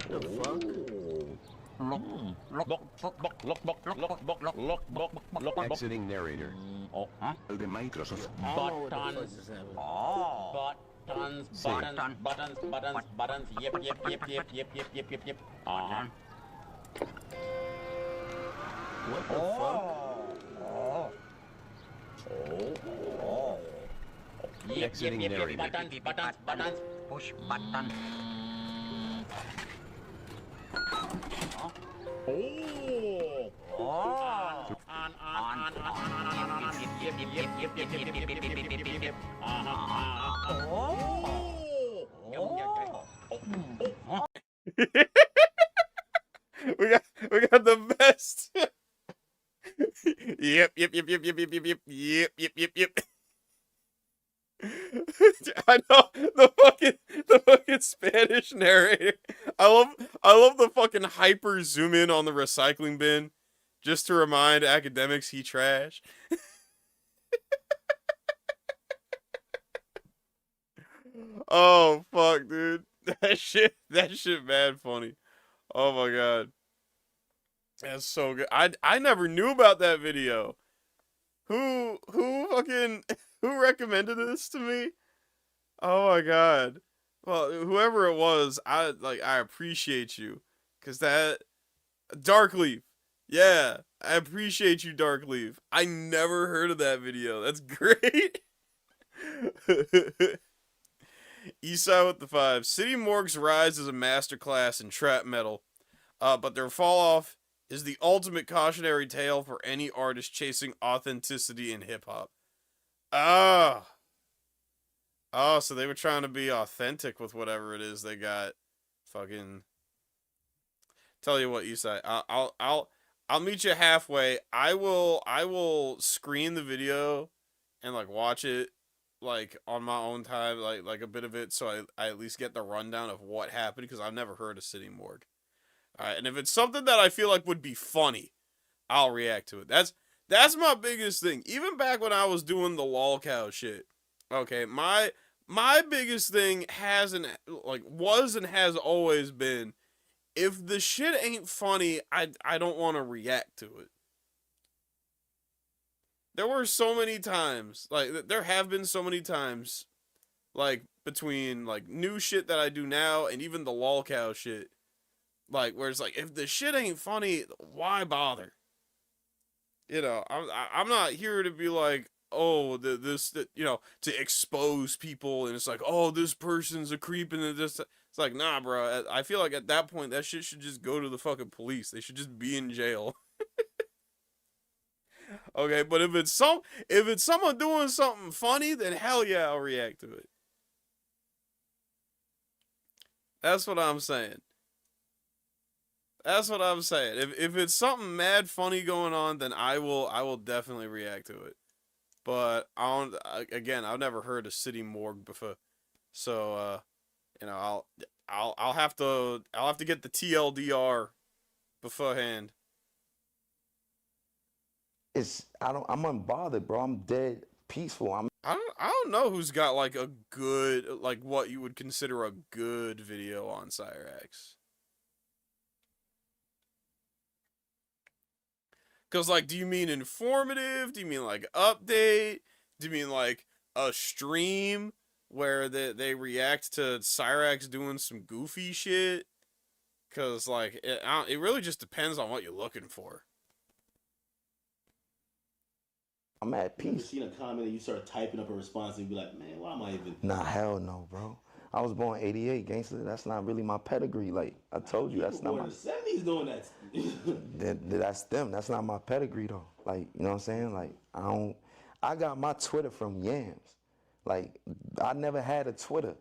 the fuck? Lookbook. Exiting narrator. El de Microsoft. Buttons. Yep. What the fuck? Exiting narrator. Buttons. Push button. We got the best. Yep. I know the fucking Spanish narrator. I love the fucking hyper zoom in on the recycling bin, just to remind academics he trash. Oh fuck, dude, that shit mad funny. Oh my god, that's so good. I never knew about that video. Who recommended this to me? Oh my god. Well, whoever it was, I appreciate you, cause that Darkleaf. Yeah, I appreciate you, Darkleaf. I never heard of that video. That's great. Eastside with the 5. City Morgue's rise is a masterclass in trap metal, but their fall off is the ultimate cautionary tale for any artist chasing authenticity in hip hop. Oh, so they were trying to be authentic with whatever it is they got. Fucking. Tell you what, Eastside, I'll meet you halfway. I will screen the video and watch it on my own time, like a bit of it, so I at least get the rundown of what happened, because I've never heard of City Morgue. Alright, and if it's something that I feel like would be funny, I'll react to it. That's my biggest thing. Even back when I was doing the lolcow shit. Okay, my biggest thing was and has always been if the shit ain't funny, I don't want to react to it. There were so many times, like, there have been so many times, like, between, like, new shit that I do now and even the lolcow shit, like, where it's like, if the shit ain't funny, why bother? You know, I'm not here to be like, oh, to expose people, and it's like, oh, this person's a creep, and this. It's like, nah, bro. I feel like at that point, that shit should just go to the fucking police. They should just be in jail. Okay, but if it's someone doing something funny, then hell yeah, I'll react to it. That's what I'm saying. That's what I'm saying. If it's something mad funny going on, then I will definitely react to it. But I've never heard of city morgue before, so I'll have to get the TLDR beforehand. I'm unbothered, bro. I'm dead peaceful. I don't know who's got like a good, like what you would consider a good video on Cyrax. Cause like, do you mean informative? Do you mean like update? Do you mean like a stream where they react to Cyrax doing some goofy shit? Cause like it really just depends on what you're looking for. I'm at peace. You ever seen a comment and you start typing up a response and you be like, man, why am I even? Nah, hell no, bro. I was born '88, gangster. That's not really my pedigree. Like I told you, that's not my. The '70s doing that. That's them. That's not my pedigree though. Like, you know what I'm saying? Like I got my Twitter from Yams. Like I never had a Twitter.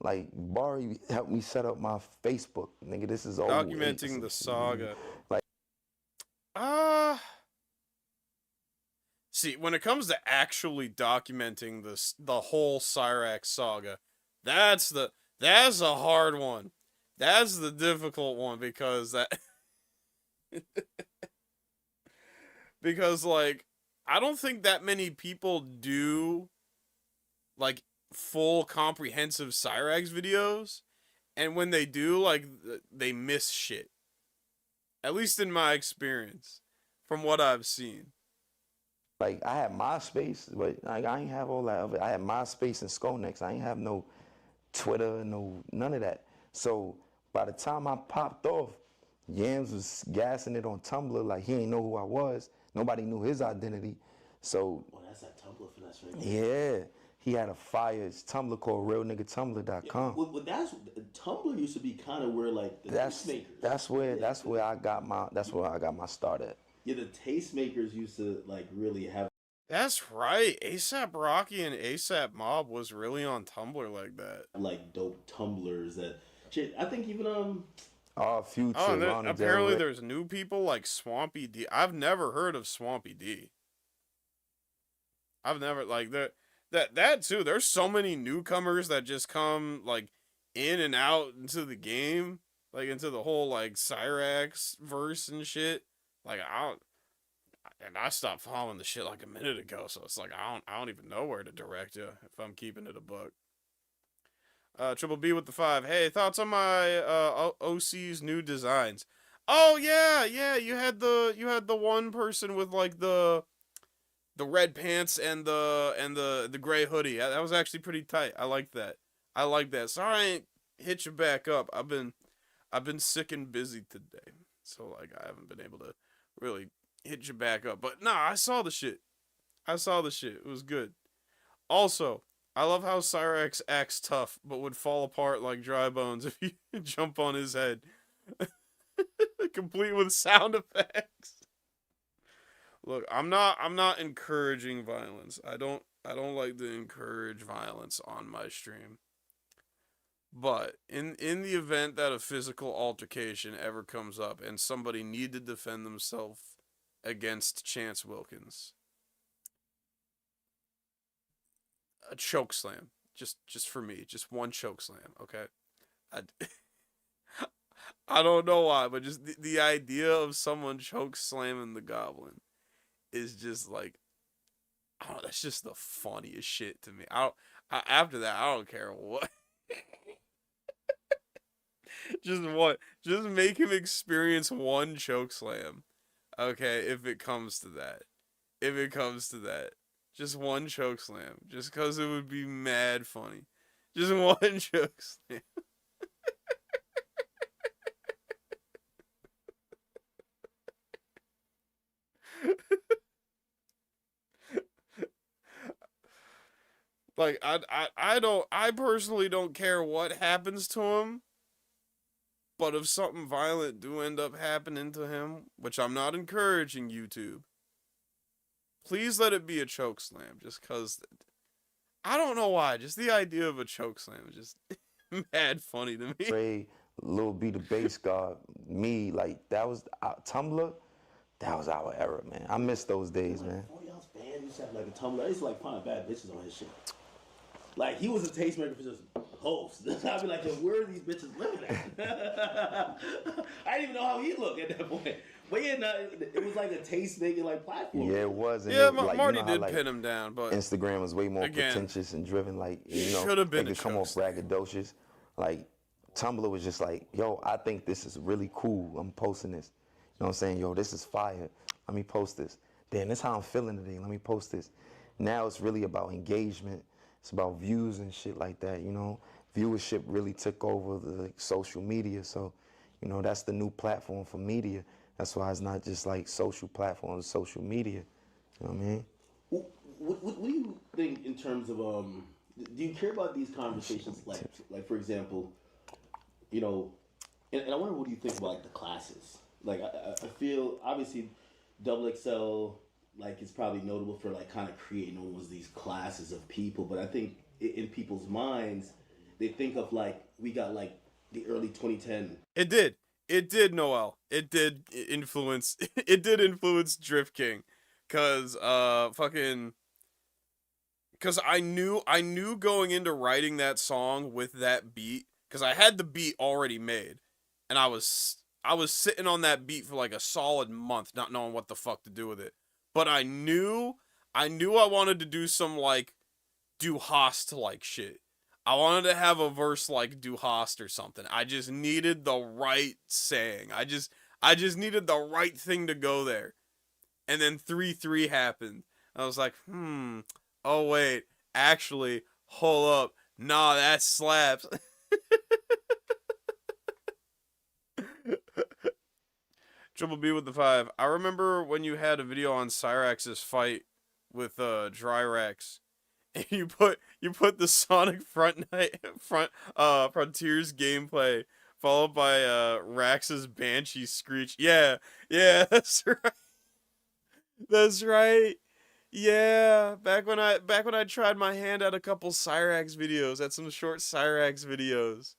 Like Barry helped me set up my Facebook. Nigga, this is documenting the saga. Like see, when it comes to actually documenting the whole Cyrax saga, that's a hard one. That's the difficult one because because like I don't think that many people do like full comprehensive Cyrax videos, and when they do, like they miss shit. At least in my experience, from what I've seen. Like I had MySpace, but like I ain't have all that of it. I had MySpace and Skonex. I ain't have no Twitter, none of that. So by the time I popped off, Yams was gassing it on Tumblr like he ain't know who I was. Nobody knew his identity. So that's that Tumblr finesse right there. Yeah. He had a fire Tumblr called realniggatumblr.com. Well, Tumblr used to be kind of where like the tastemakers. That's where I got my start at. Yeah, the tastemakers used to like really have. That's right. ASAP Rocky and ASAP Mob was really on Tumblr like that. Like dope Tumblrs that shit. I think even Future. Oh, apparently there's new people like Swampy D. I've never heard of Swampy D. I've never like that too. There's so many newcomers that just come like in and out into the game, like into the whole like Cyrax verse and shit. Like I stopped following the shit like a minute ago, so it's like I don't even know where to direct you if I'm keeping it a buck. Triple B with the 5. Hey, thoughts on my OC's new designs? Oh yeah, you had the one person with like the red pants and the gray hoodie. That was actually pretty tight. I like that. Sorry I ain't hit you back up. I've been sick and busy today, so like I haven't been able to really hit you back up. But nah, I saw the shit. It was good. Also, I love how Cyrax acts tough, but would fall apart like dry bones if you jump on his head. Complete with sound effects. Look, I'm not encouraging violence. I don't like to encourage violence on my stream. But in the event that a physical altercation ever comes up and somebody need to defend themselves against Chance Wilkins, a choke slam, just for me, just one choke slam, okay? I don't know why, but just the idea of someone choke slamming the Goblin is just like, I don't know, that's just the funniest shit to me. After that, I don't care what. Just make him experience one choke slam. Okay, if it comes to that. If it comes to that. Just one choke slam. Just cause it would be mad funny. Just one choke slam. Like I personally don't care what happens to him, but if something violent do end up happening to him, which I'm not encouraging, YouTube, please let it be a choke slam. Just cause I don't know why. Just the idea of a choke slam is just mad funny to me. Ray, Lil B the bass guard, me, like that was Tumblr. That was our era, man. I miss those days, man. 40-ounce band used to have like a tumbler. I used to like find bad bitches on his shit. Like he was a tastemaker for just hoes. I'd be like, yo, where are these bitches living at? I didn't even know how he looked at that point. But yeah, no, it was like a taste-making like platform. Yeah, it was. And Yeah, like, Marty you know how, did like, pin him down, but Instagram was way more again, pretentious and driven. Like, you know, should've been it could come off braggadocious. Like, Tumblr was just like, yo, I think this is really cool. I'm posting this. You know what I'm saying? Yo, this is fire. Let me post this. Damn, this is how I'm feeling today. Let me post this. Now it's really about engagement. It's about views and shit like that, you know. Viewership really took over the social media. So, you know, that's the new platform for media. That's why it's not just like social platforms, social media. You know what I mean? What do you think in terms of do you care about these conversations? Like for example, you know, and I wonder what do you think about like the classes? Like I feel obviously Double XL like it's probably notable for like kind of creating almost these classes of people, but I think in people's minds they think of like we got like the early 2010. It did, Noel. It did influence Drift King. Cause cause I knew going into writing that song with that beat, cause I had the beat already made, and I was sitting on that beat for like a solid month, not knowing what the fuck to do with it. But I knew I wanted to do some like Du Hast like shit. I wanted to have a verse like Du Hast or something. I just needed the right saying. I just needed the right thing to go there. And then 3-3 happened. I was like, oh wait, actually, hold up. Nah, that slaps. Triple B with the 5. I remember when you had a video on Cyrax's fight with Dryrax, and you put the Sonic Frontiers gameplay followed by Rax's Banshee screech. Yeah, that's right. That's right. Yeah, back when I tried my hand at a couple Cyrax videos, at some short Cyrax videos.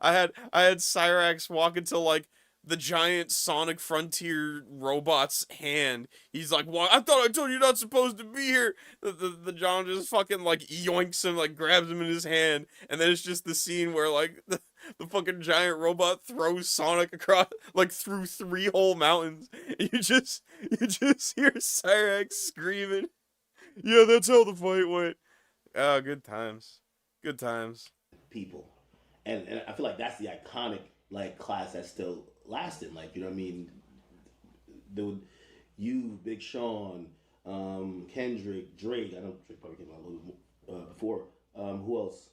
I had Cyrax walk into like the giant Sonic Frontier robot's hand. He's like, "What? I thought I told you you're not supposed to be here." The John just fucking like yoinks him, like grabs him in his hand, and then it's just the scene where like the fucking giant robot throws Sonic across like through 3 whole mountains. And you just hear Cyrax screaming. Yeah, that's how the fight went. Oh, good times. Good times. People. And I feel like that's the iconic like class that's still lasting. Like, you know what I mean? You, Big Sean, Kendrick, Drake. I know Drake probably came out a little bit before. Who else?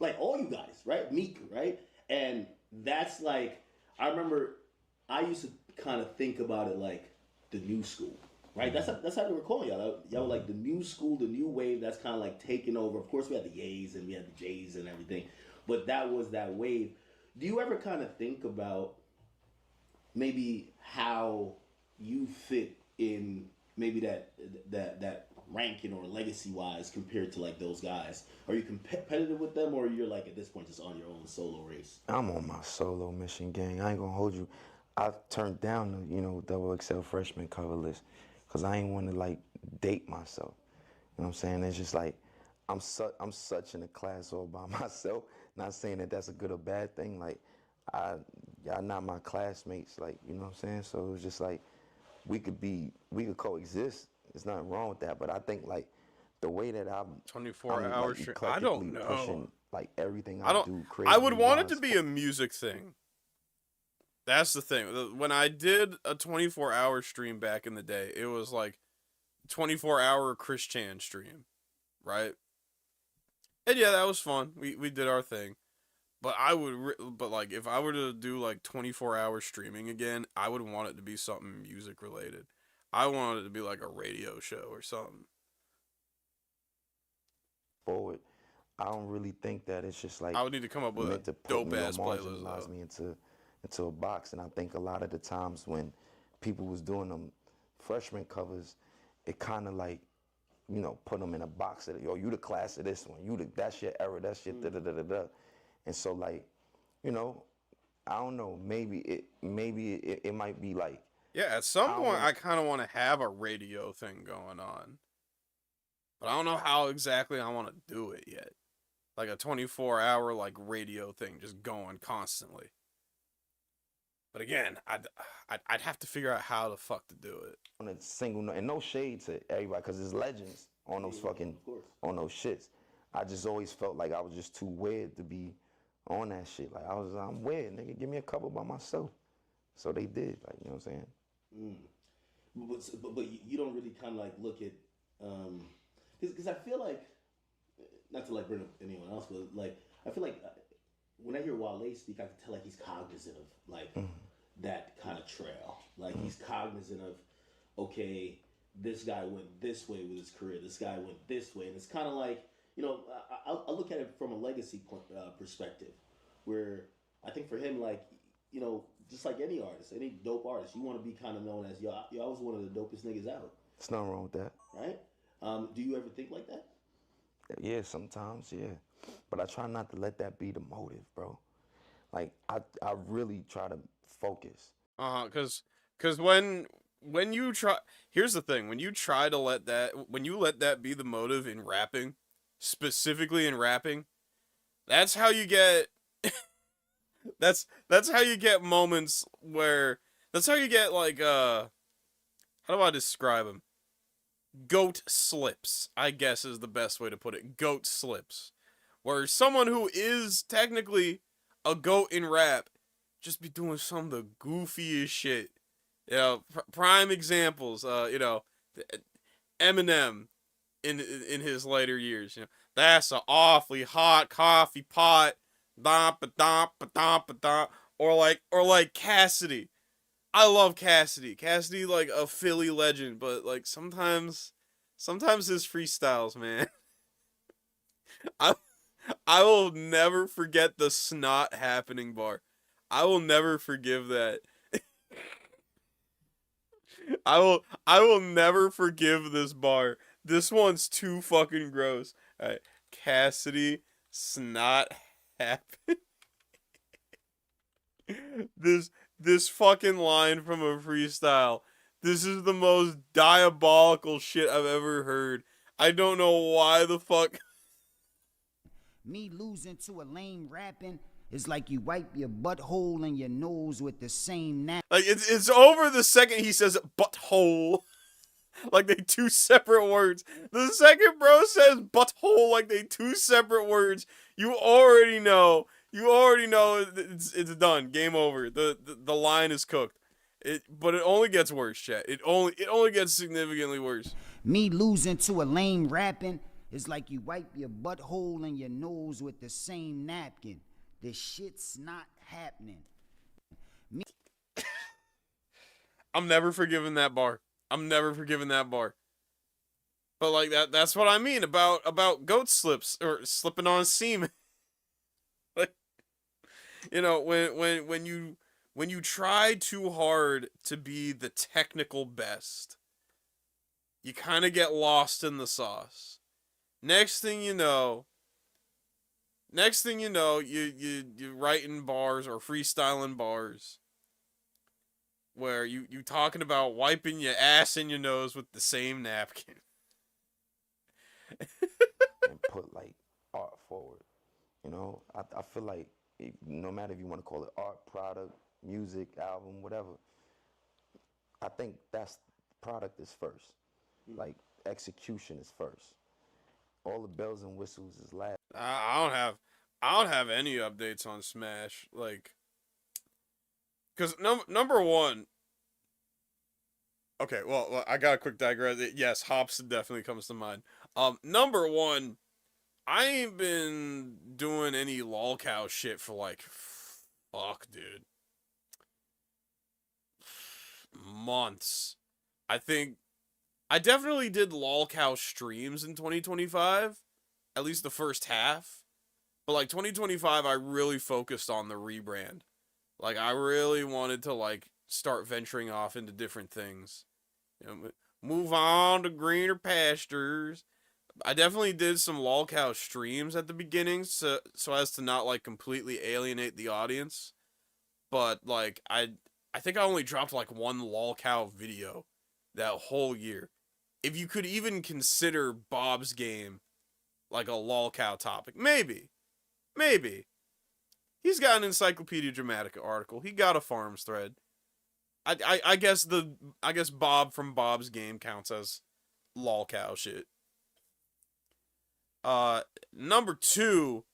Like all you guys, right? Meek, right? And that's like, I remember I used to kind of think about it like the new school, right? That's how they were calling y'all. Y'all were like the new school, the new wave that's kind of like taking over. Of course, we had the Yays and we had the Jays and everything. But that was that wave. Do you ever kind of think about maybe how you fit in maybe that ranking or legacy wise compared to like those guys? Are you competitive with them, or you're like at this point just on your own solo race? I'm on my solo mission, gang. I ain't gonna hold you. I turned down the Double XL freshman cover list because I ain't want to like date myself. You know what I'm saying? It's just like I'm such in a class all by myself. Not saying that that's a good or bad thing. Like, y'all not my classmates. Like, you know what I'm saying? So it was just like we could coexist. There's nothing wrong with that. But I think like the way that I'm 24 hours. like, I don't know. pushing like everything I don't. do. I would Creatively want it wise. to be a music thing. That's the thing. When I did a 24-hour stream back in the day, it was like 24-hour Chris Chan stream, right? And yeah, that was fun. We did our thing. But but like if I were to do like 24-hour streaming again, I would want it to be something music related. I want it to be like a radio show or something. Forward, I don't really think that it's just like I would need to come up with meant a to put me or dope-ass playlist, marginalize though. me into a box. And I think a lot of the times when people was doing them freshman covers, it kind of like, you know, put them in a box of, yo, you the class of this one, that's your era, that's your da da da da da. And so like, you know, I don't know, maybe it might be like, Yeah, at some point I kind of want to have a radio thing going on. But I don't know how exactly I want to do it yet. Like a 24-hour like radio thing just going constantly. But again, I'd have to figure out how the fuck to do it. On a single note, and no shade to everybody, because there's legends on those fucking, on those shits. I just always felt like I was just too weird to be on that shit. Like I'm weird, nigga, give me a couple by myself. So they did, like, you know what I'm saying? But you don't really kind of like look at, because I feel like, not to like bring up anyone else, but like I feel like when I hear Wale speak, I can tell like he's cognizant of like that kind of trail. Like he's cognizant of, okay, this guy went this way with his career, this guy went this way, and it's kind of like, you know, I look at it from a legacy perspective, where I think for him, like, you know, just like any artist, any dope artist, you want to be kind of known as, yo, I was one of the dopest niggas out. There's nothing wrong with that. Right? Do you ever think like that? Yeah, sometimes, yeah. But I try not to let that be the motive, bro. Like, I really try to focus. Cause when you try, here's the thing, when you let that be the motive in rapping, specifically in rapping, that's how you get, that's how you get moments where, that's how you get like, how do I describe them? Goat slips, I guess is the best way to put it. Goat slips. Where someone who is technically a goat in rap just be doing some of the goofiest shit. You know, prime examples, you know, Eminem in his later years, you know, that's an awfully hot coffee pot, or like Cassidy. I love Cassidy. Cassidy, like a Philly legend, but like sometimes his freestyles, man. I will never forget the snot happening bar. I will never forgive that. I will never forgive this bar. This one's too fucking gross. Alright, Cassidy, snot happen. This fucking line from a freestyle. This is the most diabolical shit I've ever heard. I don't know why the fuck. Me losing to a lame rapping is like you wipe your butthole and your nose with the same nap. Like it's over the second he says butthole. Like they two separate words. The second bro says butthole like they two separate words, you already know it's done. Game over. The line is cooked. But it only gets worse, chat. It only gets significantly worse. Me losing to a lame rapping is like you wipe your butthole and your nose with the same napkin. The shit's not happening. I'm never forgiving that bar. I'm never forgiving that bar. But like that's what I mean about goat slips or slipping on semen. Like, you know, when you try too hard to be the technical best, you kind of get lost in the sauce. Next thing you know, you're writing bars or freestyling bars where you talking about wiping your ass in your nose with the same napkin. And put like art forward. You know, I feel like no matter if you want to call it art, product, music, album, whatever, I think that's product is first. Like execution is first. All the bells and whistles is last. I don't have I don't have any updates on Smash, like, because number one. Okay, well, I got a quick digress. Yes, Hops definitely comes to mind. Number one, I ain't been doing any lolcow shit for like, fuck, dude, months. I think I definitely did lolcow streams in 2025, at least the first half. But like 2025, I really focused on the rebrand. Like I really wanted to like start venturing off into different things. You know, move on to greener pastures. I definitely did some lolcow streams at the beginning, so as to not like completely alienate the audience. But like I think I only dropped like one lolcow video that whole year. If you could even consider Bob's game like a lolcow topic, maybe. He's got an Encyclopedia Dramatica article. He got a farms thread. I guess Bob from Bob's game counts as lolcow shit. Number two,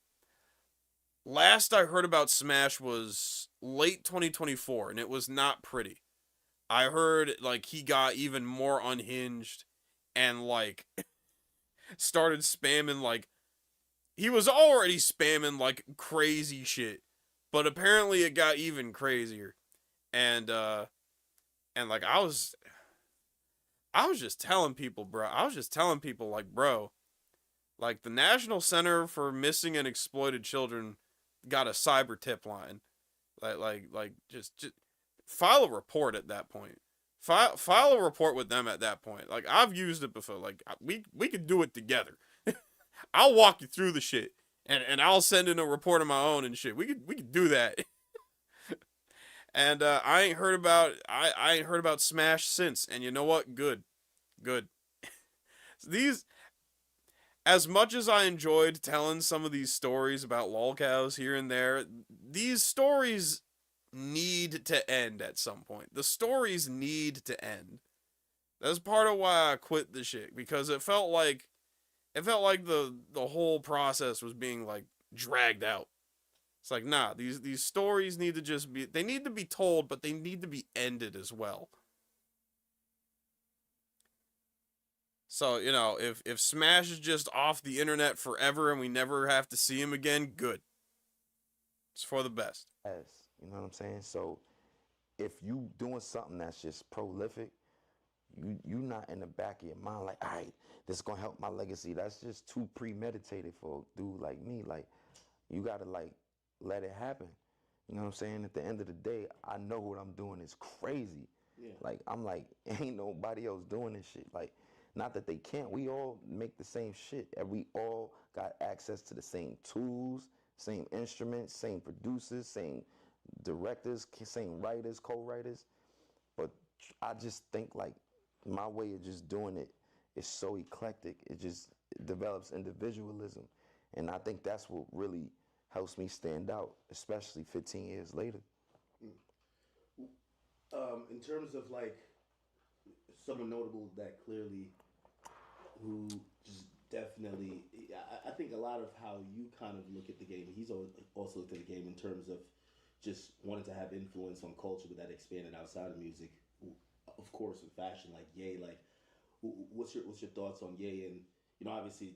last I heard about Smash was late 2024, and it was not pretty. I heard like he got even more unhinged and like started spamming like he was already spamming like crazy shit, but apparently it got even crazier. And like I was just telling people, bro. I was just telling people like, bro, like the National Center for Missing and Exploited Children got a cyber tip line. Like just file a report at that point. File a report with them at that point. Like I've used it before. Like we could do it together. I'll walk you through the shit, and I'll send in a report of my own and shit. We could do that. And I ain't heard about Smash since. And you know what? Good. These, as much as I enjoyed telling some of these stories about lolcows here and there, these stories need to end at some point. The stories need to end. That's part of why I quit the shit, because it felt like the whole process was being like dragged out. It's like, nah, these stories need to just be, they need to be told, but they need to be ended as well. So, you know, if Smash is just off the internet forever and we never have to see him again, good. It's for the best. You know what I'm saying? So if you doing something that's just prolific, you not in the back of your mind like, all right, this is gonna help my legacy. That's just too premeditated for a dude like me. Like, you gotta like let it happen. You know what I'm saying? At the end of the day, I know what I'm doing is crazy. Yeah. Like, I'm like, ain't nobody else doing this shit. Like, not that they can't. We all make the same shit. And we all got access to the same tools, same instruments, same producers, same directors, same writers, co-writers. But I just think like my way of just doing it is so eclectic. It develops individualism. And I think that's what really helps me stand out, especially 15 years later. In terms of like someone notable that clearly, who just definitely, I think a lot of how you kind of look at the game, he's also looked at the game in terms of just wanting to have influence on culture, but that expanded outside of music, of course, in fashion, like Ye. Like, what's your thoughts on Ye? And you know, obviously,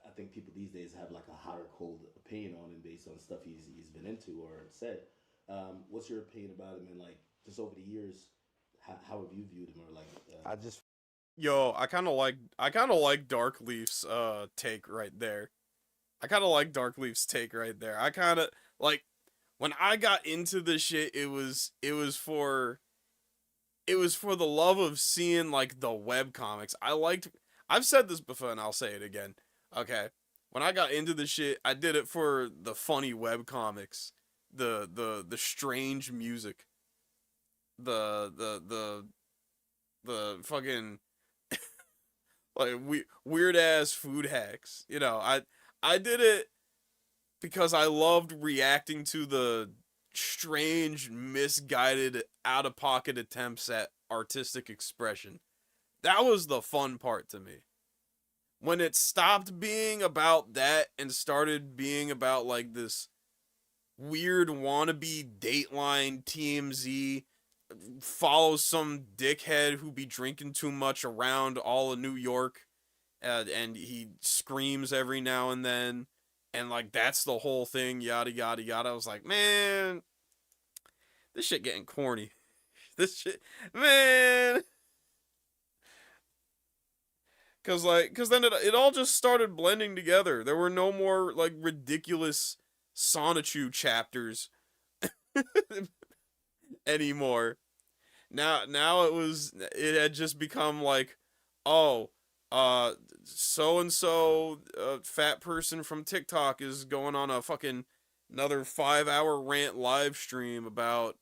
I think people these days have like a hot or cold opinion on him based on stuff he's been into or said. What's your opinion about him? And like, just over the years, how have you viewed him? Or like, Yo, I kind of like Darkleaf's take right there. I kind of like when I got into this shit, it was for the love of seeing like the webcomics. I've said this before and I'll say it again. Okay. When I got into this shit, I did it for the funny webcomics, the strange music, the fucking like weird ass food hacks. You know, I did it because I loved reacting to the strange, misguided, out of pocket attempts at artistic expression. That was the fun part to me. when it stopped being about that and started being about like this weird wannabe Dateline TMZ follows some dickhead who be drinking too much around all of New York, and he screams every now and then, and like that's the whole thing, yada yada yada. I was like, man, this shit getting corny. This shit, man. Cause then it all just started blending together. There were no more like ridiculous Sonichu chapters anymore. Now it had just become like, oh, so and so fat person from TikTok is going on a fucking another 5-hour rant live stream about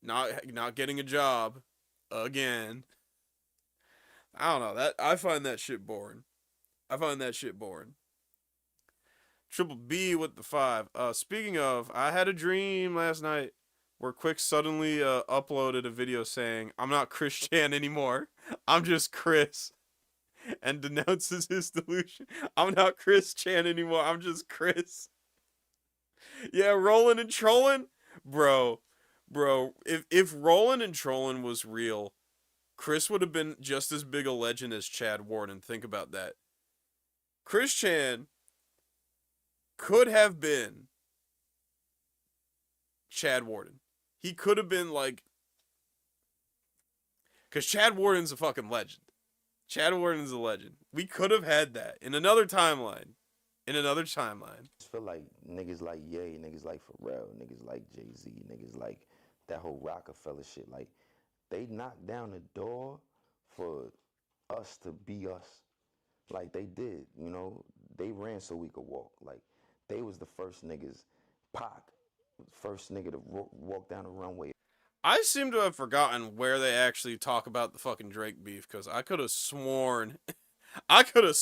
not getting a job again. I don't know, that I find that shit boring. Triple B with the 5. Speaking of, I had a dream last night where Quick suddenly uploaded a video saying, "I'm not Chris Chan anymore. I'm just Chris," and denounces his delusion. "I'm not Chris Chan anymore. I'm just Chris." Yeah, rolling and trolling, bro. If rolling and trolling was real, Chris would have been just as big a legend as Chad Warden. Think about that. Chris Chan could have been Chad Warden. He could have been like, because Chad Warden's a fucking legend. Chad Warden's a legend. We could have had that in another timeline. I just feel like niggas like Ye, niggas like Pharrell, niggas like Jay-Z, niggas like that whole Rockefeller shit. Like, they knocked down the door for us to be us. Like, they did, you know? They ran so we could walk. Like, they was the first niggas. Pac, first nigga to walk down the runway. I seem to have forgotten where they actually talk about the fucking Drake beef, because I could have sworn. Started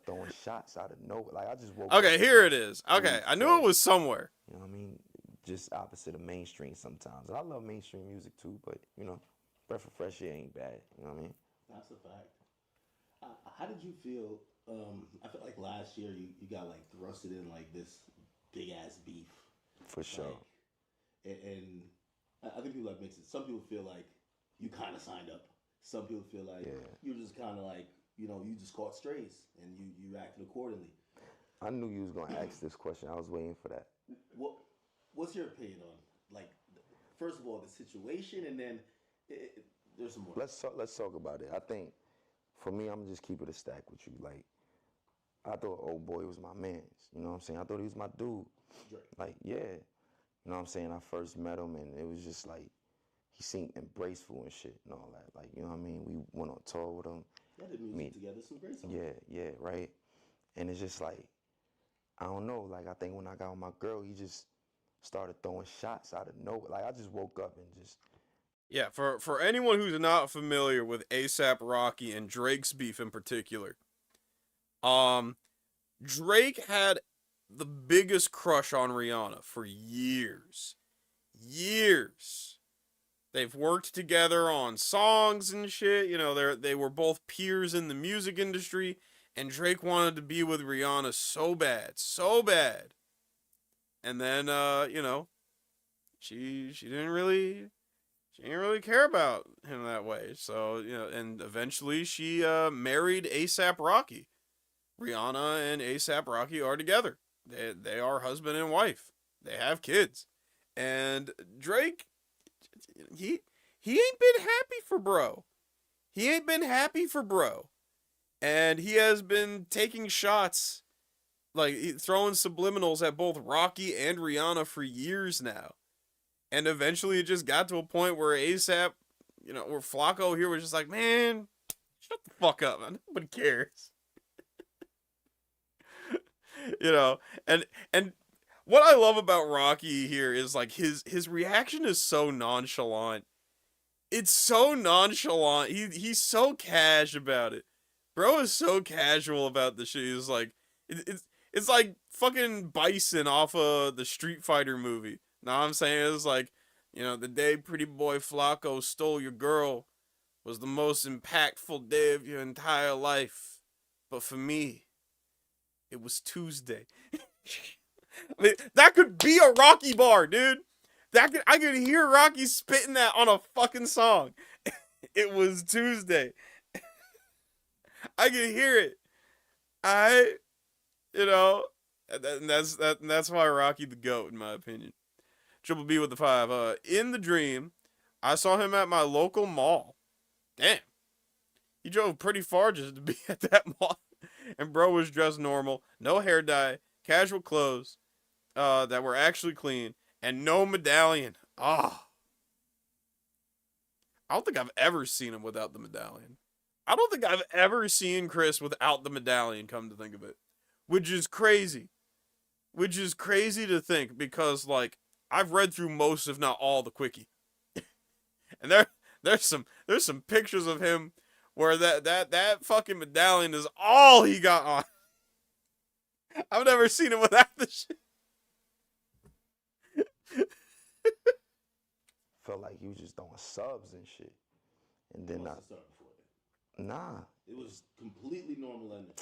throwing shots out of nowhere. Like, I just woke up. Okay, here it is. Okay, I knew it was somewhere. You know what I mean? Just opposite of mainstream sometimes. And I love mainstream music too, but, you know, breath of fresh air ain't bad. You know what I mean? That's a fact. How did you feel? I feel like last year you got like thrusted in like this big ass beef. For sure. And I think people have mixed it. Some people feel like you kind of signed up. Some people feel like you just kind of like, you know, you just caught strays and you acted accordingly. I knew you was gonna ask this question. I was waiting for that. What's your opinion on, like, first of all, the situation, and then there's some more. Let's talk about it. I think for me, I'm just keep it a stack with you. Like, I thought old boy was my man's. You know what I'm saying? I thought he was my dude. Drake. Like, yeah. You know what I'm saying? I first met him and it was just like, he seemed embraceful and shit and all that. Like, you know what I mean? We went on tour with him. Yeah, did music together, some great songs. Yeah, right. And it's just like, I don't know. Like, I think when I got with my girl, he just started throwing shots out of nowhere. Like, I just woke up and just. Yeah, for anyone who's not familiar with A$AP Rocky and Drake's beef in particular, Drake had the biggest crush on Rihanna for years. They've worked together on songs and shit. You know, they were both peers in the music industry, and Drake wanted to be with Rihanna so bad. And then, you know, she didn't really care about him that way. So, you know, and eventually she married A$AP Rocky. Rihanna and A$AP Rocky are together. They are husband and wife. They have kids. And Drake, he ain't been happy for bro. And he has been taking shots, like throwing subliminals at both Rocky and Rihanna for years now. And eventually it just got to a point where A$AP, you know, where Flacco here was just like, man, shut the fuck up, man. Nobody cares. You know, and what I love about Rocky here is like his reaction is so nonchalant. It's so nonchalant. He's so cash about it. Bro is so casual about the shit. He's like, it's like fucking Bison off of the Street Fighter movie. Know what I'm saying? It's like, you know, the day Pretty Boy Flacco stole your girl was the most impactful day of your entire life. But for me, it was Tuesday. I mean, that could be a Rocky bar, dude. I could hear Rocky spitting that on a fucking song. It was Tuesday. I could hear it. You know, and that's why Rocky the GOAT, in my opinion. Triple B with the 5. In the dream, I saw him at my local mall. Damn. He drove pretty far just to be at that mall. And bro was dressed normal, no hair dye, casual clothes that were actually clean, and no medallion. Ah. I don't think I've ever seen him without the medallion. I don't think I've ever seen Chris without the medallion, come to think of it. Which is crazy. Which is crazy to think because, like, I've read through most, if not all, the quickie. And there's some pictures of him where that fucking medallion is all he got on. I've never seen him without the shit. Felt like he was just throwing subs and shit. And then nah. It was completely normal energy.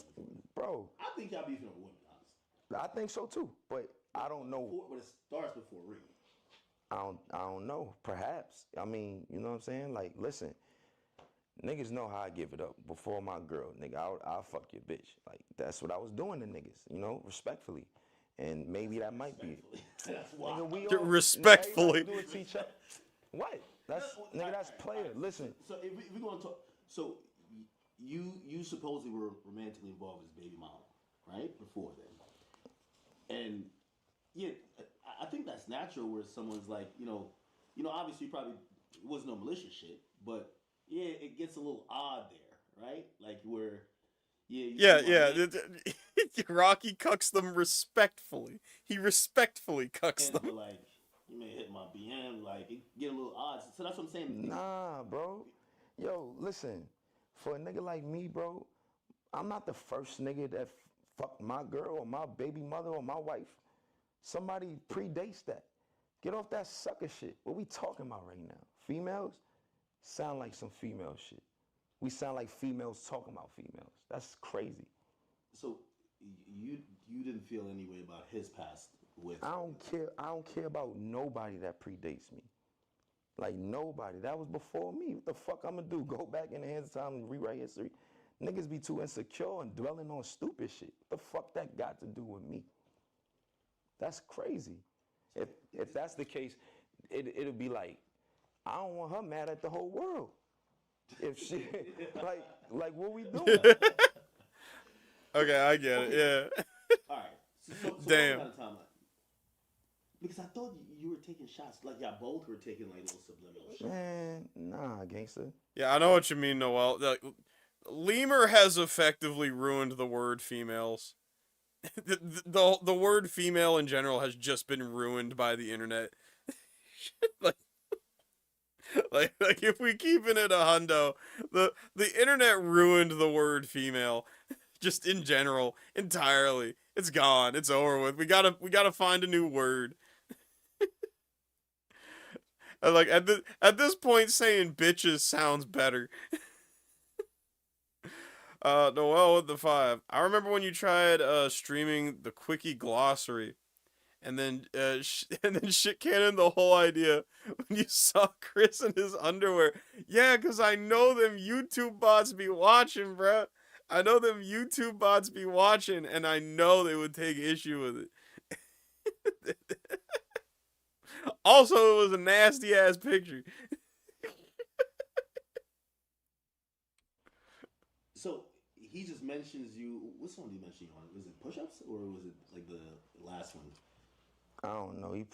Bro. I think y'all beefing over women, honestly. I think so too, but I don't know. But it starts before ring. I don't know. Perhaps. I mean, you know what I'm saying? Like, listen, niggas know how I give it up. Before my girl, nigga, I'll fuck your bitch. Like, that's what I was doing to niggas, you know, respectfully. And maybe that might be it. That's why. Nigga, we all, respectfully. Do it to each other. What? Nigga, that's player. Listen. So if we're gonna talk, so you supposedly were romantically involved with his baby mama, right? Before then, and yeah, I think that's natural where someone's like, you know, obviously probably it was no malicious shit, but yeah, it gets a little odd there, right? Like where, Yeah. Rocky cucks them respectfully. He respectfully cucks them. Like, you may hit my BM, like it get a little odd. So that's what I'm saying. Nah, bro. Yo, listen. For a nigga like me, bro, I'm not the first nigga that fucked my girl or my baby mother or my wife. Somebody predates that. Get off that sucker shit. What we talking about right now? Females sound like some female shit. We sound like females talking about females. That's crazy. So you didn't feel any way about his past with? I don't care about nobody that predates me. Like nobody. That was before me. What the fuck I'm gonna do? Go back in the hands of time and rewrite history? Niggas be too insecure and dwelling on stupid shit. What the fuck that got to do with me? That's crazy. If that's the case, it'll be like, I don't want her mad at the whole world. If she like what we doing? Okay, I get it. Yeah. All right. So Damn. What kind of timeline? Because I thought you were taking shots, like y'all both were taking like little subliminal shots. Man, nah, gangster. Yeah, I know what you mean, Noel. Lemur has effectively ruined the word females. The word female in general has just been ruined by the internet. like if we keeping it a hundo, the internet ruined the word female, just in general, entirely. It's gone. It's over with. We gotta find a new word. Like at this point, saying bitches sounds better. Noel with the 5. I remember when you tried streaming the Quickie Glossary, and then shit cannoned the whole idea when you saw Chris in his underwear. Yeah, cause I know them YouTube bots be watching, bruh. I know them YouTube bots be watching, and I know they would take issue with it. Also, it was a nasty ass picture. So he just mentions you. What song did he mention you on? Was it Push Ups or was it like the last one? I don't know. He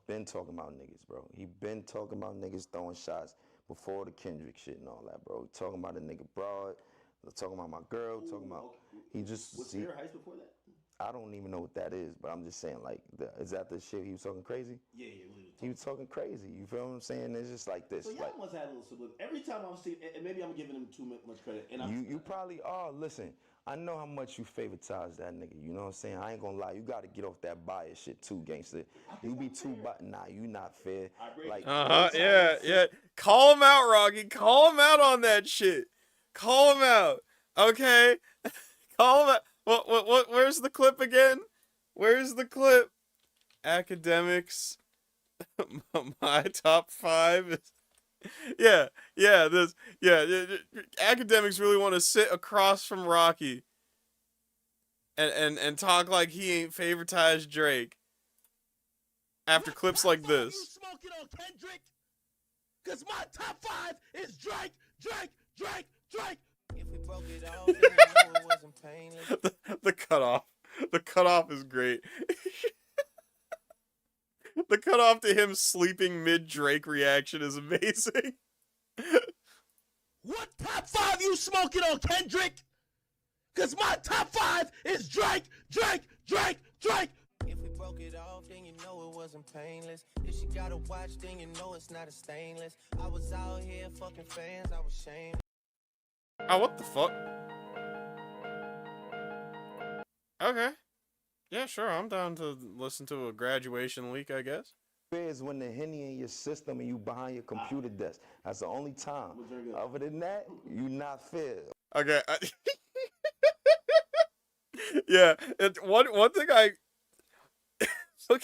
been talking about niggas, bro. He been talking about niggas throwing shots before the Kendrick shit and all that, bro. Talking about a nigga broad. Talking about my girl. Talking about he just. Was there Heist before that? I don't even know what that is, but I'm just saying, like, is that the shit he was talking crazy? Yeah. He was talking crazy. You feel what I'm saying? It's just like this. So y'all must have had a little subliminal. Every time I'm seeing, and maybe I'm giving him too much credit. And you probably are. Listen, I know how much you favoritize that nigga. You know what I'm saying? I ain't gonna lie. You got to get off that bias shit too, gangster. You be too nah. You not fair. Like Yeah. Call him out, Rocky. Call him out on that shit. Call him out. Okay. Call that. What? Where's the clip again? Where's the clip? Akademiks. My top 5 is. Yeah. This. Yeah. Akademiks really want to sit across from Rocky. And talk like he ain't favoritized Drake. After clips like this. You smoking on Kendrick? Cause my top 5 is Drake. If we broke it off, then you know it wasn't painless. The cutoff. The cutoff is great. The cutoff to him sleeping mid Drake reaction is amazing. What top 5 you smoking on Kendrick? Cause my top 5 is Drake. If we broke it off, then you know it wasn't painless. If she got a watch, then you know it's not a stainless. I was out here fucking fans, I was shamed. Oh, what the fuck? Okay. Yeah, sure, I'm down to listen to a graduation leak, I guess. Is when the Henny in your system and you behind your computer desk. That's the only time. Other than that, you not fair. Okay. Yeah, one thing I look,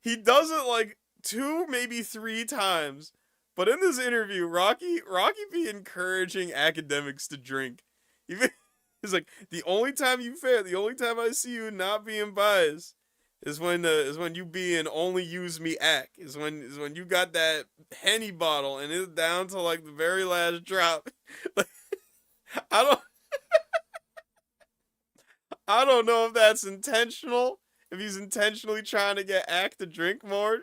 he does it like 2, maybe 3 times, but in this interview, Rocky be encouraging Akademiks to drink. He's like, the only time you fair, the only time I see you not being biased is when you being only use me act. Is when you got that Henny bottle and it's down to like the very last drop. Like, I don't know if that's intentional. If he's intentionally trying to get Act to drink more.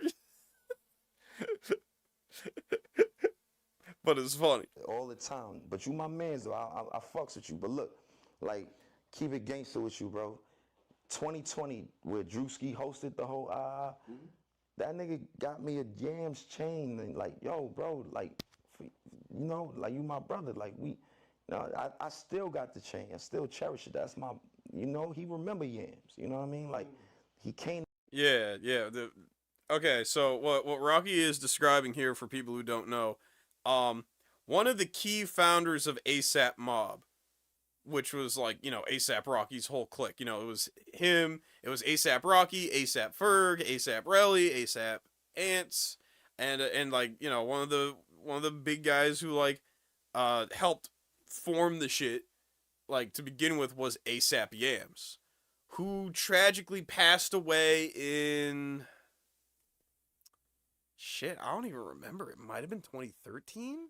But it's funny. All the time. But you my mans though. I fucks with you. But look, like, keep it gangster with you, bro. 2020, where Drewski hosted the whole that nigga got me a Yams chain and like, yo, bro, like, you know, like, you my brother. Like, I still got the chain. I still cherish it. That's my, you know, he remember Yams. You know what I mean? Like, he came. Yeah. Okay, so what Rocky is describing here, for people who don't know, one of the key founders of ASAP Mob, which was like, you know, ASAP Rocky's whole clique. You know, it was him, it was ASAP Rocky, ASAP Ferg, ASAP Relly, ASAP Ants, and like, you know, one of the big guys who like helped form the shit, like, to begin with, was ASAP Yams, who tragically passed away in shit, I don't even remember. It might have been 2013.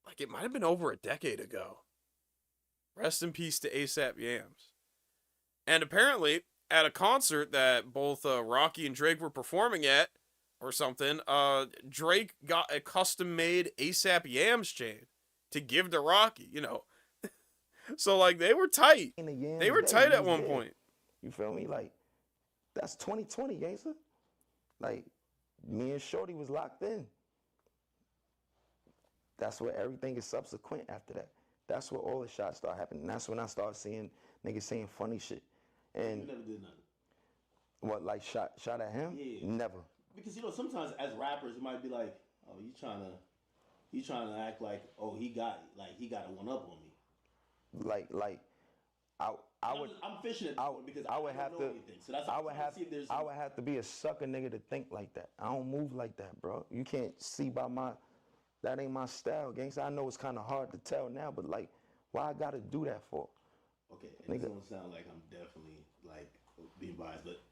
Like, it might have been over a decade ago. Rest in peace to ASAP Yams. And apparently, at a concert that both Rocky and Drake were performing at, or something, Drake got a custom-made ASAP Yams chain to give to Rocky, you know. So, like, they were tight. They were tight at one point. You feel me? Like, that's 2020, gangster. Like, me and Shorty was locked in. That's where everything is subsequent after that. That's where all the shots start happening. That's when I started seeing niggas saying funny shit. And you never did nothing. What, like shot at him? Yeah. Never. Because, you know, sometimes as rappers, it might be like, oh, you trying to act like, oh, he got a one up on me. Like I'm fishing at this point because I would have to. So that's I would have to be a sucker nigga to think like that. I don't move like that, bro. You can't see by that ain't my style, gangsta. I know it's kind of hard to tell now, but like, why I gotta do that for? Okay, and this don't sound like I'm definitely like being biased, but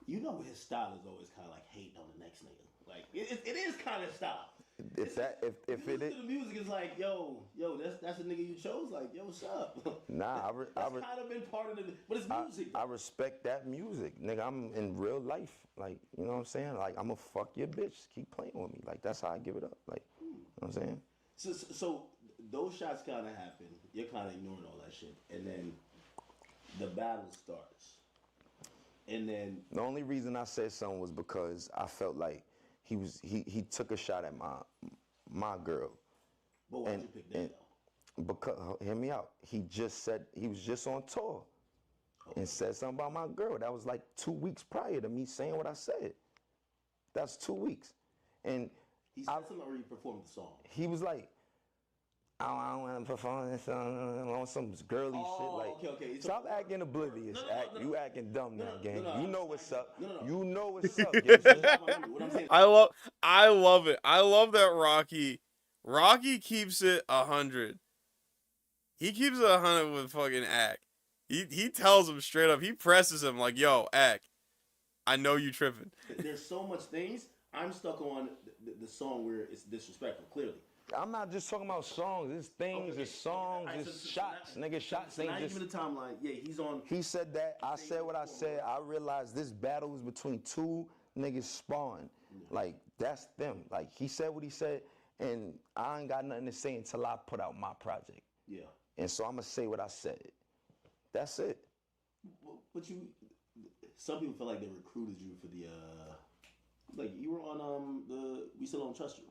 you know his style is always kind of like hating on the next nigga. Like it is kind of style. If it is, the music is like, yo, that's the nigga you chose. Like, yo, what's up? Nah, that's kind of been part of the, but it's music. I respect that music, nigga. I'm in real life, like, you know what I'm saying? Like, I'ma fuck your bitch. Keep playing with me. Like, that's how I give it up. Like, you know what I'm saying? So those shots kind of happen. You're kind of ignoring all that shit, and then the battle starts. And then the only reason I said something was because I felt like he took a shot at my girl. But why'd you pick that though? Because, hear me out. He just said he was just on tour and said something about my girl. That was like 2 weeks prior to me saying what I said. That's 2 weeks. And he said something or he performed the song? He was like, I don't want to perform this on some girly shit. Like, okay. Stop acting oblivious. You acting dumb now, gang. no, You I'm know just what's acting- up. no. You know what's up, gangster. What I'm saying. I love it. I love that Rocky keeps it 100. He keeps it 100 with fucking Ak. He tells him straight up. He presses him like, "Yo, Ak, I know you tripping." There's so much things. I'm stuck on the song where it's disrespectful. Clearly. I'm not just talking about songs. It's things, it's songs, it's shots. Nigga, shots So ain't now you just... give me the timeline. Yeah, he's on. He said that. I said what I said. I realized this battle was between two niggas sparring. Like, that's them. Like, he said what he said, and I ain't got nothing to say until I put out my project. Yeah. And so I'm going to say what I said. That's it. But some people feel like they recruited you for the, like you were on We Still Don't Trust You.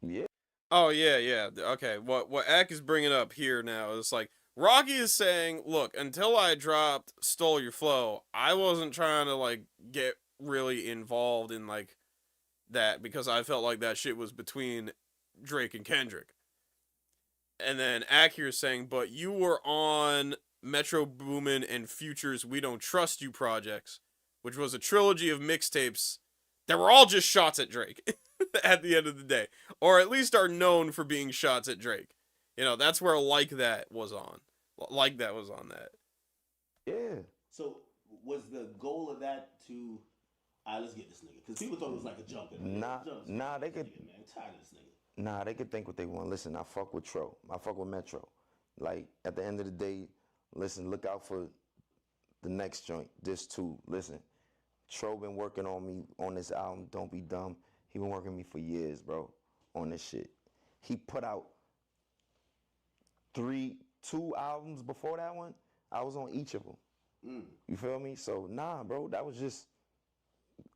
Yeah. Oh yeah. Okay, what Ak is bringing up here now is like Rocky is saying, look, until I dropped Stole Your Flow, I wasn't trying to like get really involved in like that because I felt like that shit was between Drake and Kendrick. And then Ak here is saying, but you were on Metro Boomin and Future's We Don't Trust You projects, which was a trilogy of mixtapes that were all just shots at Drake at the end of the day. Or at least are known for being shots at Drake. You know, that's where Like That was on. Like That was on that. Yeah. So was the goal of that to, let's get this nigga? Because people thought it was like a jump. Nah, they could... Man, I'm tired of this nigga. Nah, they could think what they want. Listen, I fuck with Tro. I fuck with Metro. Like, at the end of the day, listen, look out for the next joint. This too. Listen, Tro been working on me on this album, Don't Be Dumb. He been working me for years, bro, on this shit. He put out 2 albums before that one. I was on each of them. You feel me? So, nah, bro, that was just,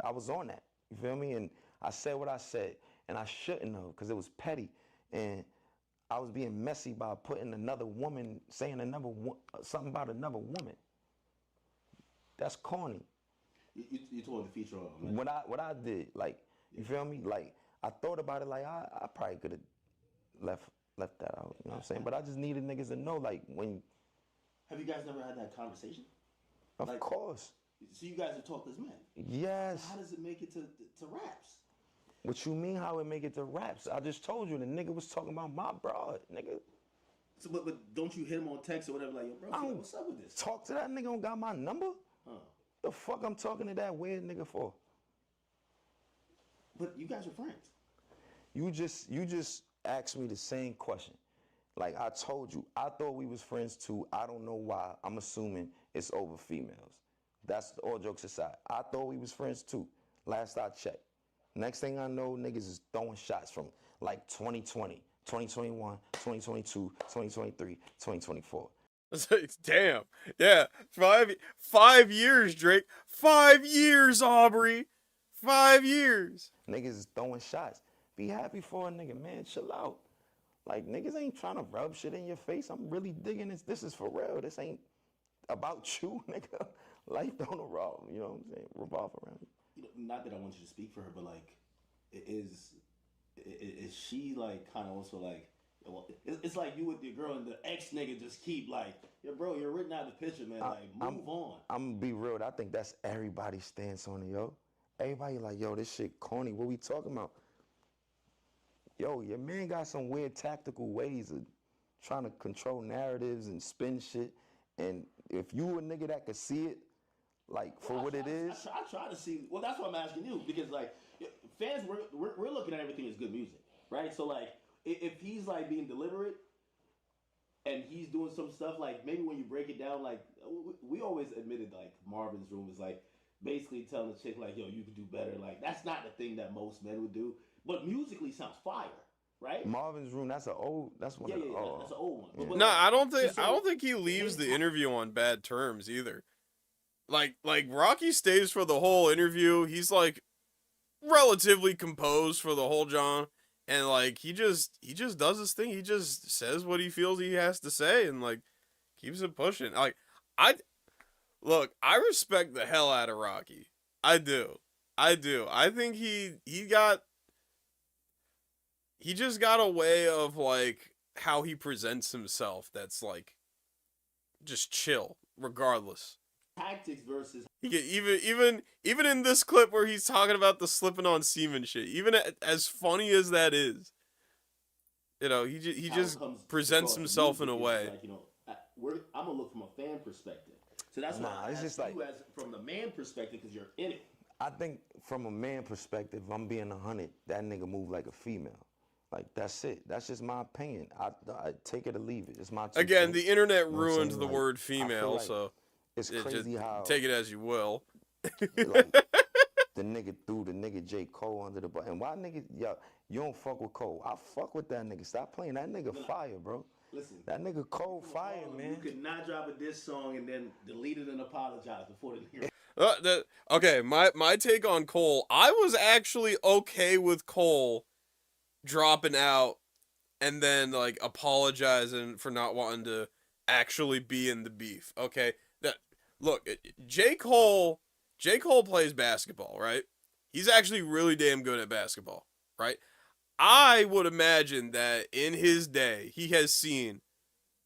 I was on that. You feel me? And I said what I said. And I shouldn't have, because it was petty. And I was being messy by putting another woman, saying something about another woman. That's corny. You told the feature on What I did, like, you feel me? Like, I thought about it, like, I probably could have left that out, you know what I'm saying? But I just needed niggas to know, like, when... Have you guys never had that conversation? Of course. So you guys have talked as men? Yes. So how does it make it to raps? What you mean how it make it to raps? I just told you, the nigga was talking about my broad, nigga. So, but don't you hit him on text or whatever, like, yo, bro, what's up with this? Talk to that nigga, don't got my number? The fuck I'm talking to that weird nigga for? But you guys are friends. You just asked me the same question. Like I told you, I thought we was friends too. I don't know why. I'm assuming it's over females. That's all jokes aside. I thought we was friends too. Last I checked. Next thing I know, niggas is throwing shots from like 2020, 2021, 2022, 2023, 2024. Damn. Yeah. 5 years, Drake. 5 years, Aubrey. 5 years. Niggas is throwing shots. Be happy for a nigga, man. Chill out. Like, niggas ain't trying to rub shit in your face. I'm really digging this. This is for real. This ain't about you, nigga. Life don't revolve, you know what I'm saying? Revolve around you. Not that I want you to speak for her, but like, is she like kind of also like, well, it's like you with your girl and the ex nigga just keep like, yo, bro, you're written out of the picture, man. Like, move on. I'm gonna be real. I think that's everybody's stance on it, yo. Everybody like, yo, this shit corny. What we talking about? Yo, your man got some weird tactical ways of trying to control narratives and spin shit. And if you a nigga that could see it, like, for what it is. I try to see. Well, that's what I'm asking you, because like, fans, we're looking at everything as good music, right? So like, if he's like being deliberate and he's doing some stuff, like maybe when you break it down, like we always admitted like Marvin's Room is like basically telling the chick like, yo, you could do better. Like, that's not the thing that most men would do, but musically sounds fire, right? Marvin's Room, that's one of the that's an old one. But No, I don't think he leaves the interview on bad terms either. Like Rocky stays for the whole interview. He's like relatively composed for the whole John, and like he just does his thing. He just says what he feels he has to say and like keeps it pushing. Like I respect the hell out of Rocky. I do. I think he just got a way of like how he presents himself that's like just chill regardless. Tactics versus Even in this clip where he's talking about the slipping on semen shit, even as funny as that is, you know, he just presents himself in a way. Like, you know, I'm gonna look from a fan perspective, so that's why Nah, I it's asked just like- you as from the man perspective because you're in it. I think from a man perspective, if I'm being 100, that nigga move like a female. Like, that's it. That's just my opinion. I take it or leave it. It's my 2 Again, cents. the internet You know what I'm ruined saying? the Like, word I feel female, like so it's just crazy how take it as you will. like, the nigga threw the nigga J. Cole under the bus. And why nigga, yo, you don't fuck with Cole. I fuck with that nigga. Stop playing. That nigga fire, bro. Listen, that nigga Cole fire, man. You could not drop a diss song and then delete it and apologize before the hearing. Okay, my take on Cole, I was actually okay with Cole dropping out and then like apologizing for not wanting to actually be in the beef. Okay, look, J. Cole plays basketball, right? He's actually really damn good at basketball, right? I would imagine that in his day, he has seen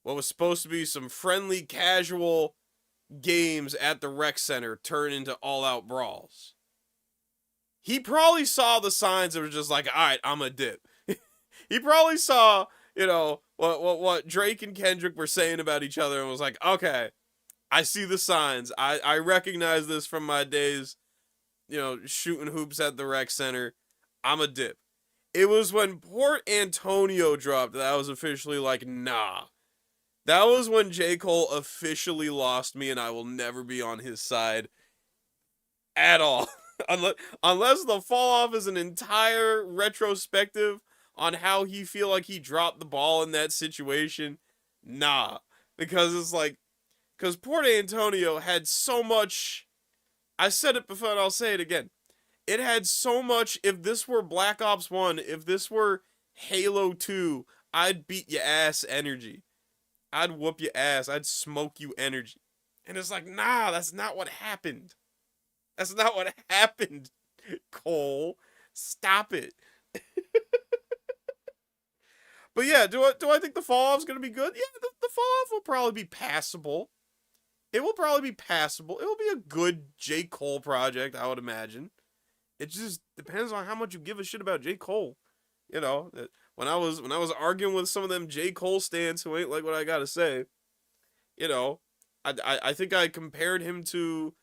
what was supposed to be some friendly, casual games at the rec center turn into all-out brawls. He probably saw the signs that were just like, all right, I'm a dip. He probably saw, you know, what Drake and Kendrick were saying about each other and was like, okay, I see the signs. I recognize this from my days, you know, shooting hoops at the rec center. I'm a dip. It was when Port Antonio dropped that I was officially like, nah. That was when J. Cole officially lost me and I will never be on his side at all. Unless the fall off is an entire retrospective on how he feel like he dropped the ball in that situation, nah. Because it's like, because Port Antonio had so much, I said it before and I'll say it again. It had so much, if this were Black Ops 1, if this were Halo 2, I'd beat your ass energy. I'd whoop your ass. I'd smoke you energy. And it's like, nah, that's not what happened. That's not what happened, Cole. Stop it. But yeah, do I think the fall off is going to be good? Yeah, the fall off will probably be passable. It will probably be passable. It will be a good J. Cole project, I would imagine. It just depends on how much you give a shit about J. Cole. You know, when I was arguing with some of them J. Cole stans who ain't like what I gotta say, you know, I think I compared him to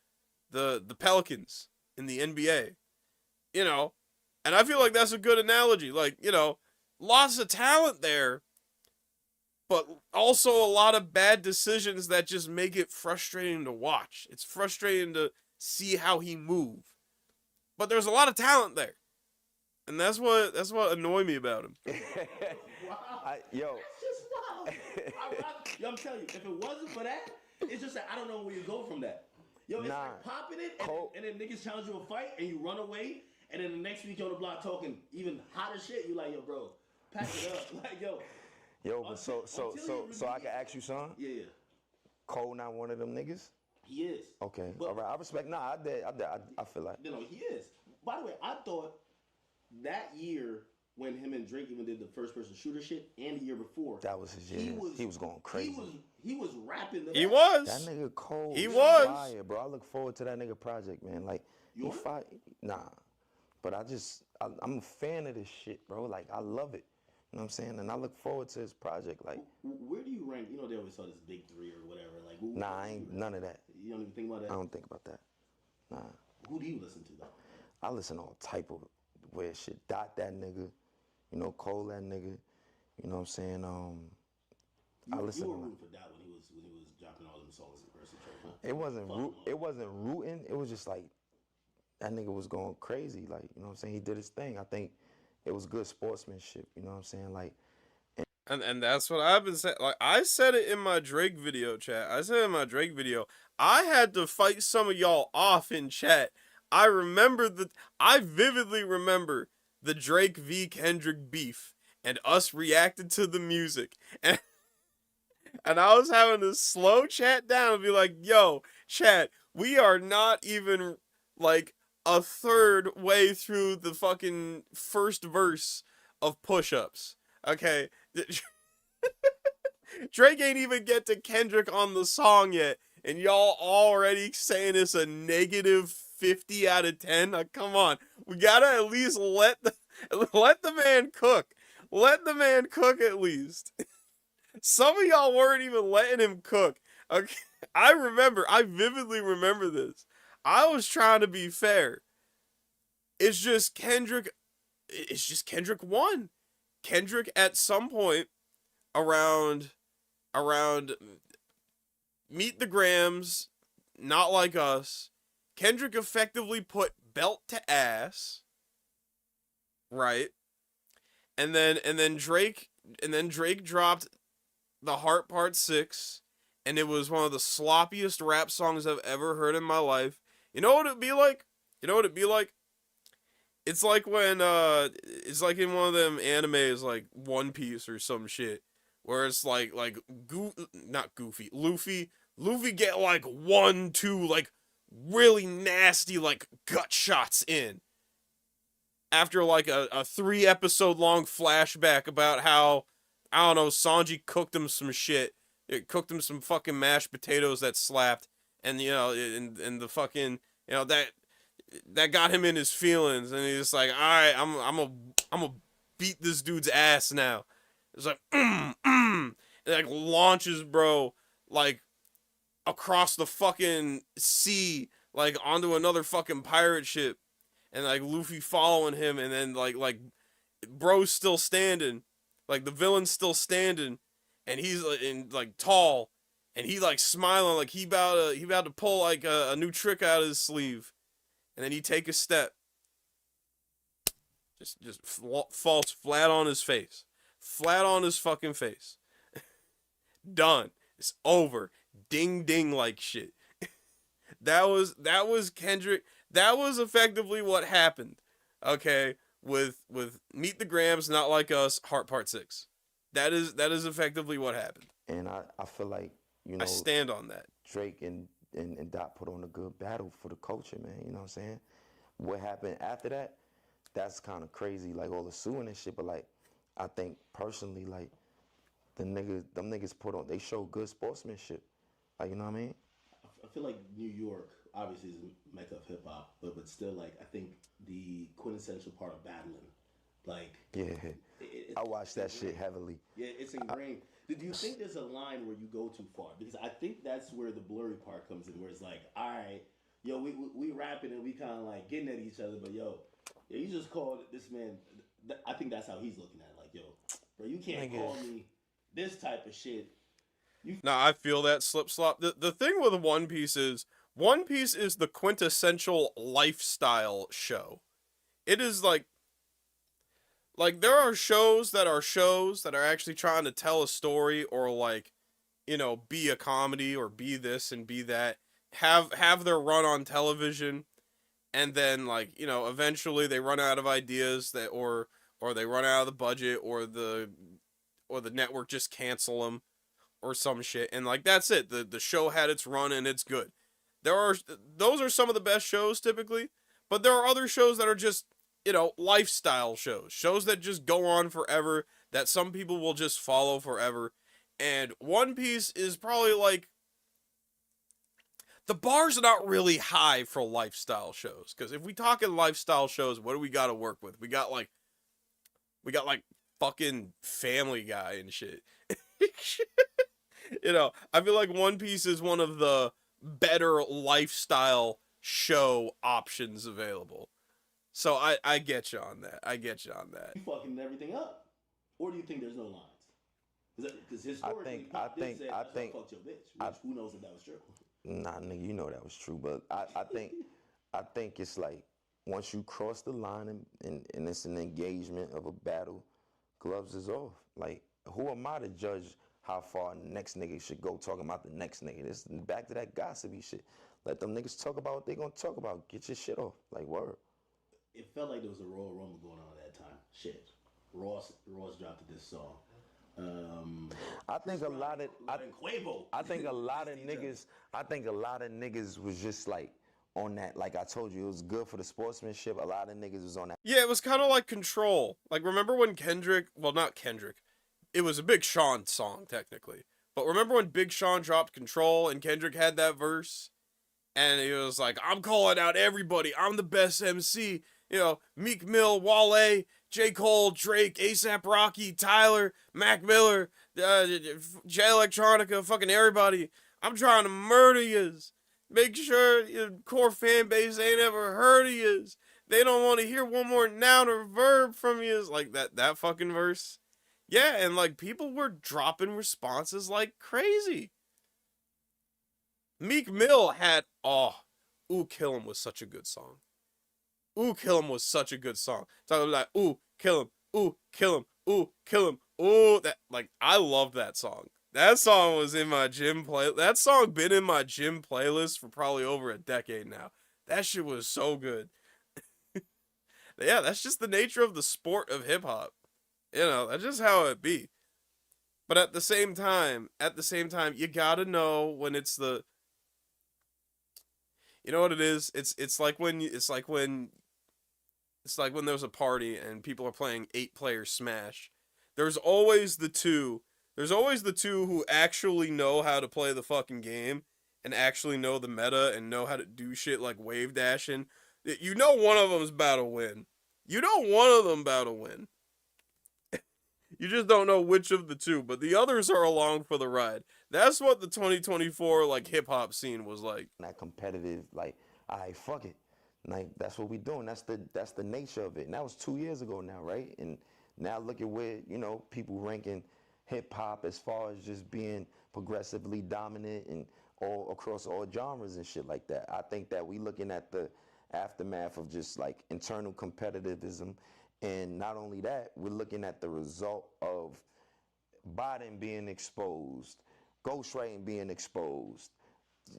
the Pelicans in the NBA. You know, and I feel like that's a good analogy. Like, you know, lots of talent there, but also a lot of bad decisions that just make it frustrating to watch. It's frustrating to see how he move. But there's a lot of talent there. And that's what annoyed me about him. Wow. Yo, I'm telling you, if it wasn't for that, it's just that I don't know where you go from that. Yo, it's like popping it, and then niggas challenge you a fight, and you run away, and then the next week you're on the block talking even hotter shit. You like, yo, bro, pack it up, like, yo. Yo, but so I can ask you something? Yeah. Cole not one of them niggas? He is. Okay, all right. I respect. Nah, I feel like. No, he is. By the way, I thought that year when him and Drake even did the first-person shooter shit, and the year before, that was his year. He was going crazy. He was rapping. He was. That nigga Cole. He was. Fire, bro. I look forward to that nigga project, man. Like he fight. Nah, but I'm a fan of this shit, bro. Like I love it. You know what I'm saying? And I look forward to his project. Like, where do you rank? You know, they always saw this big three or whatever. Like, nah, I ain't none of that. You don't even think about that? I don't think about that. Nah. Who do you listen to though? I listen to all type of weird shit. Dot that nigga, you know, Cole that nigga. You know what I'm saying? I listen. You were rooting for Dot when he was dropping all them songs in versus Drake. Huh? It wasn't rooting. It was just like that nigga was going crazy. Like, you know what I'm saying? He did his thing. I think it was good sportsmanship. You know what I'm saying? Like. And that's what I've been saying. Like, I said it in my Drake video, chat. I said it in my Drake video. I had to fight some of y'all off in chat. I vividly remember the Drake v. Kendrick beef and us reacted to the music. And I was having to slow chat down and be like, yo, chat, we are not even like a third way through the fucking first verse of Push-Ups. Okay? Drake ain't even get to Kendrick on the song yet, and y'all already saying it's a negative 50 out of 10. Come on, we gotta at least let the man cook. Let the man cook at least. Some of y'all weren't even letting him cook. Okay, I vividly remember this. I was trying to be fair. It's just Kendrick won. Kendrick at some point around Meet the Grams, Not Like Us, Kendrick effectively put belt to ass, right? And then Drake dropped The Heart Part 6, and it was one of the sloppiest rap songs I've ever heard in my life. You know what it'd be like? It's like when it's like in one of them animes like One Piece or some shit, where it's not Goofy, Luffy get like 1-2 like really nasty like gut shots in after like a 3-episode long flashback about how, I don't know, Sanji cooked him some shit. It cooked him some fucking mashed potatoes that slapped, and and the fucking, that got him in his feelings, and he's like, all right, I'm a beat this dude's ass now. It's like, and like launches, bro, like across the fucking sea, like onto another fucking pirate ship, and like Luffy following him, and then like bro's still standing, like the villain's still standing, and he's like tall, and he like smiling like he about to pull like a new trick out of his sleeve. And then he take a step, just falls flat on his face, flat on his fucking face. Done. It's over. Ding ding like shit. That was Kendrick. That was effectively what happened. Okay, with Meet the Grams, Not Like Us, Heart Part 6. That is effectively what happened. And I feel like, I stand on that. Drake and Dot put on a good battle for the culture, man. You know what I'm saying? What happened after that, that's kind of crazy, like all the suing and shit. But like, I think personally, like, them niggas they show good sportsmanship. Like, you know what I mean? I feel like New York obviously is a mecca of hip hop, but still, like, I think the quintessential part of battling, like, yeah, I watched that shit heavily. Yeah, it's ingrained. Do you think there's a line where you go too far? Because I think that's where the blurry part comes in, where it's like, all right, yo, we rapping and we kind of like getting at each other, but yo, you just called this man. I think that's how he's looking at it. Like, yo, bro, you can't call me this type of shit. Nah, I feel that slip slop. The thing with One Piece is the quintessential lifestyle show. It is like there are shows that are actually trying to tell a story, or like, be a comedy, or be this and be that, have their run on television, and then like, eventually they run out of ideas, that or they run out of the budget, or the network just cancel them or some shit, and like that's it. The show had its run and it's good. Those are some of the best shows typically, but there are other shows that are just, lifestyle shows that just go on forever, that some people will just follow forever. And One Piece is probably like, the bar's not really high for lifestyle shows, because if we talking lifestyle shows, what do we got to work with? We got like fucking Family Guy and shit. I feel like One Piece is one of the better lifestyle show options available. So I get you on that. You fucking everything up, or do you think there's no lines? Because historically, I think fucked your bitch. Which, who knows if that was true? Nah, nigga, you know that was true. But I think it's like, once you cross the line and it's an engagement of a battle, gloves is off. Like, who am I to judge how far the next nigga should go talking about the next nigga? This back to that gossipy shit. Let them niggas talk about what they gonna talk about. Get your shit off. Like, word. It felt like there was a Royal Rumble going on at that time. Shit. Ross dropped this song. I think a lot of niggas was just like on that. Like I told you, it was good for the sportsmanship. A lot of niggas was on that. Yeah, it was kind of like Control. Like, remember when not Kendrick, it was a Big Sean song technically. But remember when Big Sean dropped Control and Kendrick had that verse? And he was like, I'm calling out everybody. I'm the best MC. You know, Meek Mill, Wale, J. Cole, Drake, A$AP Rocky, Tyler, Mac Miller, J Electronica, fucking everybody. I'm trying to murder yous. Make sure your core fan base ain't ever heard of yous. They don't want to hear one more noun or verb from yous. Like that fucking verse. Yeah, and like people were dropping responses like crazy. Meek Mill had, Ooh Kill 'Em was such a good song. Ooh Kill 'Em was such a good song. Talking like, ooh, kill him, ooh, kill him, ooh, kill him, ooh, that, like, I loved that song. That song was in my gym that song been in my gym playlist for probably over a decade now. That shit was so good. Yeah, that's just the nature of the sport of hip-hop. You know, that's just how it be. But at the same time, you gotta know when it's the, you know what it is? It's like when there's a party and people are playing 8-player Smash. There's always the two. There's always the two who actually know how to play the fucking game and actually know the meta and know how to do shit like wave dashing. You know one of them's about to win. You know one of them about to win. You just don't know which of the two, but the others are along for the ride. That's what the 2024 like hip hop scene was like. That competitive, like, all right, fuck it. Like, that's what we doing. That's the nature of it. And that was 2 years ago now, right? And now look at where, you know, people ranking hip hop as far as just being progressively dominant and all across all genres and shit like that. I think that we looking at the aftermath of just like internal competitivism. And not only that, we're looking at the result of Biden being exposed, ghostwriting being exposed,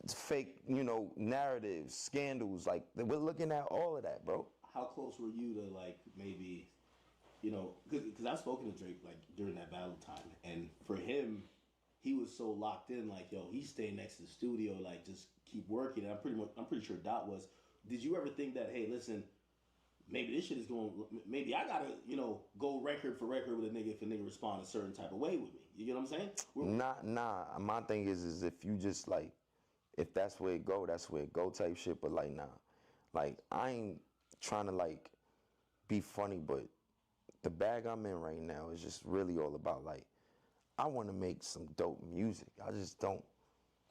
fake, you know, narratives, scandals. Like, we're looking at all of that, bro. How close were you to, like, maybe, you know, because I've spoken to Drake, like, during that battle time, and for him, he was so locked in, like, yo, he's staying next to the studio, like, just keep working. And I'm pretty sure Dot was. Did you ever think that, hey, listen, maybe this shit is going, maybe I gotta, you know, go record for record with a nigga if a nigga respond a certain type of way with me? You get what I'm saying? Nah. My thing is if you just like, if that's where it go, that's where it go type shit. But like, nah, like I ain't trying to like be funny, but the bag I'm in right now is just really all about like, I want to make some dope music. I just don't,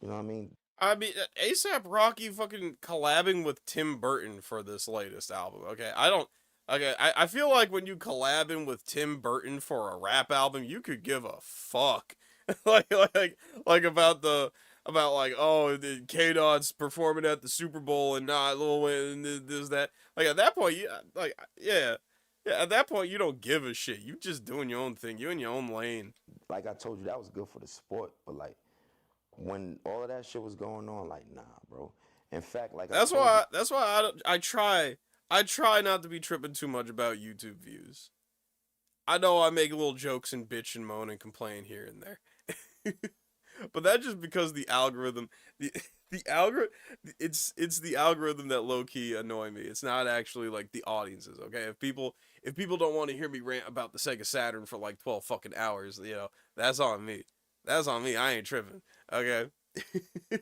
you know what I mean? I mean, A$AP Rocky fucking collabing with Tim Burton for this latest album. Okay, I feel like when you collabing with Tim Burton for a rap album, you could give a fuck, like about like, oh, K-Dot's performing at the Super Bowl and not Lil Wayne and this that. Like at that point, yeah. At that point, you don't give a shit. You just doing your own thing. You in your own lane. Like I told you, that was good for the sport, but like, when all of that shit was going on, like, nah, bro. In fact, like, that's why I try not to be tripping too much about YouTube views. I know I make little jokes and bitch and moan and complain here and there, but that's just because the algorithm, the algorithm, it's the algorithm that low key annoy me. It's not actually like the audiences. Okay, if people don't want to hear me rant about the Sega Saturn for like 12 fucking hours, you know, that's on me. That's on me. I ain't tripping. Okay. You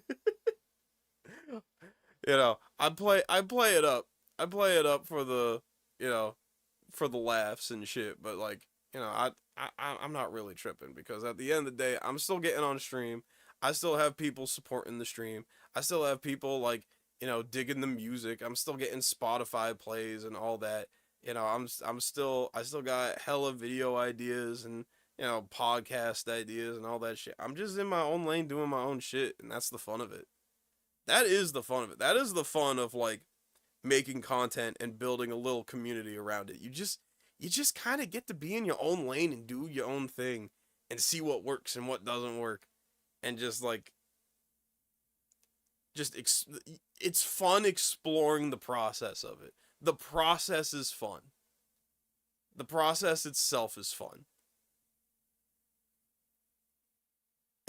know, I play it up. I play it up for the, you know, for the laughs and shit, but like, you know, I'm not really tripping because at the end of the day, I'm still getting on stream. I still have people supporting the stream. I still have people like, you know, digging the music. I'm still getting Spotify plays and all that. You know, I still got hella video ideas and, you know, podcast ideas and all that shit. I'm just in my own lane doing my own shit, and that's the fun of it. That is the fun of it. That is the fun of like making content and building a little community around it. You just kind of get to be in your own lane and do your own thing and see what works and what doesn't work, and just like it's fun exploring the process of it. The process is fun. The process itself is fun.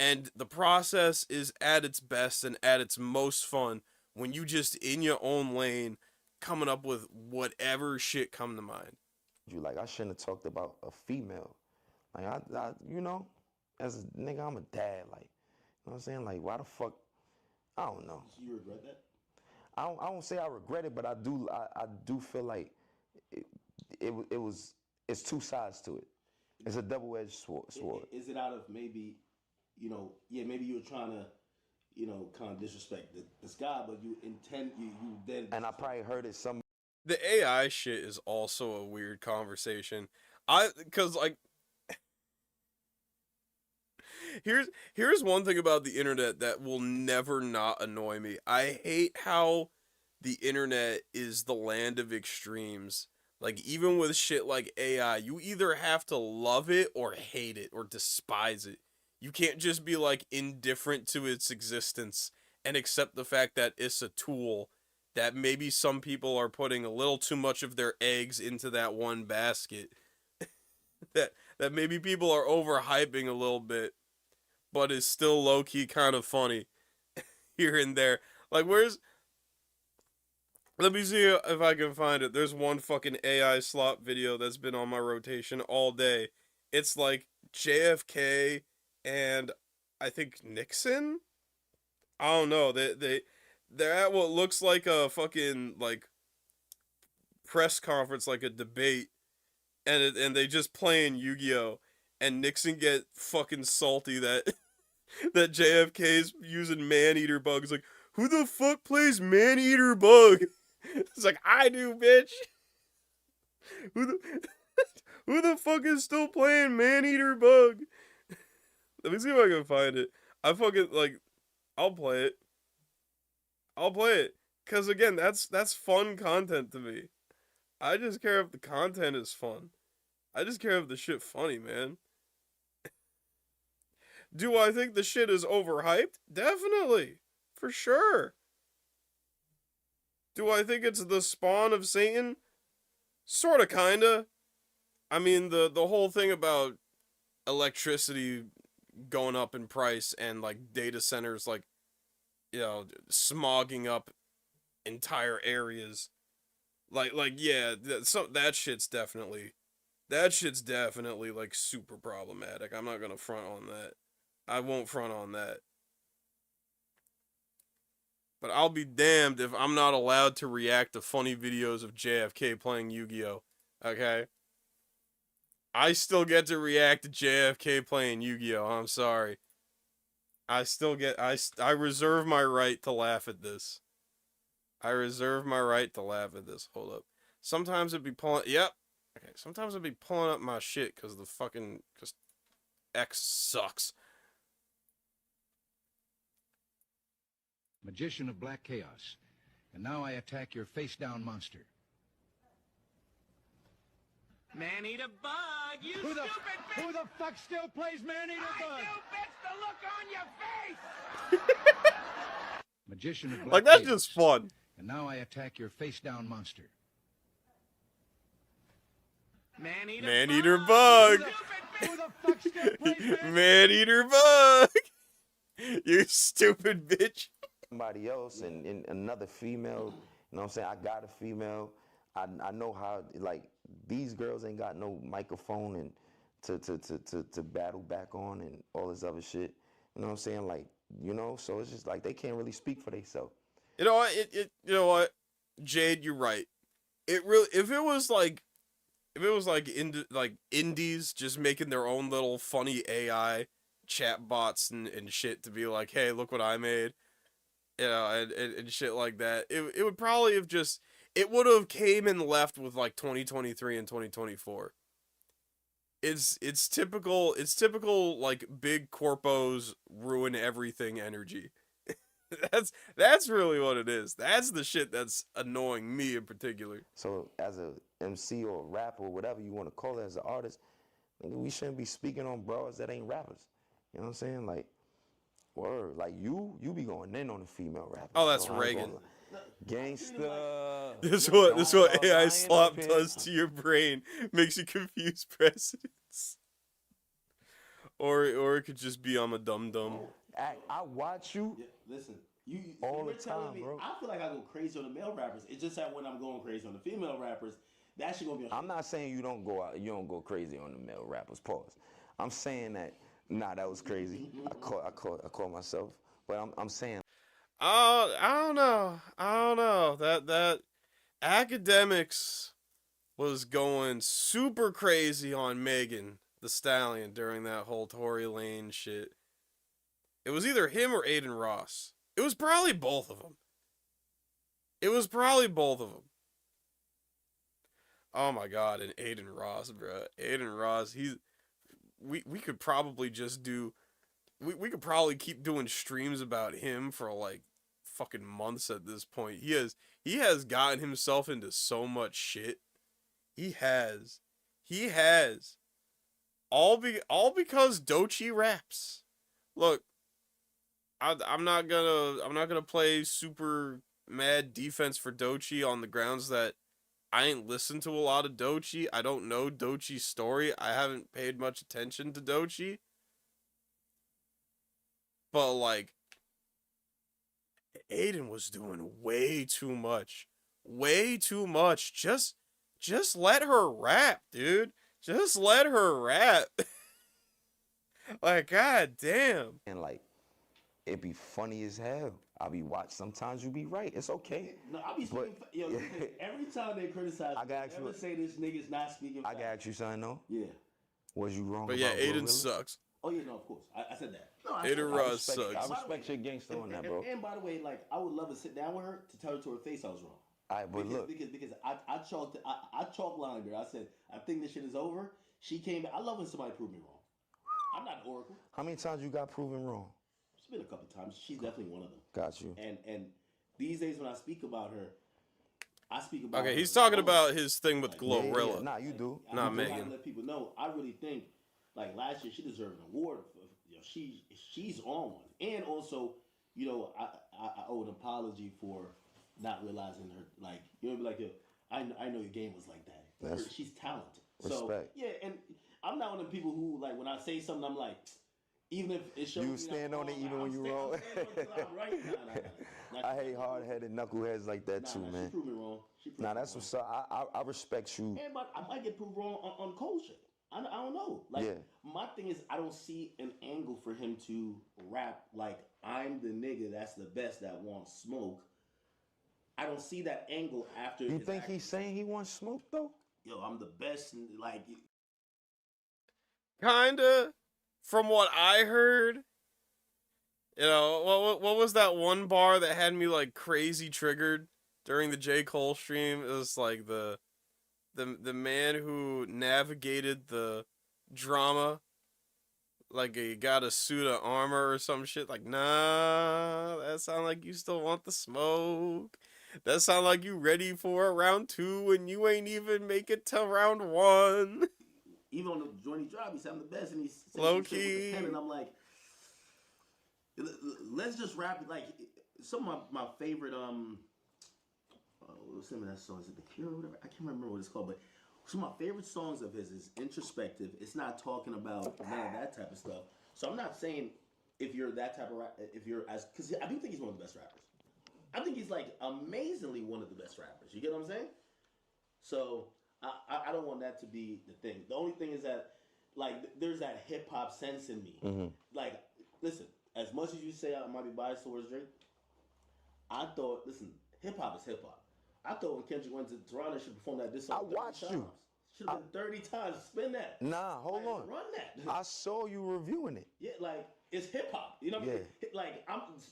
And the process is at its best and at its most fun when you just in your own lane coming up with whatever shit come to mind. You like, I shouldn't have talked about a female. Like I you know, as a nigga, I'm a dad. Like, you know what I'm saying? Like, why the fuck? I don't know. Do you regret that? I don't say I regret it, but I do feel like it's two sides to it. It's a double-edged sword. Is it out of maybe, maybe you were trying to, kind of disrespect this guy, but you intend you then. And I probably heard it some. The AI shit is also a weird conversation. Cause like, here's one thing about the internet that will never not annoy me. I hate how the internet is the land of extremes. Like, even with shit like AI, you either have to love it or hate it or despise it. You can't just be like indifferent to its existence and accept the fact that it's a tool that maybe some people are putting a little too much of their eggs into that one basket. that maybe people are overhyping a little bit, but is still low-key kind of funny here and there. Like, let me see if I can find it. There's one fucking AI slop video that's been on my rotation all day. It's like JFK and I think Nixon? I don't know. They're at what looks like a fucking like press conference, like a debate, and they just playing Yu-Gi-Oh! And Nixon get fucking salty that that JFK's using man-eater bugs. Like, who the fuck plays man-eater bug? It's like, I do, bitch. Who the fuck is still playing man-eater bug? Let me see if I can find it. I fucking like, I'll play it. Cause again, that's fun content to me. I just care if the content is fun. I just care if the shit funny, man. Do I think the shit is overhyped? Definitely. For sure. Do I think it's the spawn of Satan? Sorta, kinda. I mean, the whole thing about electricity going up in price and, like, data centers, like, smogging up entire areas. Like, yeah, that shit's definitely, like, super problematic. I'm not gonna front on that. I won't front on that. But I'll be damned if I'm not allowed to react to funny videos of JFK playing Yu-Gi-Oh! Okay? I still get to react to JFK playing Yu-Gi-Oh! I'm sorry. I reserve my right to laugh at this. Hold up. Sometimes it'd be pulling... Yep. Okay, sometimes it'd be pulling up my shit because X sucks. Magician of Black Chaos. And now I attack your face-down monster. Man-eater bug, you Who the- stupid bitch! who the fuck still plays man-eater bug? I do, bitch, the look on your face! Magician of Black Like, that's Chaos. just fun. And now I attack your face-down monster. Man-eater bug! Who the fuck still plays Man-eater bug! You stupid bitch. Somebody else and another female, you know what I'm saying? I got a female. I know how, like, these girls ain't got no microphone and to battle back on and all this other shit. You know what I'm saying? Like, so it's just like they can't really speak for themselves. You know what? You know what? Jade, you're right. If it was like indies just making their own little funny AI chat bots and shit to be like, hey, look what I made. And shit like that. It would probably have just, it would have came and left with like 2023 and 2024. It's typical like big corpos ruin everything energy. That's really what it is. That's the shit that's annoying me in particular. So as a MC or rapper or whatever you want to call it as an artist, nigga, we shouldn't be speaking on broads that ain't rappers. You know what I'm saying? Like, word, like you be going in on the female rappers. Oh, that's so Reagan. Gangsta. This what AI slop does to your brain. Makes you confuse presidents. Or it could just be I'm a dum-dum. I watch you. Yeah, listen, you all you're the telling time, me, bro. I feel like I go crazy on the male rappers. It's just that when I'm going crazy on the female rappers, that shit gonna be. I'm not saying you don't go crazy on the male rappers. Pause. I'm saying that. Nah, that was crazy. I caught myself. But I'm saying. I don't know. That Akademiks was going super crazy on Megan the Stallion during that whole Tory Lane shit. It was either him or Aiden Ross. It was probably both of them. Oh my god, and Aiden Ross, bro. Aiden Ross, we could probably just do we could probably keep doing streams about him for like fucking months at this point. He has gotten himself into so much shit. He has. All because Doechii raps. Look, I'm not gonna play super mad defense for Doechii on the grounds that I ain't listened to a lot of Doechii. I don't know Doechii's story. I haven't paid much attention to Doechii. But like Aiden was doing way too much. Way too much. Just let her rap, dude. Just let her rap. Like, god damn. And like, it be funny as hell. I be watch. Sometimes you be right. It's okay. No, I be speaking. Every time they criticize, I got you. Say this nigga's not speaking. I got you, son. No. Yeah. Was you wrong? But about yeah, Aiden Glorilla? sucks. Oh yeah, no, of course. I said that. No, Aiden Ross sucks. I respect your gangster on that, bro. And by the way, like I would love to sit down with her to tell her to her face I was wrong. All right, but look, because I chalk lined her. I said I think this shit is over. She came back. I love when somebody prove me wrong. I'm not an oracle. how many times you got proven wrong? It's been a couple times. She's definitely one of them. Got you. And these days when I speak about her, I speak about. Okay, he's talking about his thing with Glorilla. Nah, you do. I Megan. let people know. I really think, like last year, she deserved an award. She's on one, and also, I owe an apology for not realizing her. Like, be like, yo, I know your game was like that. She's talented. Respect. So yeah, and I'm not one of the people who like when I say something, I'm like, even if it shows You stand on it even when you wrong. Right? Nah. I hate hard-headed knuckleheads like that too, man. She proved me wrong. Nah, that's what's up. I respect you. And but I might get proved wrong on cold shit. I don't know. Like my thing is, I don't see an angle for him to rap like I'm the nigga that's the best that wants smoke. I don't see that angle after. You think he's saying he wants smoke though? Yo, I'm the best. Like, Kinda. From what I heard, what was that one bar that had me like crazy triggered during the J. Cole stream? It was like the man who navigated the drama, like he got a suit of armor or some shit. Like, nah, that sound like you still want the smoke. That sound like you ready for round 2 and you ain't even make it to round 1. Even on the joint he dropped, he said I'm the best, and he's low key. And I'm like, let's just rap it. Like some of my favorite what's the name of that song? Is it The Cure or whatever? I can't remember what it's called, but some of my favorite songs of his is introspective. It's not talking about none of that type of stuff. So I'm not saying if you're that type of because I do think he's one of the best rappers. I think he's like amazingly one of the best rappers. You get what I'm saying? So I don't want that to be the thing. The only thing is that, like, there's that hip hop sense in me. Mm-hmm. Like, listen, as much as you say I might be biased towards Drake, I thought, listen, hip hop is hip hop. I thought when Kendrick went to Toronto, she performed that this song. I watched you. Should have been 30 times. Spin that. Nah, hold on. Run that. I saw you reviewing it. Yeah, like it's hip hop. You know what I mean? Like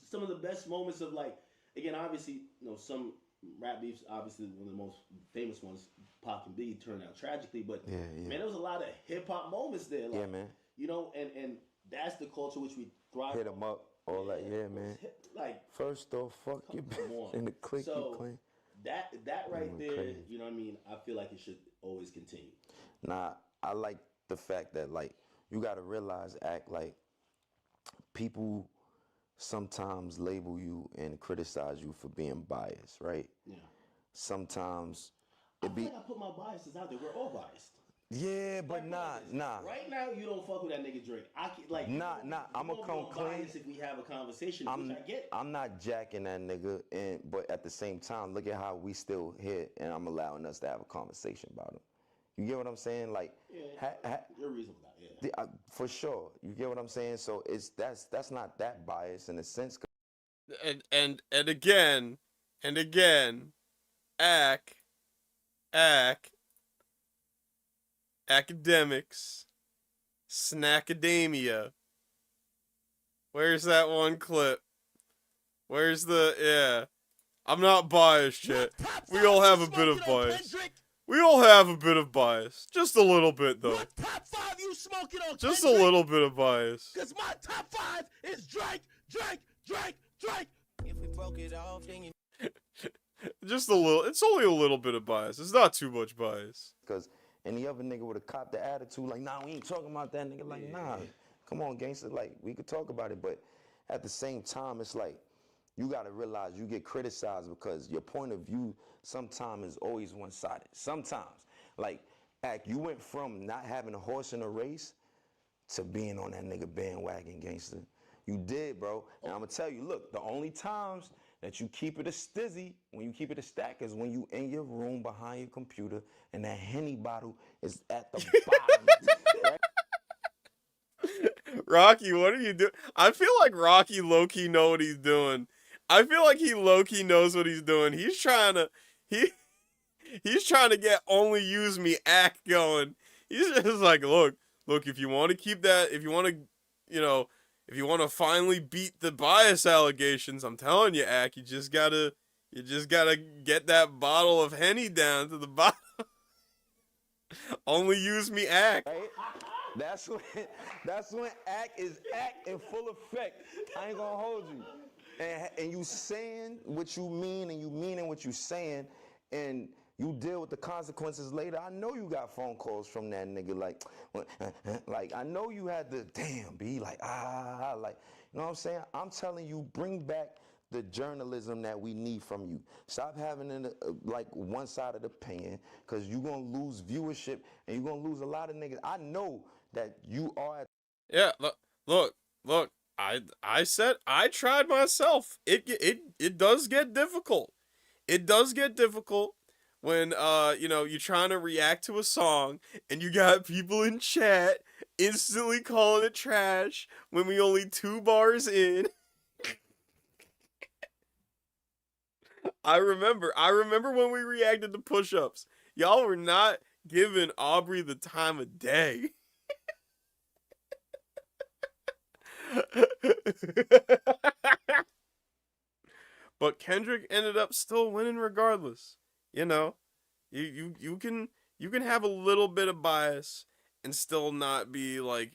some of the best moments of like, again, obviously, some rap beefs. Obviously, one of the most famous ones, Pac and Biggie, turned out tragically. But man, there was a lot of hip hop moments there. Like, yeah, man. And that's the culture which we thrive. Hit 'em up, all that. Yeah, man. Like first off, fuck you in the click you claim. That right there, crazy. You know what I mean? I feel like it should always continue. Nah, I like the fact that like you gotta realize, act like people sometimes label you and criticize you for being biased, right? Yeah. Sometimes I feel like I put my biases out there. We're all biased. Yeah, but nah. Right now, you don't fuck with that nigga Drake. Nah. I'm gonna come clean. If we have a conversation, which I get. I'm not jacking that nigga, but at the same time, look at how we still here, and I'm allowing us to have a conversation about him. You get what I'm saying? Like, you're reasonable about it. For sure, you get what I'm saying. So that's not that biased in a sense. And again, Ak, Akademiks, Snackademia. Where's that one clip? Where's the, yeah. I'm not biased yet. We all have a bit of bias. We all have a bit of bias. Just a little bit, though. What top 5 you smoking on, Just a Kendrick? little bit of bias. Cause my top 5 is Drake. If we broke it off, then you Just a little. It's only a little bit of bias. It's not too much bias. Because any other nigga would have copped the attitude like, nah, we ain't talking about that nigga. Like, nah, come on, gangster. Like, we could talk about it. But at the same time, it's like, you got to realize you get criticized because your point of view sometimes is always one-sided. Sometimes. Like, Ak, you went from not having a horse in a race to being on that nigga bandwagon, gangster. You did, bro. And I'm going to tell you, look, the only times that you keep it a stizzy, when you keep it a stack, is when you in your room behind your computer and that Henny bottle is at the bottom. Right? Rocky, what are you doing? I feel like Rocky low-key know what he's doing. I feel like he low-key knows what he's doing. He's trying to get only use me Ak going. He's just like, look, if you want to keep that, if you want to, if you want to finally beat the bias allegations, I'm telling you, Ak, you just gotta get that bottle of Henny down to the bottom. Only use me Ak. Right? That's when Ak is Ak in full effect. I ain't gonna hold you. And you saying what you mean, and you meaning what you saying, and you deal with the consequences later. I know you got phone calls from that nigga, like I know you had to be like, like, you know what I'm saying? I'm telling you, bring back the journalism that we need from you. Stop having like one side of the pan, because you're gonna lose viewership and you're gonna lose a lot of niggas. I know that you are. Yeah, look. I said I tried myself. It does get difficult. It does get difficult when you're trying to react to a song and you got people in chat instantly calling it trash when we only 2 bars in. I remember when we reacted to push-ups. Y'all were not giving Aubrey the time of day. But Kendrick ended up still winning regardless. You know, you can have a little bit of bias and still not be like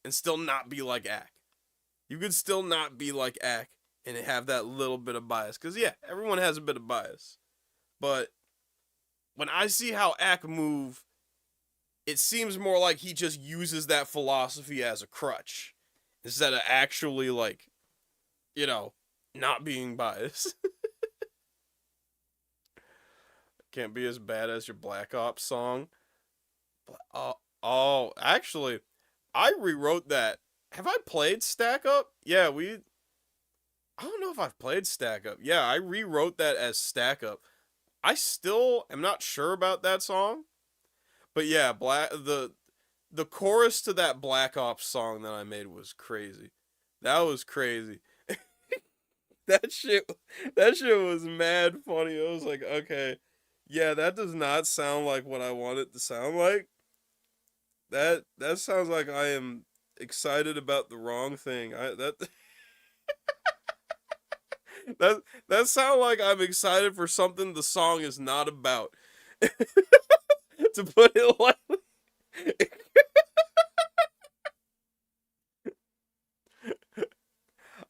Ak. You could still not be like Ak and have that little bit of bias, because yeah, everyone has a bit of bias. But when I see how Ak move, it seems more like he just uses that philosophy as a crutch instead of actually, like, not being biased. Can't be as bad as your Black Ops song. Actually, I rewrote that. Have I played Stack Up? Yeah, I don't know if I've played Stack Up. Yeah, I rewrote that as Stack Up. I still am not sure about that song. But yeah, the chorus to that Black Ops song that I made was crazy. That was crazy. That shit was mad funny. I was like, okay, yeah, that does not sound like what I want it to sound like. That sounds like I am excited about the wrong thing. That sounds like I'm excited for something the song is not about. To put it lightly.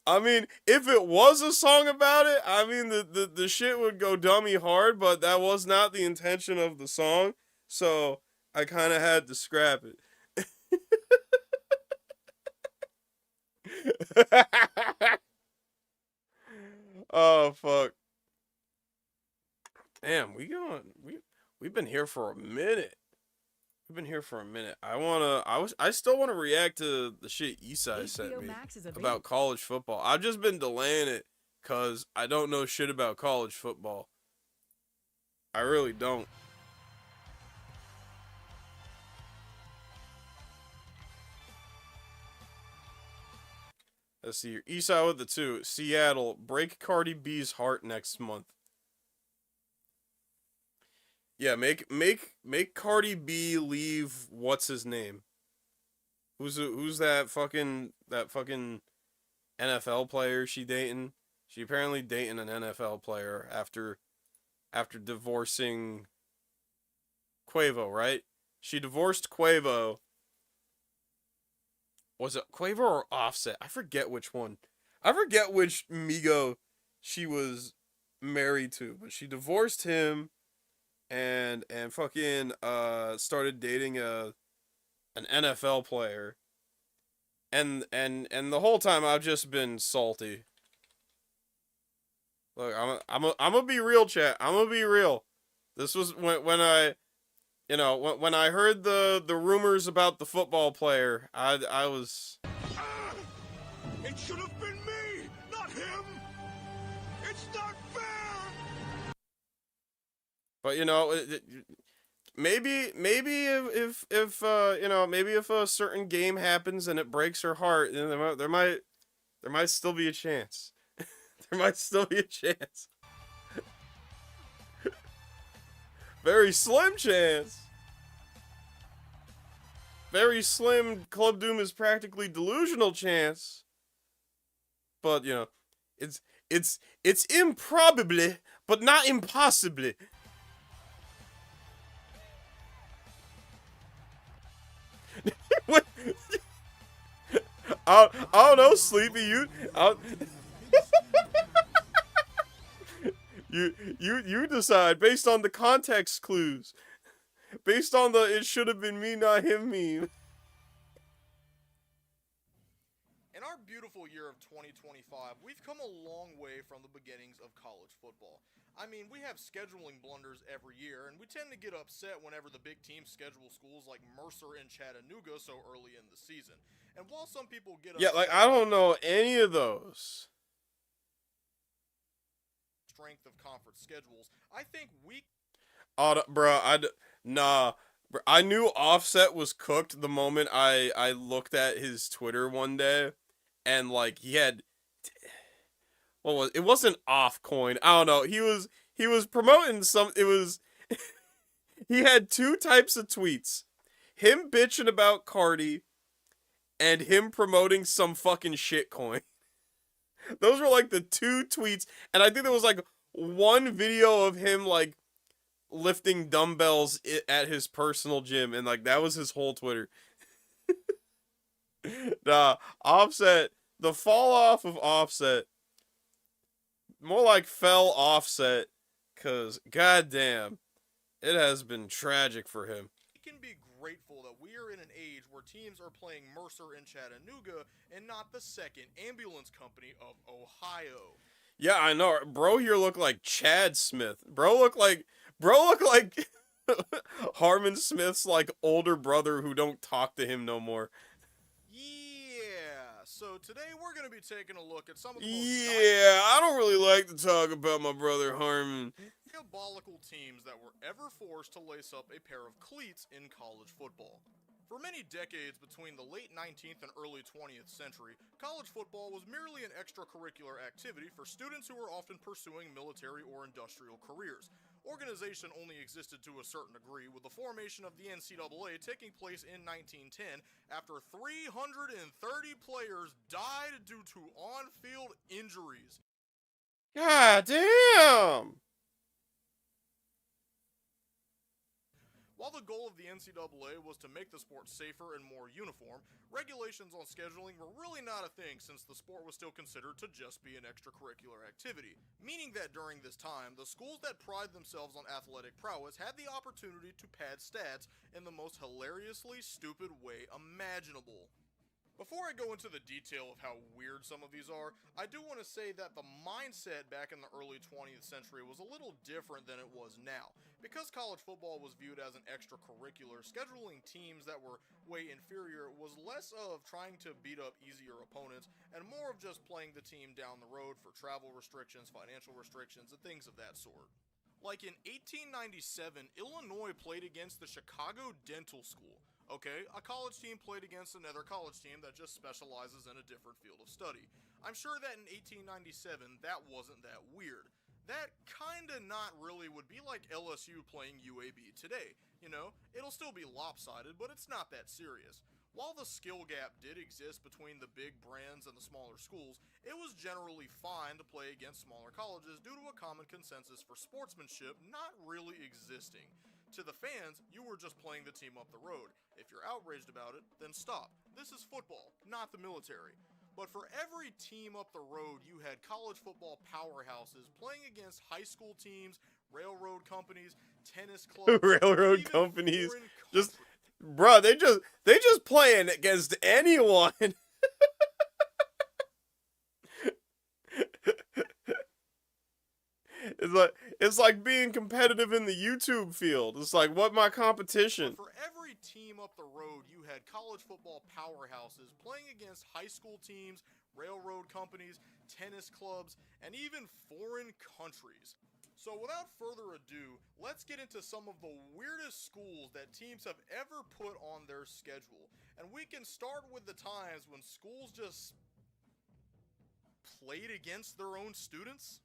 I mean, if it was a song about it, I mean, the shit would go dummy hard, but that was not the intention of the song, so I kind of had to scrap it. Oh, fuck. Damn, we've been here for a minute. I still wanna react to the shit Isai sent me about college football. I've just been delaying it because I don't know shit about college football. I really don't. Let's see here. Eastside with the 2. Seattle, break Cardi B's heart next month. Yeah, make Cardi B leave what's his name? Who's that fucking NFL player she dating? She apparently dating an NFL player after divorcing Quavo, right? She divorced Quavo. Was it Quavo or Offset? I forget which one. I forget which Migo she was married to, but she divorced him and fucking started dating an NFL player. And the whole time I've just been salty. Look, I'm gonna be real, chat. I'm gonna be real. This was when I, when I heard the rumors about the football player, I was. It should have been me, not him. It's not fair. But maybe if maybe if a certain game happens and it breaks her heart, then there might still be a chance. There might still be a chance. Very slim chance. Very slim. Club Doom is practically delusional chance. But it's improbably, but not impossibly. What? I don't know, Sleepy. You decide based on the context clues, based on the "it should have been me, not him" meme. In our beautiful year of 2025, we've come a long way from the beginnings of college football. I mean, we have scheduling blunders every year, and we tend to get upset whenever the big teams schedule schools like Mercer and Chattanooga so early in the season. And while some people get upset, I don't know any of those. Strength of conference schedules, I think we. Nah. Bro, I knew Offset was cooked the moment I looked at his Twitter one day, and he had. It wasn't off coin. I don't know. He was promoting some. It was. He had 2 types of tweets: him bitching about Cardi, and him promoting some fucking shit coin. Those were the 2 tweets, and I think there was one video of him lifting dumbbells at his personal gym, and that was his whole Twitter. Nah, Offset, the fall off of Offset, more like fell Offset, cause goddamn, it has been tragic for him. We can be grateful that we are in an age where teams are playing Mercer and Chattanooga and not the second ambulance company of Ohio. Yeah, I know. Bro here looked like Chad Smith. Bro looked like Harmon Smith's older brother who don't talk to him no more. Yeah, so today we're going to be taking a look at some of the I don't really like to talk about my brother Harmon. Diabolical teams that were ever forced to lace up a pair of cleats in college football. For many decades between the late 19th and early 20th century, college football was merely an extracurricular activity for students who were often pursuing military or industrial careers. Organization only existed to a certain degree, with the formation of the NCAA taking place in 1910 after 330 players died due to on-field injuries. God damn! While the goal of the NCAA was to make the sport safer and more uniform, regulations on scheduling were really not a thing since the sport was still considered to just be an extracurricular activity, meaning that during this time, the schools that pride themselves on athletic prowess had the opportunity to pad stats in the most hilariously stupid way imaginable. Before I go into the detail of how weird some of these are, I do want to say that the mindset back in the early 20th century was a little different than it was now. Because college football was viewed as an extracurricular, scheduling teams that were way inferior was less of trying to beat up easier opponents and more of just playing the team down the road for travel restrictions, financial restrictions, and things of that sort. Like in 1897, Illinois played against the Chicago Dental School, Okay, a college team played against another college team that just specializes in a different field of study. I'm sure that in 1897, that wasn't that weird. That kinda not really would be like LSU playing UAB today. You know, it'll still be lopsided, but it's not that serious. While the skill gap did exist between the big brands and the smaller schools, it was generally fine to play against smaller colleges due to a common consensus for sportsmanship not really existing. To the fans, you were just playing the team up the road. If you're outraged about it, then stop. This is football, not the military. But for every team up the road, you had college football powerhouses playing against high school teams, railroad companies, tennis clubs, Railroad companies. Just, bro, they just playing against anyone. It's like being competitive in the YouTube field. It's like, what my competition? But for every team up the road, you had college football powerhouses playing against high school teams, railroad companies, tennis clubs, and even foreign countries. So without further ado, let's get into some of the weirdest schools that teams have ever put on their schedule. And we can start with the times when schools just played against their own students.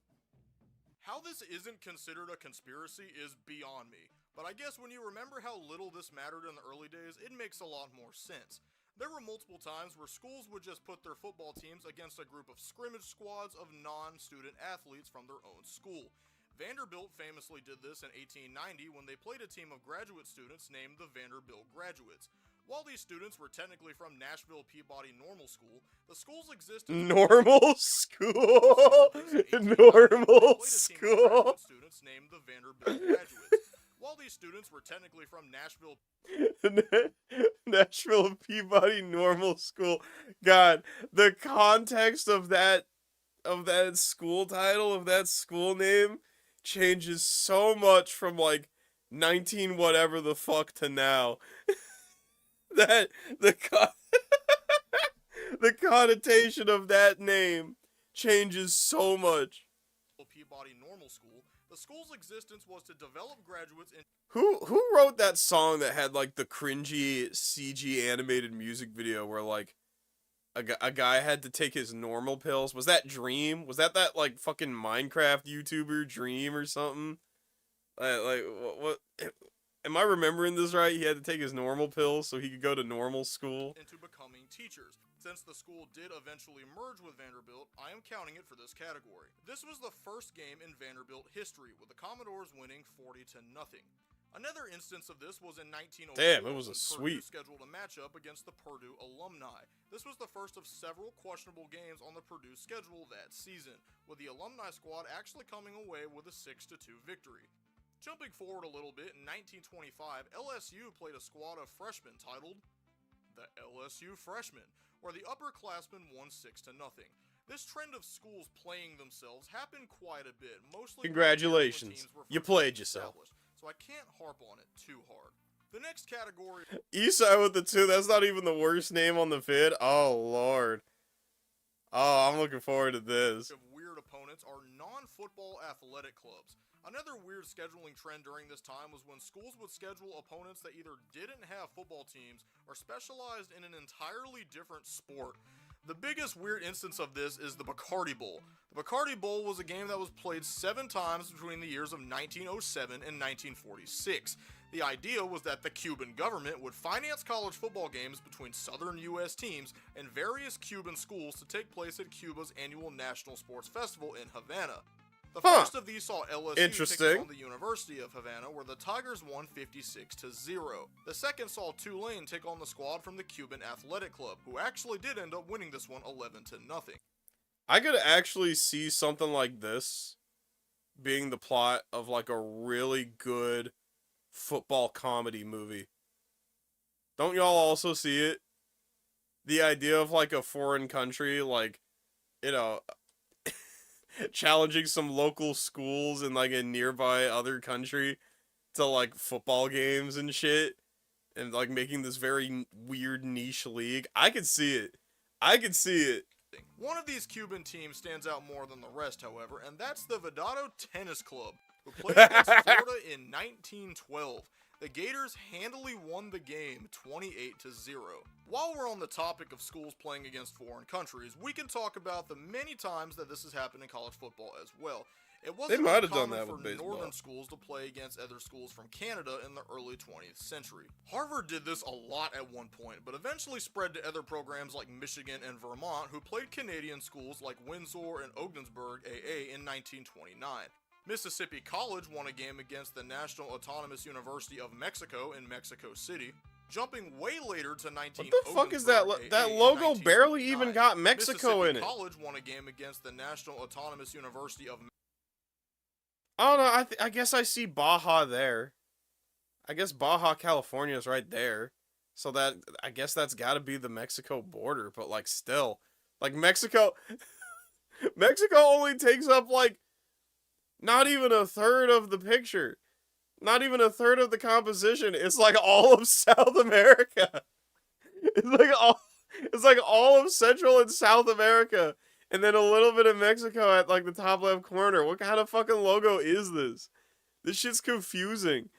How this isn't considered a conspiracy is beyond me, but I guess when you remember how little this mattered in the early days, it makes a lot more sense. There were multiple times where schools would just put their football teams against a group of scrimmage squads of non-student athletes from their own school. Vanderbilt famously did this in 1890 when they played a team of graduate students named the Vanderbilt Graduates. While these students were technically from Nashville Peabody Normal School, the schools existed. Normal school. Normal school. Students named the Vanderbilt Graduates. While these students were technically from Nashville Peabody Normal School. God, the context of that school title, of that school name, changes so much from like 19 whatever the fuck to now. That the connotation of that name changes so much. Peabody Normal School. The school's existence was to develop graduates in. Who wrote that song that had like the cringy CG animated music video where like a guy had to take his normal pills? Was that Dream? Was that like fucking Minecraft YouTuber Dream or something? Like what? Am I remembering this right? He had to take his normal pills so he could go to normal school. Into becoming teachers. Since the school did eventually merge with Vanderbilt, I am counting it for this category. This was the first game in Vanderbilt history, with the Commodores winning 40-0. Another instance of this was in 1904. Damn, it was a sweep. Purdue scheduled a matchup against the Purdue alumni. This was the first of several questionable games on the Purdue schedule that season, with the alumni squad actually coming away with a 6-2 victory. Jumping forward a little bit, in 1925, LSU played a squad of freshmen titled the LSU Freshmen, where the upperclassmen won 6-0. This trend of schools playing themselves happened quite a bit, mostly. Congratulations, you played yourself. So I can't harp on it too hard. The next category. Eastside with the 2. That's not even the worst name on the vid. Oh lord. Oh, I'm looking forward to this. Of weird opponents are non-football athletic clubs. Another weird scheduling trend during this time was when schools would schedule opponents that either didn't have football teams or specialized in an entirely different sport. The biggest weird instance of this is the Bacardi Bowl. The Bacardi Bowl was a game that was played 7 times between the years of 1907 and 1946. The idea was that the Cuban government would finance college football games between southern U.S. teams and various Cuban schools to take place at Cuba's annual National Sports Festival in Havana. The first of these saw LSU take on the University of Havana, where the Tigers won 56-0. The second saw Tulane take on the squad from the Cuban Athletic Club, who actually did end up winning this one 11-0. I could actually see something like this being the plot of like a really good football comedy movie. Don't y'all also see it? The idea of like a foreign country, like, you know, challenging some local schools in like a nearby other country to like football games and shit, and like making this very weird niche league. I could see it. I could see it. One of these Cuban teams stands out more than the rest, however, and that's the Vedado Tennis Club, who played against Florida in 1912. the Gators handily won the game 28-0. While we're on the topic of schools playing against foreign countries, we can talk about the many times that this has happened in college football as well. It wasn't might have done uncommon that for with baseball. northern schools to play against other schools from Canada in the early 20th century. Harvard did this a lot at one point, but eventually spread to other programs like Michigan and Vermont, who played Canadian schools like Windsor and Ogdensburg AA in 1929. Mississippi College won a game against the National Autonomous University of Mexico in Mexico City. Jumping way later to 19. What the fuck is that? That logo barely even got Mexico in it. Mississippi College won a game against the National Autonomous University of. I don't know. I guess I see Baja there. I guess Baja California is right there. So that I guess that's got to be the Mexico border. But like still, like Mexico only takes up like not even a third of the picture. Not even a third of the composition. It's like all of South America. It's like all of Central and South America. And then a little bit of Mexico at like the top left corner. What kind of fucking logo is this? This shit's confusing.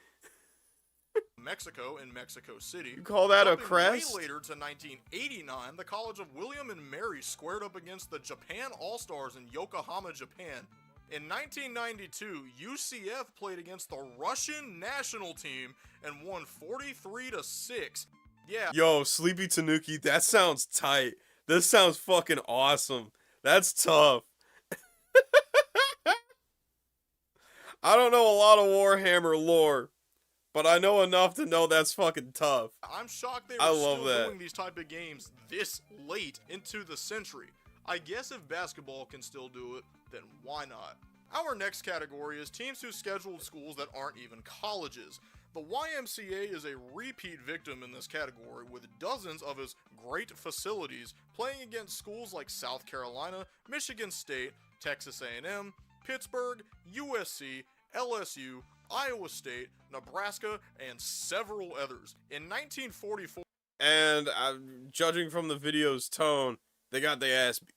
Mexico in Mexico City. You call that a Jumping crest? Way later to 1989, the College of William and Mary squared up against the Japan All-Stars in Yokohama, Japan. In 1992, UCF played against the Russian national team and won 43-6. Yeah. Yo, Sleepy Tanuki, that sounds tight. This sounds fucking awesome. That's tough. I don't know a lot of Warhammer lore, but I know enough to know that's fucking tough. I'm shocked they I were love still that. doing these type of games this late into the century. I guess if basketball can still do it, then why not? Our next category is teams who scheduled schools that aren't even colleges. The YMCA is a repeat victim in this category, with dozens of its great facilities playing against schools like South Carolina, Michigan State, Texas A&M, Pittsburgh, USC, LSU, Iowa State, Nebraska, and several others. In 1944, And judging from the video's tone, they got their ass beat.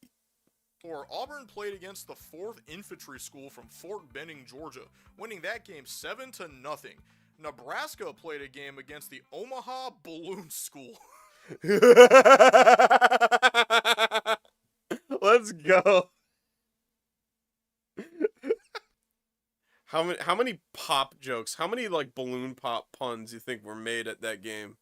Auburn played against the 4th Infantry School from Fort Benning, Georgia, winning that game 7-0. Nebraska played a game against the Omaha Balloon School. Let's go. How many pop jokes? How many like balloon pop puns you think were made at that game?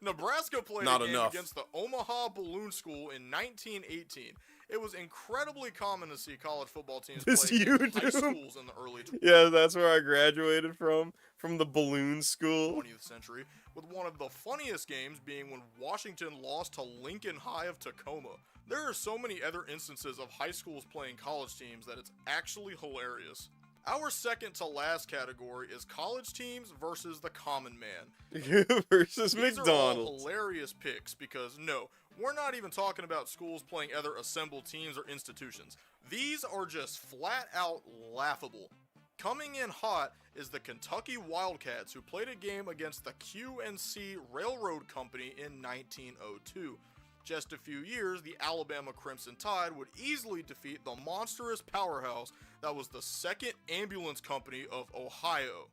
Nebraska played Not a game enough. against the Omaha Balloon School in 1918. It was incredibly common to see college football teams This play you in high do? schools in the early Yeah, that's where I graduated from the balloon school. 20th century, with one of the funniest games being when Washington lost to Lincoln High of Tacoma. There are so many other instances of high schools playing college teams that it's actually hilarious. Our second to last category is college teams versus the common man. Versus These are all McDonald's. hilarious picks because no, we're not even talking about schools playing other assembled teams or institutions. These are just flat out laughable. Coming in hot is the Kentucky Wildcats, who played a game against the QNC Railroad Company in 1902. Just a few years, the Alabama Crimson Tide would easily defeat the monstrous powerhouse that was the 2nd Ambulance Company of Ohio.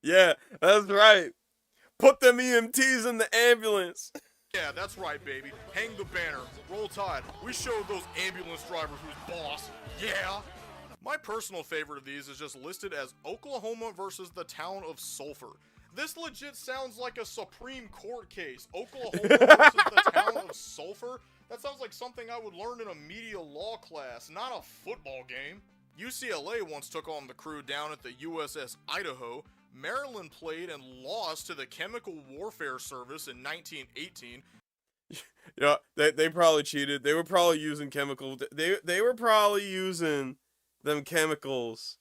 Yeah, that's right. Put them EMTs in the ambulance. Yeah, that's right, baby. Hang the banner. Roll Tide. We showed those ambulance drivers who's boss. Yeah! My personal favorite of these is just listed as Oklahoma versus the town of Sulphur. This legit sounds like a Supreme Court case. Oklahoma versus the town of Sulphur? That sounds like something I would learn in a media law class, not a football game. UCLA once took on the crew down at the USS Idaho. Maryland played and lost to the Chemical Warfare Service in 1918. Yeah, they probably cheated. They were probably using chemical. They were probably using them chemicals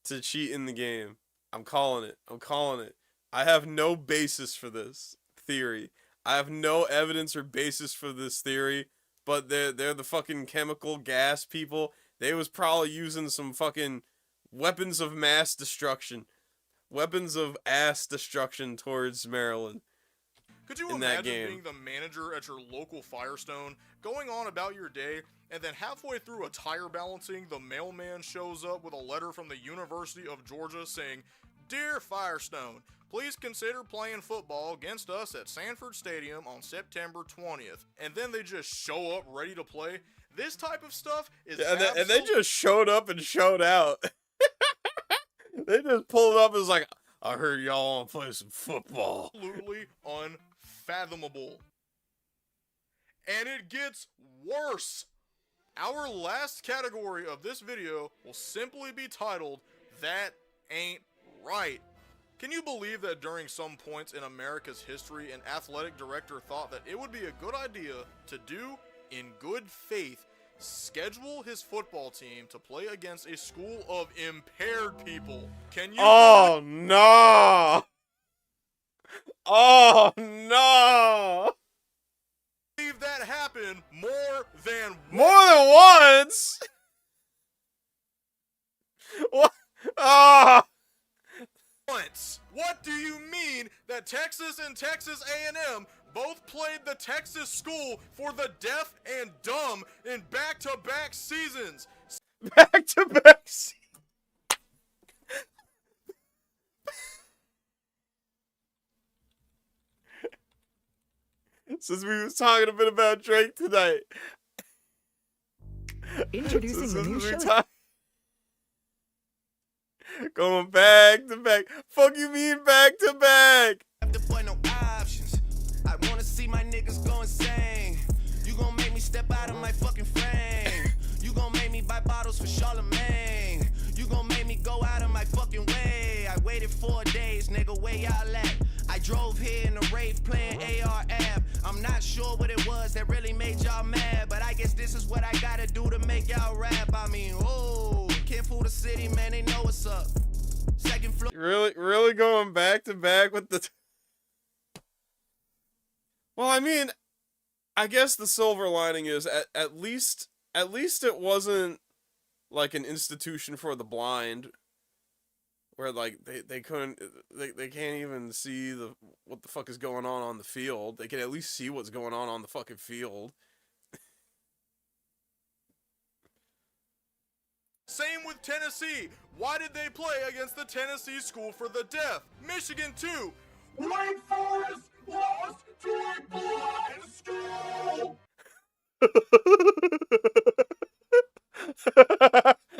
to cheat in the game. I'm calling it. I'm calling it. I have no basis for this theory. I have no evidence or basis for this theory, but they're the fucking chemical gas people. They was probably using some fucking weapons of mass destruction. Weapons of ass destruction towards Maryland. Could you in that imagine game. being the manager at your local Firestone, going on about your day, And then halfway through a tire balancing, the mailman shows up with a letter from the University of Georgia saying, "Dear Firestone, please consider playing football against us at Sanford Stadium on September 20th. And then they just show up ready to play. This type of stuff is and they just showed up and showed out. They just pulled up and was like, I heard y'all want to play some football. Absolutely unfathomable. And it gets worse. Our last category of this video will simply be titled, That Ain't Right. Can you believe that during some points in America's history, an athletic director thought that it would be a good idea to do, in good faith, schedule his football team to play against a school of impaired people? Can you Oh, no! Oh, no! believe that happened more than once? What? Ah! Once. What do you mean that Texas and Texas A&M both played the Texas school for the deaf and dumb in back-to-back seasons? Back-to-back seasons. Since we was talking a bit about Drake tonight. Introducing the new show. Going back to back. Fuck you mean back to back? I wanna see my niggas go insane. You gon' make me step out of my fucking frame. You gon' make me buy bottles for Charlemagne. You gon' make me go out of my fucking way. I waited 4 days, nigga, where y'all at? I drove here in a rave playing AR app. I'm not sure what it was that really made y'all mad, but I guess this is what I gotta do to make y'all rap. I mean, oh, can't fool the city, man, they know what's up. Second floor. Really going back to back with the... Well, I mean, I guess the silver lining is at least it wasn't like an institution for the blind where like they couldn't they can't even see what the fuck is going on the field. They can at least see what's going on the fucking field. Same with Tennessee. Why did they play against the Tennessee School for the Deaf? Michigan too. Wake Forest lost to a blind school.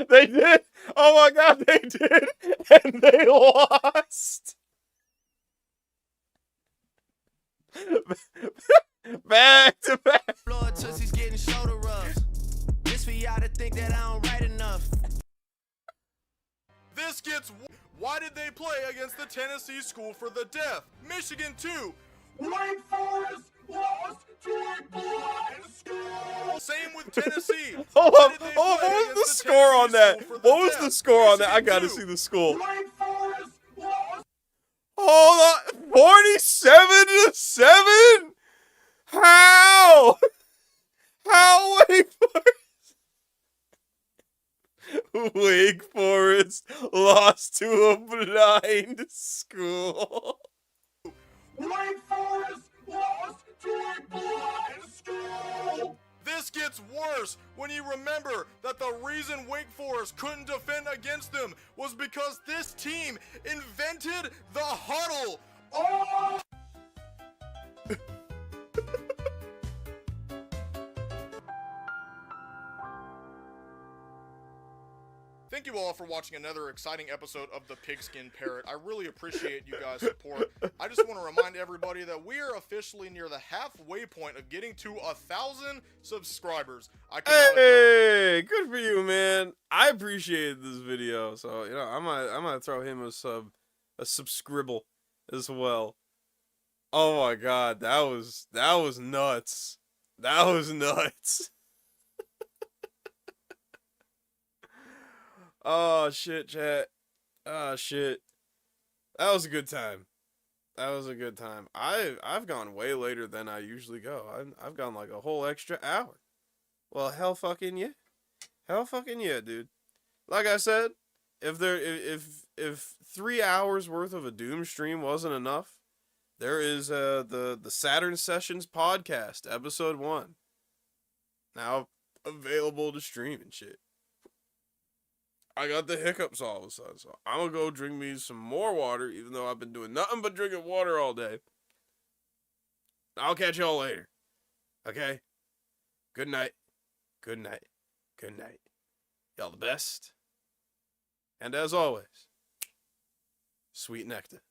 They did. Oh my god, they did, and they lost. Back to back. Floor Tootsie's getting shoulder rubs. This for y'all to think that I don't write enough. This gets. Why did they play against the Tennessee School for the Deaf? Michigan too. Wake Forest lost to a blind school. Same with Tennessee. Hold on. What was the score on that? What was the score on that? I gotta see the score. Wake Forest lost. Hold on. 47-7? How? How Wake Forest? Wake Forest lost to a blind school. Wake Forest lost to a blind school. This gets worse when you remember that the reason Wake Forest couldn't defend against them was because this team invented the huddle. Oh! Thank you all for watching another exciting episode of the Pigskin Parrot. I really appreciate you guys' support. I just want to remind everybody that we are officially near the halfway point of getting to 1,000 subscribers. Hey, good for you, man. I appreciated this video, so you know I might throw him a subscribble as well. Oh my god, that was nuts. That was nuts. Oh shit, chat. Oh shit. That was a good time. That was a good time. I've gone way later than I usually go. I've gone like a whole extra hour. Well, hell fucking yeah. Hell fucking yeah, dude. Like I said, if 3 hours worth of a Doom stream wasn't enough, there is the Saturn Sessions podcast, episode 1. Now available to stream and shit. I got the hiccups all of a sudden, so I'm gonna go drink me some more water, even though I've been doing nothing but drinking water all day. I'll catch y'all later. Okay? Good night. Good night. Good night. Y'all the best. And as always, sweet nectar.